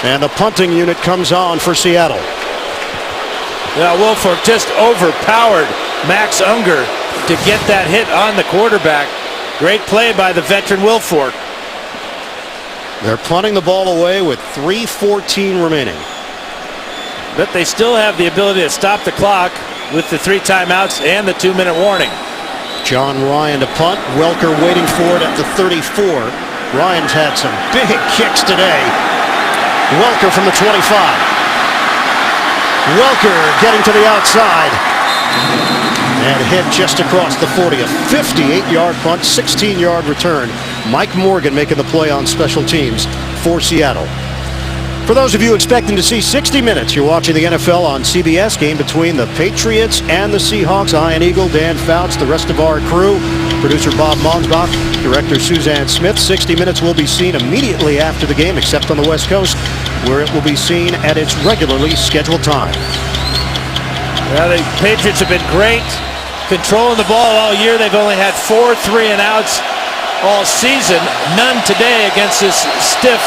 S1: And the punting unit comes on for Seattle.
S2: Now Wilfork just overpowered Max Unger to get that hit on the quarterback. Great play by the veteran Wilfork.
S1: They're punting the ball away with 3:14 remaining.
S2: But they still have the ability to stop the clock with the 3 timeouts and the 2-minute warning.
S1: John Ryan to punt. Welker waiting for it at the 34. Ryan's had some big kicks today. Welker from the 25. Welker getting to the outside and hit just across the 40. A 58-yard punt, 16-yard return. Mike Morgan making the play on special teams for Seattle. For those of you expecting to see 60 minutes, you're watching the NFL on CBS. Game between the Patriots and the Seahawks. Ian Eagle, Dan Fouts, the rest of our crew. Producer Bob Monsbach, director Suzanne Smith. 60 minutes will be seen immediately after the game, except on the West Coast, where it will be seen at its regularly scheduled time.
S2: Well, the Patriots have been great controlling the ball all year. They've only had 4 3-and-outs all season. None today against this stiff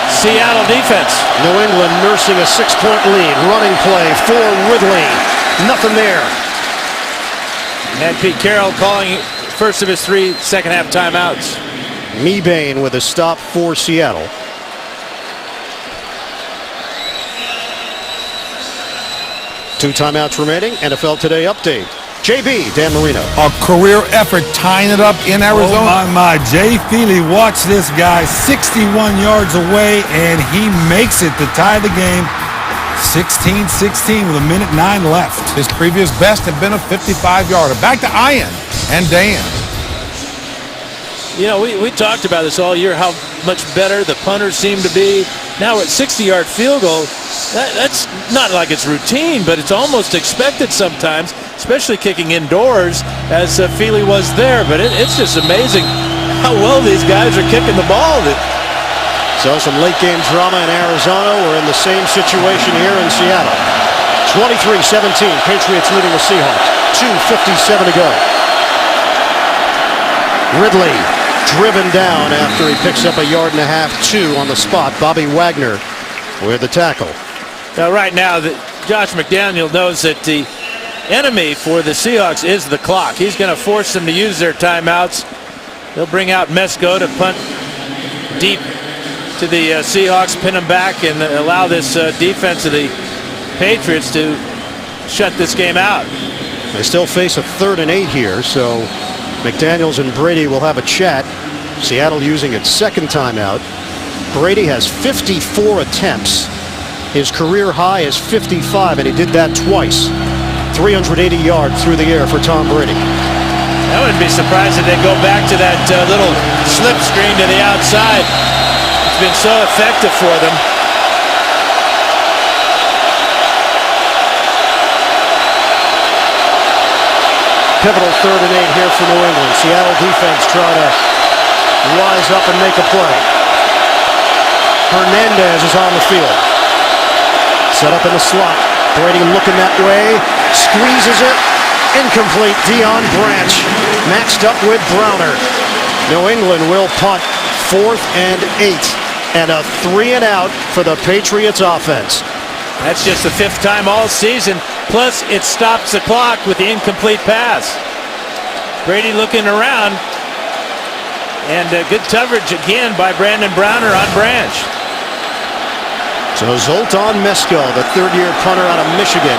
S2: Seattle defense.
S1: New England nursing a 6-point lead. Running play for Ridley. Nothing there.
S2: And Pete Carroll calling first of his 3 second-half timeouts.
S1: Mebane with a stop for Seattle. Two timeouts remaining. NFL Today update. JB, Dan Marino.
S4: A career effort tying it up in Arizona.
S5: Oh my. Jay Feely, watch this guy, 61 yards away, and he makes it to tie the game. 16-16 with 1:09 left.
S4: His previous best had been a 55-yarder. Back to Ian and Dan.
S2: You know, we talked about this all year, how much better the punters seem to be. Now we're at 60-yard field goal. That's not like it's routine, but it's almost expected sometimes, especially kicking indoors, as Feely was there. But it's just amazing how well these guys are kicking the ball.
S1: So some late game drama in Arizona. We're in the same situation here in Seattle. 23-17, Patriots leading the Seahawks. 2:57 to go. Ridley driven down after he picks up a 1.5 yards, 2 on the spot. Bobby Wagner with the tackle.
S2: Now, right now, Josh McDaniel knows that the enemy for the Seahawks is the clock. He's going to force them to use their timeouts. They'll bring out Mesko to punt deep to the Seahawks, pin them back, and allow this defense of the Patriots to shut this game out.
S1: They still face a 3rd and 8 here, so McDaniels and Brady will have a chat. Seattle using its 2nd timeout. Brady has 54 attempts. His career high is 55, and he did that twice. 380 yards through the air for Tom Brady.
S2: I wouldn't be surprised if they go back to that little slip screen to the outside. It's been so effective for them.
S1: Pivotal 3rd and 8 here for New England. Seattle defense trying to rise up and make a play. Hernandez is on the field. Set up in the slot. Brady looking that way. Squeezes it. Incomplete. Deion Branch matched up with Browner. New England will punt 4th and 8. And a 3 and out for the Patriots offense.
S2: That's just the 5th time all season. Plus, it stops the clock with the incomplete pass. Brady looking around. And good coverage again by Brandon Browner on Branch.
S1: So Zoltan Mesko, the 3rd-year punter out of Michigan,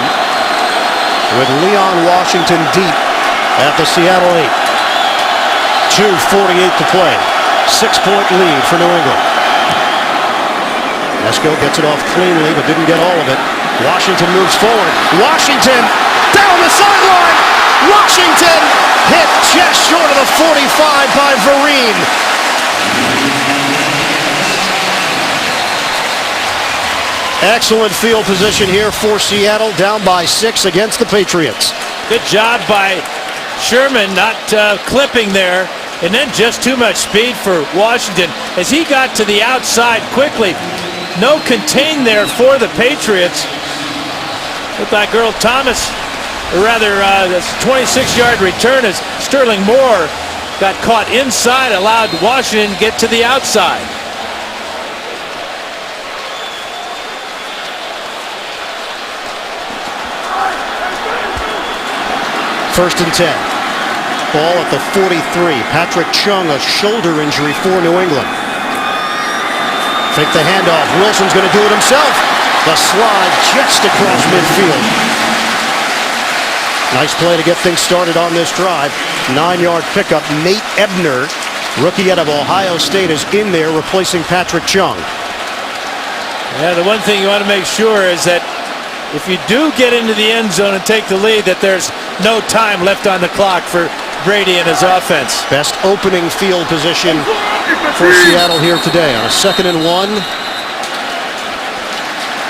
S1: with Leon Washington deep at the Seattle 8. 2:48 to play. 6-point lead for New England. Mesko gets it off cleanly, but didn't get all of it. Washington moves forward. Washington down the sideline. Washington hit just short of the 45 by Vereen. Excellent field position here for Seattle, down by 6 against the Patriots.
S2: Good job by Sherman not clipping there, and then just too much speed for Washington as he got to the outside quickly. No contain there for the Patriots. Looked like Earl Thomas, or rather this 26-yard return as Sterling Moore got caught inside, allowed Washington to get to the outside.
S1: First and 10. Ball at the 43. Patrick Chung, a shoulder injury for New England. Fake the handoff. Wilson's going to do it himself. The slide just across midfield. Nice play to get things started on this drive. 9-yard pickup. Nate Ebner, rookie out of Ohio State, is in there replacing Patrick Chung.
S2: Yeah, the one thing you want to make sure is that if you do get into the end zone and take the lead, that there's no time left on the clock for Brady and his offense.
S1: Best opening field position for Seattle here today on a 2nd and 1.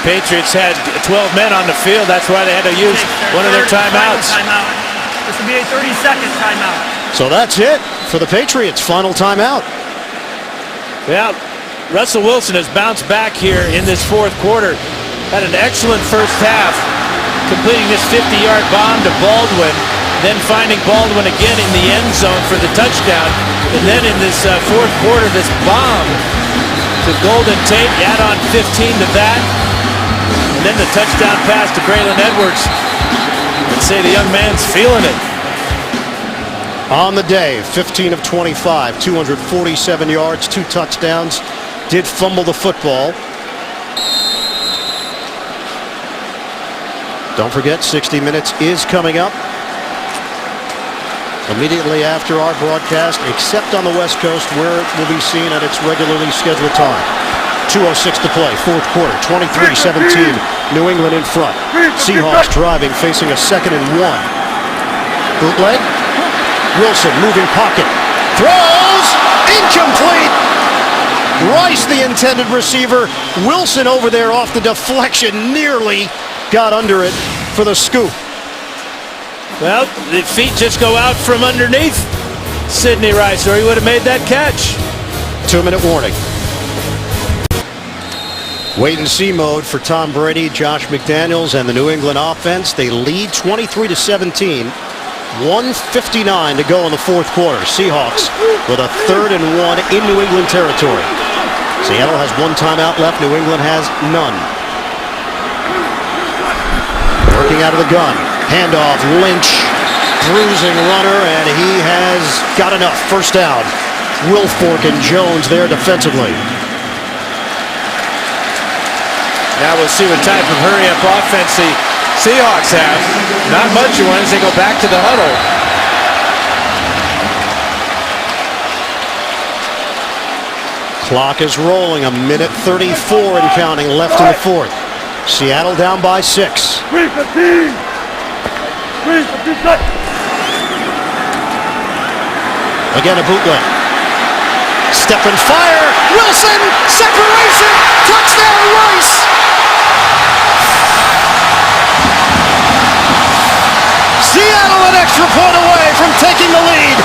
S2: Patriots had 12 men on the field. That's why they had to use one of their timeouts.
S3: This would be a 30-second timeout.
S1: So that's it for the Patriots. Final timeout.
S2: Well, Russell Wilson has bounced back here in this 4th quarter. Had an excellent first half, completing this 50-yard bomb to Baldwin, then finding Baldwin again in the end zone for the touchdown, and then in this 4th quarter, this bomb to Golden Tate, add on 15 to that, and then the touchdown pass to Braylon Edwards. Let's say the young man's feeling it.
S1: On the day, 15 of 25, 247 yards, 2 touchdowns. Did fumble the football. Don't forget, 60 Minutes is coming up immediately after our broadcast, except on the West Coast, where it will be seen at its regularly scheduled time. 2:06 to play, 4th quarter, 23-17, New England in front. Seahawks driving, facing a 2nd and 1. Bootleg. Wilson, moving pocket. Throws! Incomplete! Rice, the intended receiver. Wilson over there off the deflection, nearly got under it for the scoop.
S2: Well, the feet just go out from underneath Sidney Rice, or he would have made that catch.
S1: 2-minute warning. Wait and see mode for Tom Brady, Josh McDaniels, and the New England offense. They lead 23-17. 1:59 to go in the 4th quarter. Seahawks with a 3rd and 1 in New England territory. Seattle has 1 timeout left. New England has none. out of the gun. Handoff, Lynch, bruising runner, and he has got enough. First down. Wilfork and Jones there defensively.
S2: Now we'll see what type of hurry-up offense the Seahawks have. Not much of one as they go back to the huddle.
S1: Clock is rolling. 1:34 and counting left in the fourth. Seattle down by 6. Again a bootleg. Step and fire. Wilson. Separation. Touchdown Rice. Seattle an extra point away from taking the lead.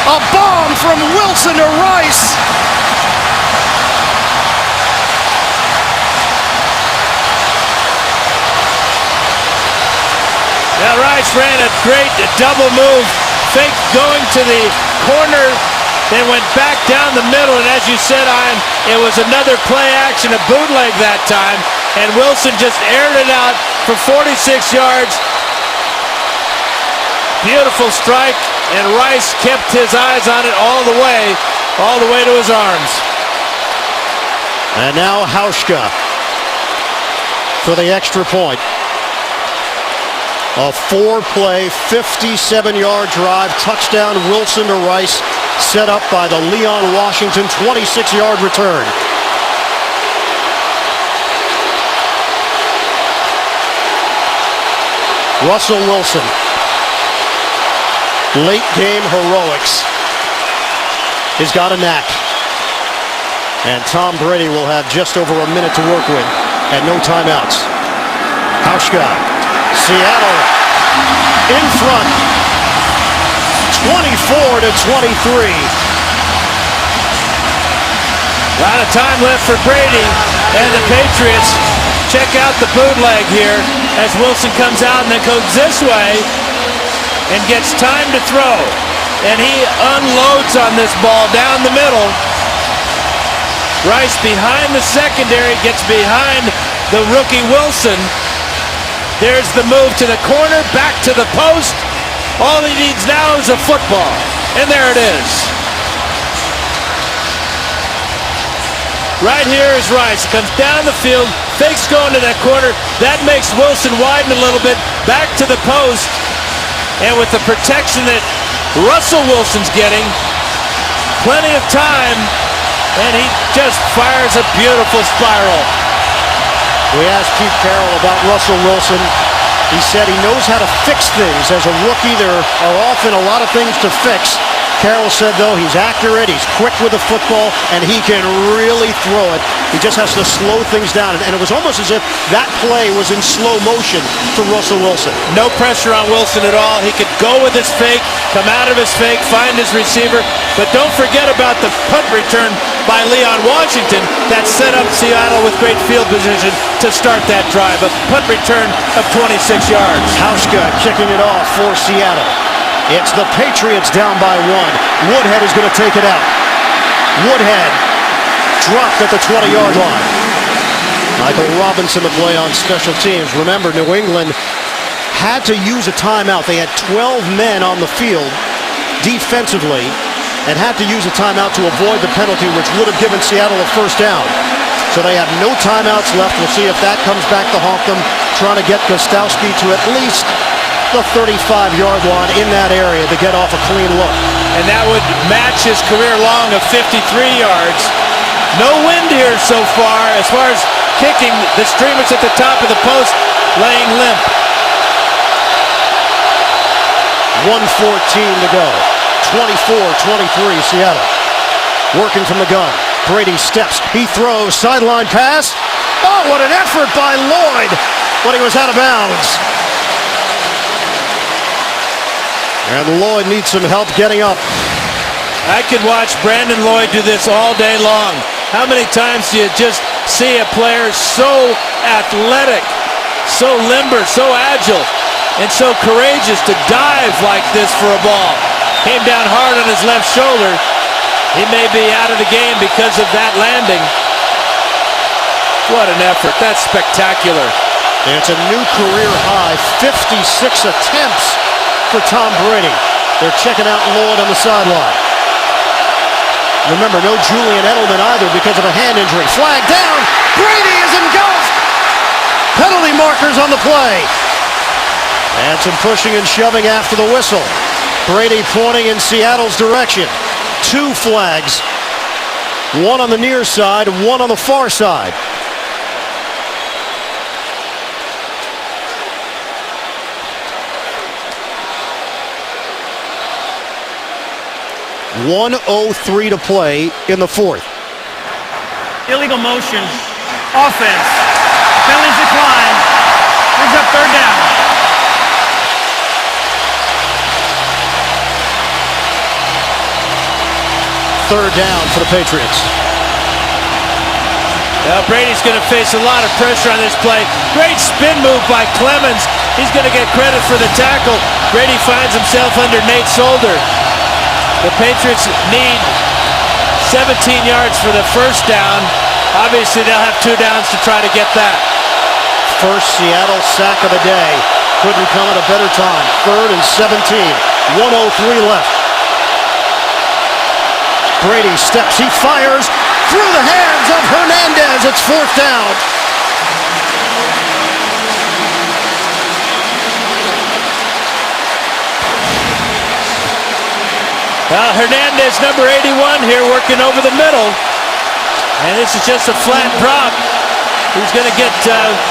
S1: A bomb from Wilson to Rice.
S2: Now Rice ran a great double move. Fake going to the corner, then went back down the middle, and as you said, Ian, it was another play action, a bootleg that time, and Wilson just aired it out for 46 yards. Beautiful strike, and Rice kept his eyes on it all the way to his arms.
S1: And now Hauschka for the extra point. A 4-play, 57-yard drive, touchdown Wilson to Rice, set up by the Leon Washington 26-yard return. Russell Wilson. Late game heroics. He's got a knack. And Tom Brady will have just over a minute to work with and no timeouts. Hauschka. Seattle in front, 24-23.
S2: A lot of time left for Brady and the Patriots. Check out the bootleg here as Wilson comes out and then goes this way and gets time to throw. And he unloads on this ball down the middle. Rice behind the secondary, gets behind the rookie Wilson. There's the move to the corner, back to the post. All he needs now is a football. And there it is. Right here is Rice. Comes down the field, fakes going to that corner. That makes Wilson widen a little bit, back to the post. And with the protection that Russell Wilson's getting, plenty of time, and he just fires a beautiful spiral.
S1: We asked Pete Carroll about Russell Wilson. He said he knows how to fix things. As a rookie, there are often a lot of things to fix. Carroll said, though, he's accurate, he's quick with the football, and he can really throw it. He just has to slow things down. And it was almost as if that play was in slow motion for Russell Wilson.
S2: No pressure on Wilson at all. He could go with his fake, come out of his fake, find his receiver. But don't forget about the punt return by Leon Washington that set up Seattle with great field position to start that drive. A punt return of 26 yards.
S1: Hauschka kicking it off for Seattle. It's the Patriots down by 1. Woodhead is going to take it out. Woodhead dropped at the 20-yard line. Michael Robinson to play on special teams. Remember, New England had to use a timeout. They had 12 men on the field defensively and had to use a timeout to avoid the penalty, which would have given Seattle a first down. So they have no timeouts left. We'll see if that comes back to haunt them, trying to get Gostkowski to at least the 35-yard line in that area to get off a clean look.
S2: And that would match his career long of 53 yards. No wind here so far as kicking. The streamers at the top of the post laying limp.
S1: 1:14 to go. 24-23 Seattle. Working from the gun. Brady steps. He throws. Sideline pass. Oh, what an effort by Lloyd when he was out of bounds. And Lloyd needs some help getting up.
S2: I could watch Brandon Lloyd do this all day long. How many times do you just see a player so athletic, so limber, so agile, and so courageous to dive like this for a ball? Came down hard on his left shoulder. He may be out of the game because of that landing. What an effort. That's spectacular.
S1: It's a new career high, 56 attempts for Tom Brady. They're checking out Lloyd on the sideline. Remember, no Julian Edelman either because of a hand injury. Flag down. Brady is engulfed. Penalty markers on the play. And some pushing and shoving after the whistle. Brady pointing in Seattle's direction. 2 flags. One on the near side, one on the far side. .103 to play in the 4th.
S3: Illegal motion. Offense. Penalties decline. Brings up 3rd down.
S1: Third down for the Patriots.
S2: Now Brady's going to face a lot of pressure on this play. Great spin move by Clemens. He's going to get credit for the tackle. Brady finds himself under Nate Solder. The Patriots need 17 yards for the first down. Obviously, they'll have 2 downs to try to get that.
S1: First Seattle sack of the day. Couldn't come at a better time. 3rd and 17. 1:03 left. Brady steps. He fires through the hands of Hernandez. It's 4th down.
S2: Well, Hernandez, number 81 here, working over the middle. And this is just a flat drop. He's going to get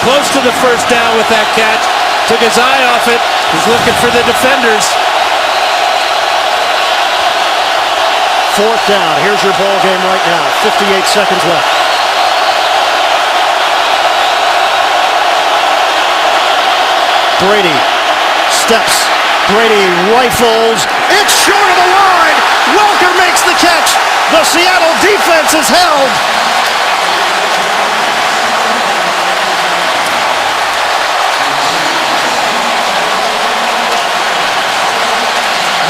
S2: close to the first down with that catch. Took his eye off it. He's looking for the defenders.
S1: 4th down. Here's your ball game right now. 58 seconds left. Brady steps. Brady rifles. It's short of the line. Welker makes the catch. The Seattle defense is held.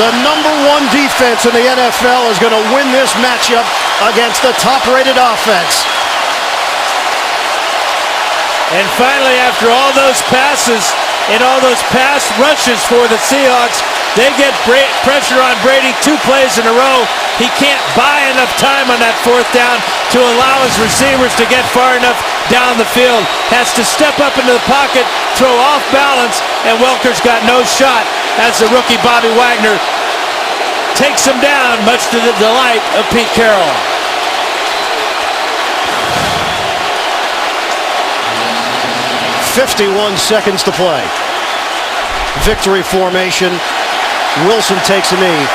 S1: The number 1 defense in the NFL is going to win this matchup against the top-rated offense.
S2: And finally, after all those passes and all those pass rushes for the Seahawks, they get pressure on Brady 2 plays in a row. He can't buy enough time on that 4th down to allow his receivers to get far enough down the field. Has to step up into the pocket, throw off balance, and Welker's got no shot as the rookie Bobby Wagner takes him down, much to the delight of Pete Carroll.
S1: .51 seconds to play. Victory formation. Wilson takes a knee.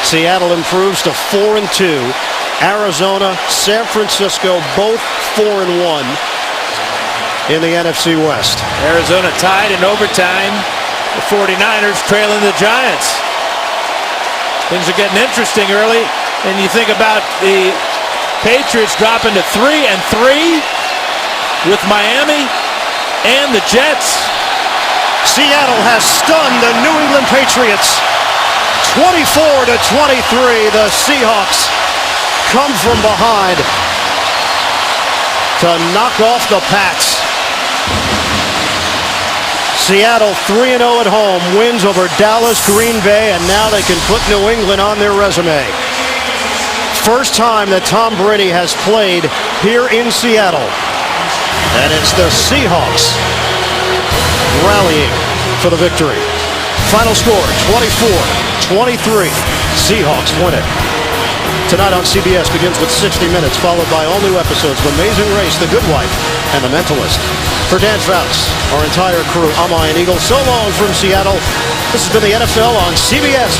S1: Seattle improves to 4-2. Arizona, San Francisco, both 4-1 in the NFC West.
S2: Arizona tied in overtime. The 49ers trailing the Giants. Things are getting interesting early, and you think about the Patriots dropping to 3-3 with Miami and the Jets.
S1: Seattle has stunned the New England Patriots. 24-23. The Seahawks come from behind to knock off the Pats. Seattle 3-0 at home, wins over Dallas, Green Bay, and now they can put New England on their resume. First time that Tom Brady has played here in Seattle. And it's the Seahawks rallying for the victory. Final score, 24-23. Seahawks win it. Tonight on CBS begins with 60 Minutes, followed by all new episodes of Amazing Race, The Good Wife, and The Mentalist. For Dan Fouts, our entire crew, I'm Ian Eagle. So long from Seattle. This has been the NFL on CBS.